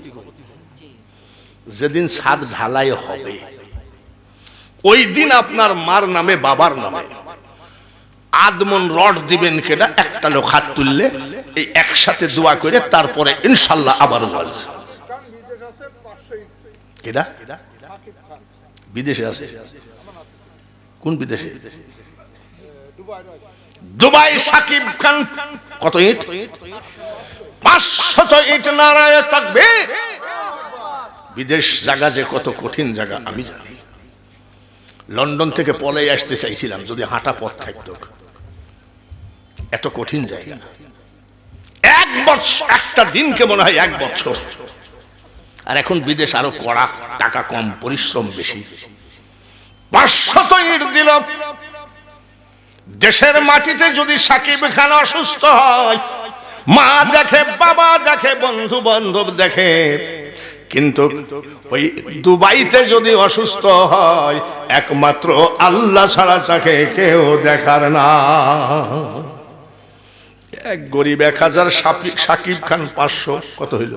যেদিন ছাদ ঢালাই হবে ওই দিন আপনার মার নামে বাবার নামে আদমন রড দিবেন। কেডা? একটা লোক হাত তুললে এই একসাথে দোয়া করে তারপরে ইনশাআল্লাহ আবার ওয়াজ। কেডা? বিদেশে আছে। কোন বিদেশে? দুবাই। সাকিব খান কত ইট? 500 ইট। নারায়ে তাকবীর। বিদেশ জায়গা যে কত কঠিন জায়গা আমি জানি। লন্ডন থেকে পলাই আসতে চাইছিলাম, যদি হাঁটা পথ থাকতো। এত কঠিন জায়গা। 1 বছর, একটা দিনকে মনে হয় 1 বছর। আর এখন বিদেশ আরো কড়া, টাকা কম, পরিশ্রম বেশি। 500 ইট দিল। দেশের মাটিতে যদি সাকিব খান অসুস্থ হয়, মা দেখে, বাবা দেখে, বন্ধু বান্ধব দেখে, কিন্তু ওই দুবাইতে যদি অসুস্থ হয় একমাত্র আল্লাহ ছাড়া তাকে কেউ দেখার না। এক গরিব 1000, সাকিব খান 500, কত হইল?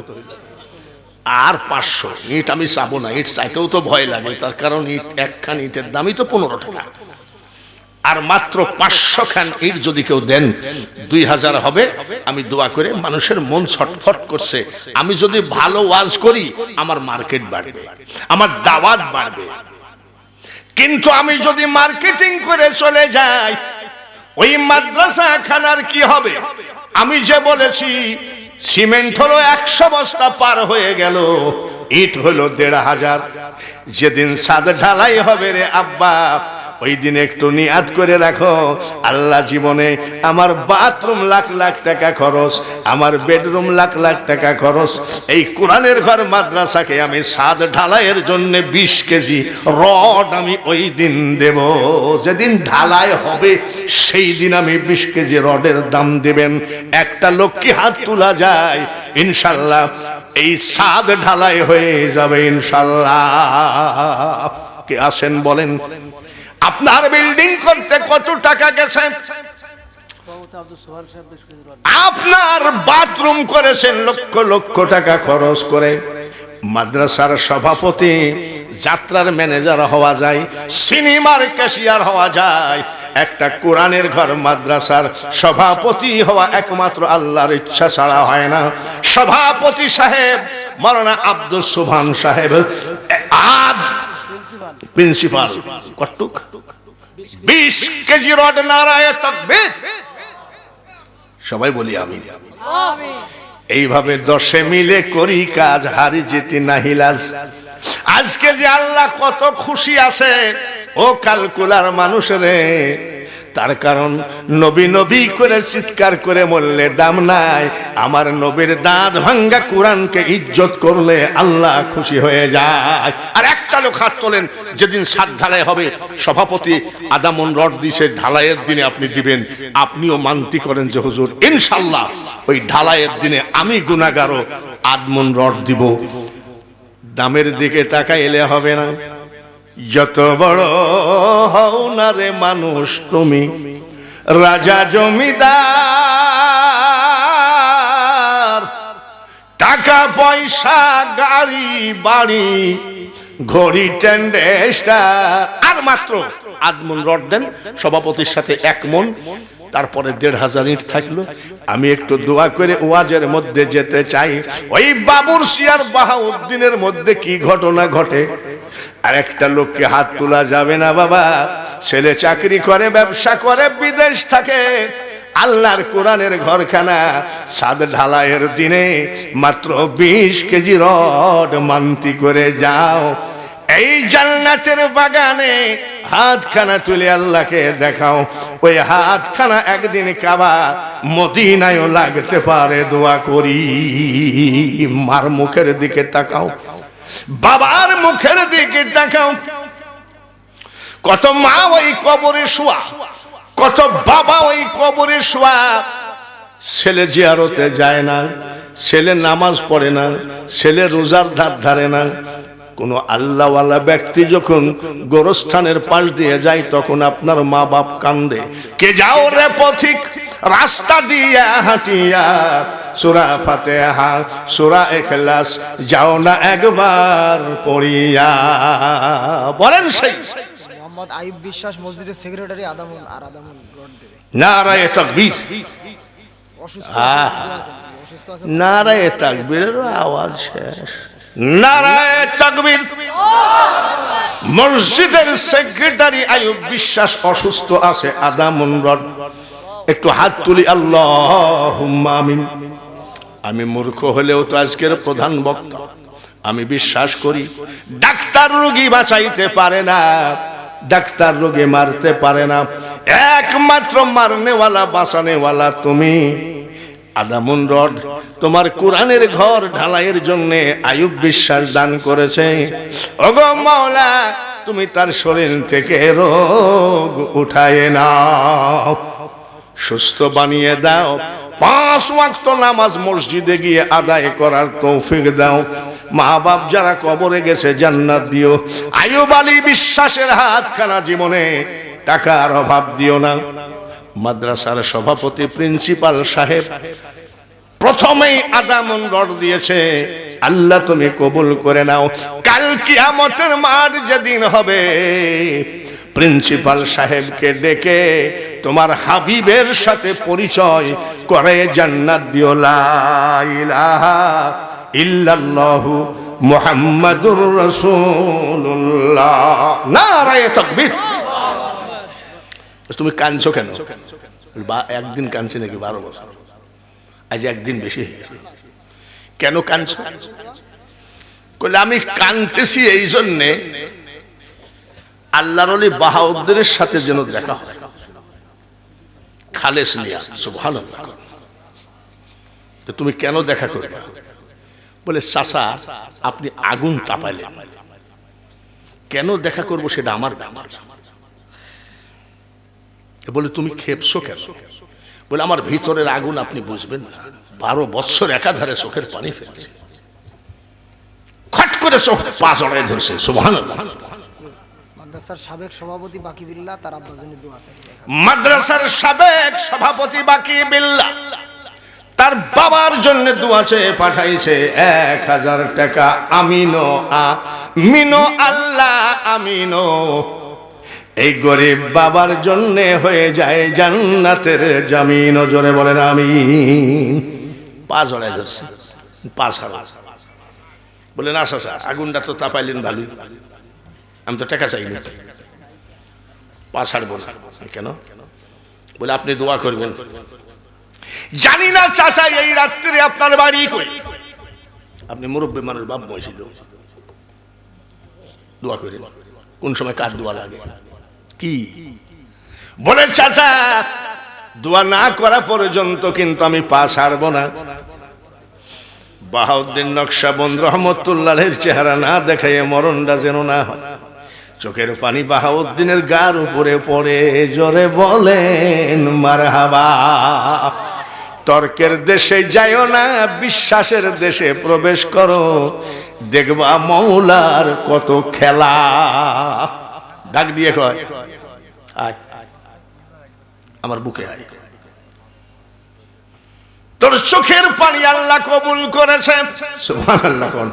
আর 500 ইট আমি চাবো না, ইট চাইতেও তো ভয় লাগে, তার কারণ ইট একখান ইটের দামই তো 15 টাকা। আর মাত্র 500 খান ইট যদি কেউ দেন 2000 হবে। আমি দোয়া করে, মানুষের মন ছটফট করছে, আমি যদি ভালো ওয়াজ করি আমার মার্কেট বাড়বে, আমার দাওয়াত বাড়বে, কিন্তু আমি যদি মার্কেটিং করে চলে যাই ওই মাদ্রাসা খানার কি হবে? আমি যে বলেছি সিমেন্ট হলো 100 বস্তা পার হয়ে গেল, ইট হলো 1500। যেদিন ছাদ ঢালাই হবে রে আব্বা, ওই দিন একটু নিয়াত করে রাখো, আল্লাহ জীবনে আমার বাথরুম লাখ লাখ টাকা খরচ, আমার বেডরুম লাখ লাখ টাকা খরচ, এই কোরআনের ঘর মাদ্রাসাকে আমি ছাদ ঢালাইয়ের জন্য 20 কেজি রড আমি ওই দিন দেব। যেদিন ঢালাই হবে সেই দিন আমি 20 কেজি রডের দাম দেবেন। একটা লোক কি হাত তোলা যায়? ইনশাল্লাহ এই ছাদ ঢালাই হয়ে যাবে ইনশাল্লাহ। কে আছেন বলেন? আপনার বিল্ডিং করতে কত টাকা গেছে? আপনার বাথরুম করেছেন লক্ষ লক্ষ টাকা খরচ করে। মাদ্রাসার সভাপতি, যাত্রার ম্যানেজার হওয়া যায়, সিনেমার ক্যাশিয়ার হওয়া যায়, একটা কোরআনের ঘর মাদ্রাসার সভাপতি হওয়া একমাত্র আল্লাহর ইচ্ছা ছাড়া হয় না। সভাপতি সাহেব মাওলানা আব্দুল সুবহান সাহেব প্রিন্সিপাল কটুক 20 কেজি রড, নারায়ে তাকবীর, সবাই বলি আমিন। এইভাবে 10 মিলে করি কাজ, হারি জিতি নাহিলাজ। আজকে যে আল্লাহ কত খুশি আছে ও কালকুলার মানুষ রে, তার কারণ নবী নবী করে চিৎকার করে মরলে দাম নাই। আমার নবীর দাঁত ভাঙ্গা কোরআনকে ইজ্জত করলে আল্লাহ খুশি হয়ে যায়। আর একটা লোক হাত তোলেন, যেদিন ছাদ ঢালাই হবে সভাপতি আদামন রড দিছে, ঢালাইয়ের দিনে আপনি দিবেন, আপনিও মানতি করেন যে হুজুর ইনশাল্লাহ ওই ঢালাইয়ের দিনে আমি গুনাহগারও আদমন রড দিব। দামের দিকে তাকাইলে হবে না। যত বড় হও না রে মানুষ তুমি, রাজা জমিদার, টাকা পয়সা গাড়ি বাড়ি ঘড়ি টেন্ডেস্টার, আর মাত্র আদমন রড দেন সভাপতির সাথে 1 মন, তারপরে 1500 ইট থাকলো। আমি একটু দোয়া করে ওয়াজের মধ্যে যেতে চাই। ওই বাবুরসি আর বাহাউদ্দিনের মধ্যে কি ঘটনা ঘটে? আর একটা লোককে হাত তোলা যাবে না বাবা। ছেলে চাকরি করে, ব্যবসা করে, বিদেশ থাকে, আল্লাহর কোরআনের ঘরখানা ছাদ ঢালাইয়ের দিনে মাত্র 20 কেজি রড মান্তি করে যাও। এই জান্নাতের বাগানে হাতখানা তুলে আল্লাহকে দেখাও। ওই হাতখানা একদিন কাবা মদিনায়ও লাগতে পারে। দোয়া করি। মার মুখের দিকে তাকাও, বাবার মুখের দিকে তাকাও। কত মা ওই কবরে শোয়া, কত বাবা ওই কবরে শোয়া। ছেলে জিয়ারতে যায় না, ছেলে নামাজ পড়ে না, ছেলে রোজার ধার ধারে না। কোন আল্লাহওয়ালা ব্যক্তি যখন গোরস্থানের পাশ দিয়ে যায় তখন আপনার মা বাপ কান্দে। কে যাও রে পথিক রাস্তা দিয়া হাঁটিয়া, সূরা ফাতিহা সূরা ইখলাস যাও না একবার পড়িয়া। বলেন সেই মোহাম্মদ আইয়ুব বিশ্বাস মসজিদের সেক্রেটারি আদামুন রড দেবে। নারায়ে তাকবীর। অসুস্থ আছে। নারায়ে তাকবীরের আওয়াজ শেষ। নারায়ে তাকবীর। মসজিদের সেক্রেটারি আইয়ুব বিশ্বাস অসুস্থ আছে, আদামুন রড। একটু হাত তুলি, আল্লাহুম্মা আমিন। আমি মূর্খ হলেও তো আজকের প্রধান বক্তা। আমি বিশ্বাস করি ডাক্তার রোগী বাঁচাইতে পারে না, ডাক্তার রোগী মারতে পারে না, একমাত্র মারনেওয়ালা বাঁচানেওয়ালা তুমি। আদামুন রড তোমার কোরআনের ঘর ঢালাইয়ের জন্য আইয়ুব বিশ্বাস দান করেছে। ওগো মাওলা, তুমি তার শরীর থেকে রোগ উঠায় নাও, সুস্থ বানিয়ে দাও। 5 ওয়াক্ত নামাজ মসজিদে গিয়ে আদায় করার তৌফিক দাও। মা বাপ যারা কবরে গেছে জান্নাত দিও। আইয়ুব আলী বিশ্বাসের হাতখানা জীবনে টাকার অভাব দিও না। মাদ্রাসার সভাপতি প্রিন্সিপাল সাহেব প্রথমেই আদামন রড দিয়েছে, আল্লাহ তুমি কবুল করে নাও। কাল কিয়ামতের মাঠ যেদিন হবে, প্রিন্সিপাল সাহেবকে ডেকে তোমার হাবিবের সাথে পরিচয় করে জান্নাত দিও। লা ইলাহা ইল্লাল্লাহু মুহাম্মাদুর রাসূলুল্লাহ। নারায়ে তাকবীর। তুমি কাঁদছো কেন? একদিন কাঁদছি নাকি 12 বছর? আজ একদিন বেশি হয়ে গেছে। কেন কাঁদছো? কইলে আমি কাঁদতেছি এই জন্যে আল্লাহর ওলি বাহাউদ্দিনের সাথে যেন দেখা হয়, খালেস নিয়া। সুবহানাল্লাহ। তো তুমি কেন দেখা করবে? বলে চাচা আপনি আগুন তাপাইলেন, কেন দেখা করবো সেটা আমার ব্যাপার। বলে তুমি খেপছো কেন? বলে আমার ভিতরের আগুন আপনি বুঝবেন না। 12 বছর একাধারে চোখের পানি ফেলছে, খট করে চোখ পা জড়ায় ধরছে। সুবহানাল্লাহ। মাদ্রাসার সাবেক সভাপতি বাকি বিল্লাহ তার আব্বার জন্য দোয়া চাইছে। মাদ্রাসার সাবেক সভাপতি বাকি বিল্লাহ তার বাবার জন্য দোয়া চেয়ে পাঠাইছে 1000 টাকা। আমিনো আমিনো আল্লাহ আমিনো। এই গরিব বাবার জন্য হয়ে যায় জান্নাতের জামিন। জোরে বলেন আমিন। পা জড়ায় ধরছে, পা ছাড়া। বলে না চাচা আগুনটা তো তাপাইলেন ভালোই, আমি তো টাকা চাইনি, পা ছাড়বো না। কেন? বলে আপনি দোয়া করবেন। জানি না চাচা এই রাত্রে আপনার বাড়ি কই? আপনি মুরব্বী মানুষ, বাপ বয়সী লোক, দোয়া করেন। কোন সময় কার দোয়া লাগে? কি বলে চাচা দোয়া না করা পর্যন্ত কিন্তু আমি পা ছাড়বো না। বাহাউদ্দিন নকশবন্দ রহমতুল্লাহের চেহারা না দেখাইয়ে মরণটা যেন না হয়। চোখের পানি বাহাউদ্দিনের গার উপরে পড়ে। জোরে বলেন মারহাবা। তর্কের দেশে যাইও না, বিশ্বাসের দেশে প্রবেশ করো, দেখবা মৌলার কত খেলা। ডাক দিয়ে কয় আয় আমার বুকে আয়। তোর চোখের পানি আল্লাহ কবুল করেছে। সুবহানাল্লাহ। কোন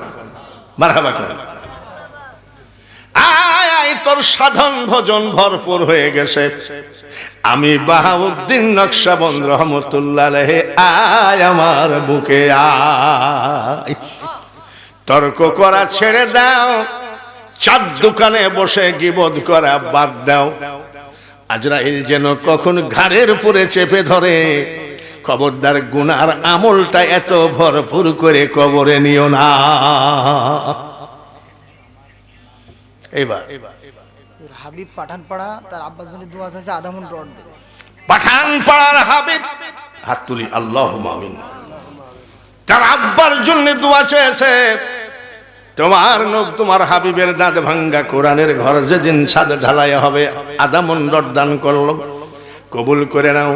মারহাবা কোন। আয় আয় তোর সাধন ভজন ভরপুর হয়ে গেছে। আমি বাহাউদ্দিন নকশবন্দ রহমতুল্লাহ আলাইহি, আয় আমার বুকে আয়। তর্ক করা ছেড়ে দাও, চার দোকানে বসে গীবত করা বাদ দাও। আজরাইল যেন কখন ঘাড়ের উপরে চেপে ধরে। খবরদার গুনার আমলটা এত ভরপুর করে কবরে নিও না। এবার হাবিব পাঠানপাড়া তার আব্বার জন্য দোয়া চাইছে, আদামন রড দেবে। পাঠানপাড়ার হাবিব হাত তুলি আল্লাহুম্মা আমিন। তার আব্বার জন্য দোয়া চেয়েছে। তোমার হাবিবের দাঁত ভাঙ্গা কোরআনের ঘর যেদিন ছাদ ঢালাই হবে, আদামন রড দান করলো, কবুল করে নাও।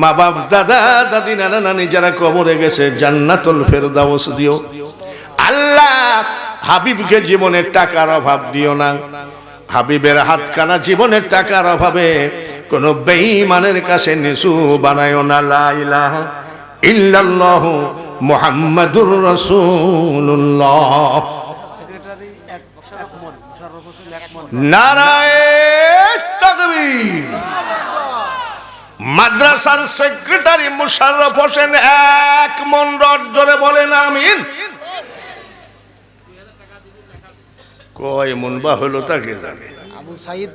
মা বাপ দাদা দাদি নানা নানি যারা কবরে গেছে জান্নাতুল ফেরদাউস দিও। আল্লাহ হাবিবকে জীবনের টাকার অভাব দিও না। হাবিবের হাতখানা জীবনের টাকার অভাবে কোন বেঈমানের কাছে নিচু বানায়ও না। লা ইলাহা ইল্লাল্লাহু মুহাম্মাদুর রাসূলুল্লাহ। নারায়ে তাকবীর। মাদ্রাসার সেক্রেটারি মুশাররফ হোসেন 1 মন রড। জোরে বলেন আমিন। কয় মন বা হলো তাকে জানে। আবু সাইদ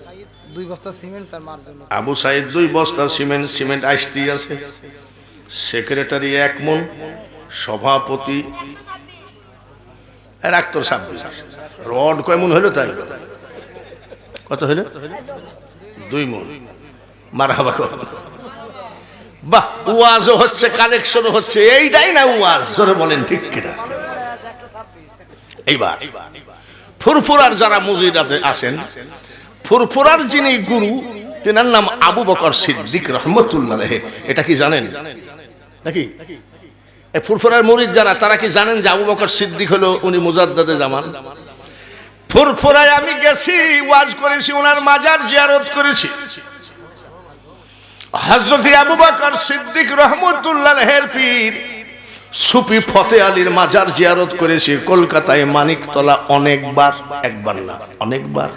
2 বস্তা সিমেন্ট তার মার জন্য। আবু সাইদ 2 বস্তা সিমেন্ট আসতি আছে। সেক্রেটারি 1 মন, সভাপতি রাখতো 26। রড কয় মন হলো তাই? কত হলো? 2 মন। মারহাবা। বাহ, ওয়াজও হচ্ছে, কালেকশনও হচ্ছে, এইটাই না ওয়াজ? জোরে বলেন ঠিক কিনা? এইবার ফুরফুরার যারা মুজিদাতে আছেন, ফুরফুরার যিনি গুরু তেনার নাম আবু বকর সিদ্দিক রহমতুল্লাহ আলাইহি। এটা কি জানেন? নাকি? এই ফুরফুরার মুরিদ যারা, তারা কি জানেন যে আবু বকর সিদ্দিক হলো উনি মুজাদ্দাদে জামান? ফুরফুরায় আমি গেছি, ওয়াজ করেছি, ওনার মাজার জিয়ারত করেছি। হযরত আবু বকর সিদ্দিক রহমতুল্লাহ আলাইহির পীর সুফি ফতে আলীর মাজার জিয়ারত করেছি কলকাতায় মানিকতলা অনেকবার, একবার না অনেকবার।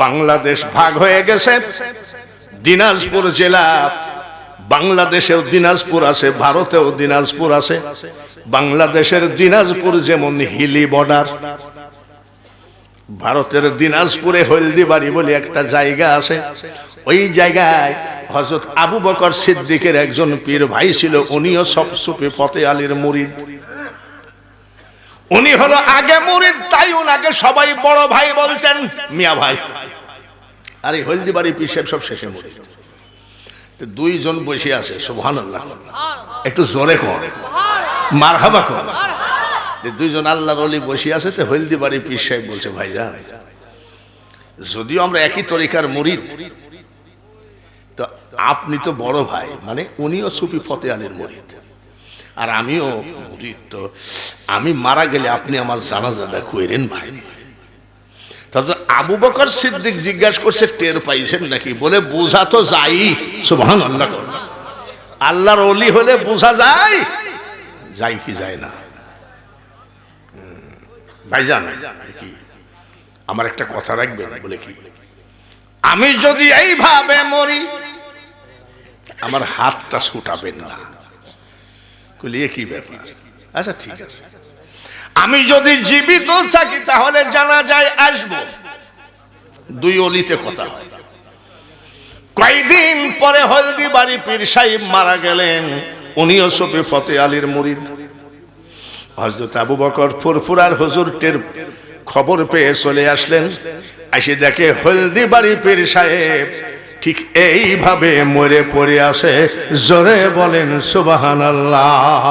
বাংলাদেশ ভাগ হয়ে গেছে, দিনাজপুর জেলা, বাংলাদেশেও দিনাজপুর আছে, ভারতেও দিনাজপুর আছে। বাংলাদেশের দিনাজপুর যেমন হিলি বর্ডার, ভারতের দিনাজপুরে হলদিবাড়ি বলে একটা জায়গা আছে। ওই জায়গায় হযরত আবু বকর সিদ্দিকের একজন পীর ভাই ছিল, উনিও সব সুফি ফতে আলীর মুরিদ। উনি হলো আগে মুরিদ, তাই উনাকে সবাই বড় ভাই বলতেন, মিয়া ভাই। আর এই হলদিবাড়ি পীর সাহেব সব শেষে মুরিদ। দুইজন বসে আছে, সুবহানাল্লাহ, একটু জোরে কর, মারহাবা কর। দুইজন আল্লাহর ওলি বসে আছে, তো হলদিবাড়ি পীর সাহেব বলছে, ভাইজান যদিও আমরা একই তরিকার মুরিদ, তো আপনি তো বড় ভাই, মানে উনিও সুফি ফতে আলীর মুরিদ আর আমিও মুরিদ, তো আমি মারা গেলে আপনি আমার জানাজাটা কইরেন ভাই। তখন আবু বকর সিদ্দিক জিজ্ঞাসা করছে, টের পাইছেন নাকি? বলে বোঝা তো যাই। সুবহানাল্লাহ, আল্লাহর ওলি হলে বোঝা যায়, যাই কি যায় না। ভাইজান কি আমার একটা কথা রাখবেন? বলে কি, আমি যদি এইভাবে মরি আমার হাতটা ছুটাবেন না। কইলে কি ব্যাপার? আচ্ছা ঠিক আছে, আমি যদি জীবিত থাকি তাহলে জানাজায় আসবো। দুই অলিতে কথা হয়। কয়েকদিন পরে হলদিবাড়ি পীর সাহেব মারা গেলেন, উনিও সুফি ফতে আলীর মুরিদ। হযরত আবু বকর ফুরফুরার হুজুর টের খবর পেয়ে চলে আসলেন, এসে দেখে হলদিবাড়ি পীর সাহেব ঠিক এইভাবে মরে পড়ে আছে। জোরে বলেন সুবহানাল্লাহ।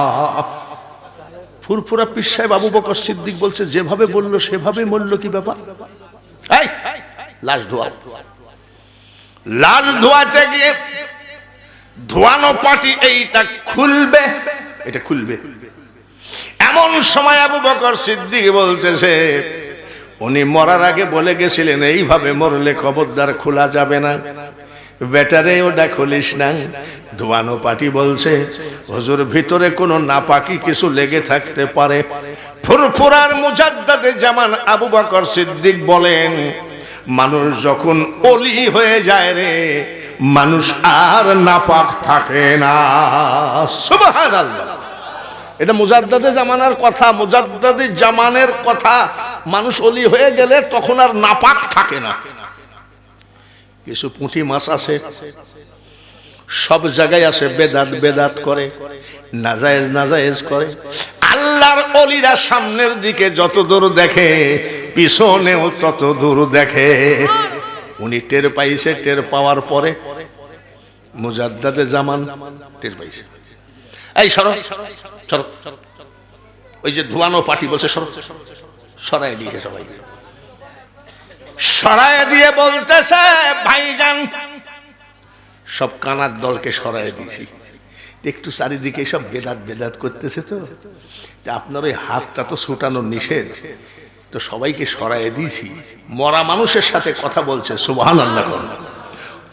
ফুরফুরা পীর সাহেব আবু বকর সিদ্দিক বলছে, যেভাবে বললো সেভাবে মরল, কি ব্যাপার? এই লাশ ধোয়া, লাশ ধোয়াতে গিয়ে ধোয়ানো পাটি এইটা খুলবে, এটা খুলবে। এমন সময় আবু বকর সিদ্দিক বলতেছে, উনি মরার আগে বলে গেছিলেন এইভাবে মরলে খবরদার খোলা যাবে না, বেটারে ওটা খুলিস না। ধোয়ানো পাটি বলছে, হুজুর ভিতরে কোনো নাপাকি কিছু লেগে থাকতে পারে। ফুরফুরার মুজাদ্দাদে জামান আবু বকর সিদ্দিক বলেন, মানুষ যখন ওলি হয়ে যায় রে, মানুষ আর নাপাক থাকে না। সুবহানাল্লাহ। এটা মুজাদ্দাদে জামানার কথা, মুজাদ্দাদে জামানের কথা। মানুষ ওলি হয়ে গেলে তখন আর নাপাক থাকে না। কিছু পুঁটি মাছ আছে, সব জায়গায় আছে, বেদাত বেদাত করে, নাজায়েজ নাজায়েজ করে। আল্লাহর ওলিরা সামনের দিকে যত দূর দেখে, পিছনেও তত দূর দেখে। উনি টের পাইছে, টের পাওয়ার পরে মুজাদ্দাদে জামান টের পাইছে, এই সরো সরো, ওই যে ধোয়ানো পাটি বলছে সরো, সরাই দিয়েছে সবাই, সরাই দিয়ে বলতেছে, ভাইজান সব কানার দলকে সরাই দিয়েছি, একটু চারিদিকে সব বেদাত বেদাত করতেছে, তো আপনার ওই হাতটা তো ছুটানো নিষেধ, তো সবাইকে সরাই দিয়েছি। মরা মানুষের সাথে কথা বলছে, সুবহানাল্লাহ।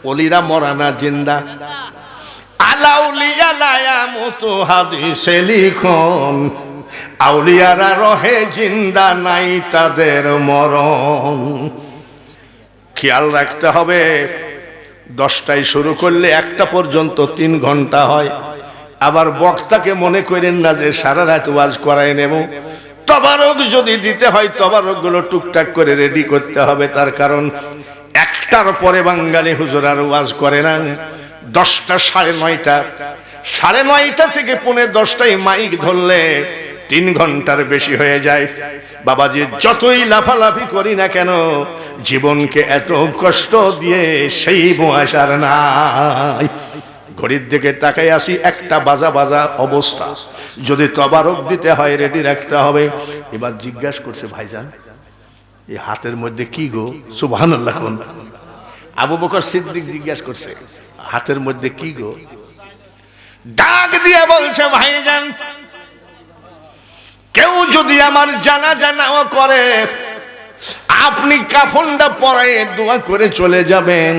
ওলিরা মরা না, জিন্দা। আলাউলিয়া লায়ামুতু হাদিসে লিখন, আউলিয়ারা রহে জিন্দা, নাই তাদের মরণ। খেয়াল রাখতে হবে, 10টায় শুরু করলে 1টা পর্যন্ত 3 ঘন্টা হয়। আবার বক্তাকে মনে করেন না যে সারা রাত ওয়াজ করায় নেব। তবারক যদি দিতে হয়, তবারক গুলো টুকটাক করে রেডি করতে হবে, তার কারণ 1টার পরে বাঙালি হুজুর আর ওয়াজ করে না। 10টা, 9:30, 9:30 থেকে 10:45 মাইক ধরলে 3 ঘন্টার বেশি হয়ে যায়। বাবাজি যতই লাফালাফি করি না কেন, জীবনকে এত কষ্ট দিয়ে সেই বয়স আর নাই। ঘড়ির দিকে তাকাই আসি, 1টা বাজা বাজা অবস্থা। যদি তবারক দিতে হয় রেডি রাখতে হবে। এবার জিজ্ঞাসা করছে, ভাইজান এই হাতের মধ্যে কি গো? সুবহানাল্লাহ। আবু বকর সিদ্দিক জিজ্ঞাসা করছে, হাতের মধ্যে কি গো? ডাক দিয়ে বলছে, ভাইজান কেউ যদি আমার জানাজা নাও করে, আপনি কাফনটা পরায়ে দোয়া করে চলে যাবেন,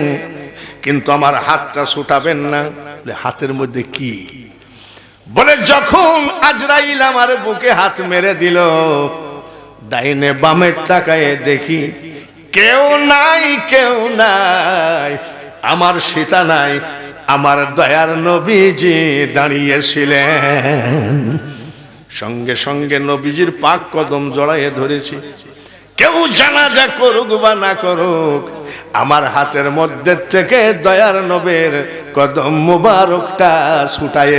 কিন্তু আমার হাতটা ছুটাবেন না। হাতের মধ্যে কি? বলে যখন আজরাইল আমার বুকে হাত মেরে দিল, ডাইনে বামে তাকায়ে দেখি কেউ নাই, কেউ নাই, আমার সীতা নাই, আমার দয়ার নবীজি দাঁড়িয়েছিলেন। সঙ্গে সঙ্গে নবীজির পাক কদম জড়াইয়ে ধরেছি। কেউ জানাজা করুক বা না করুক, আমার হাতের মধ্যে থেকে দয়ার নবীর কদম মুবারকটা ছুটাইয়ে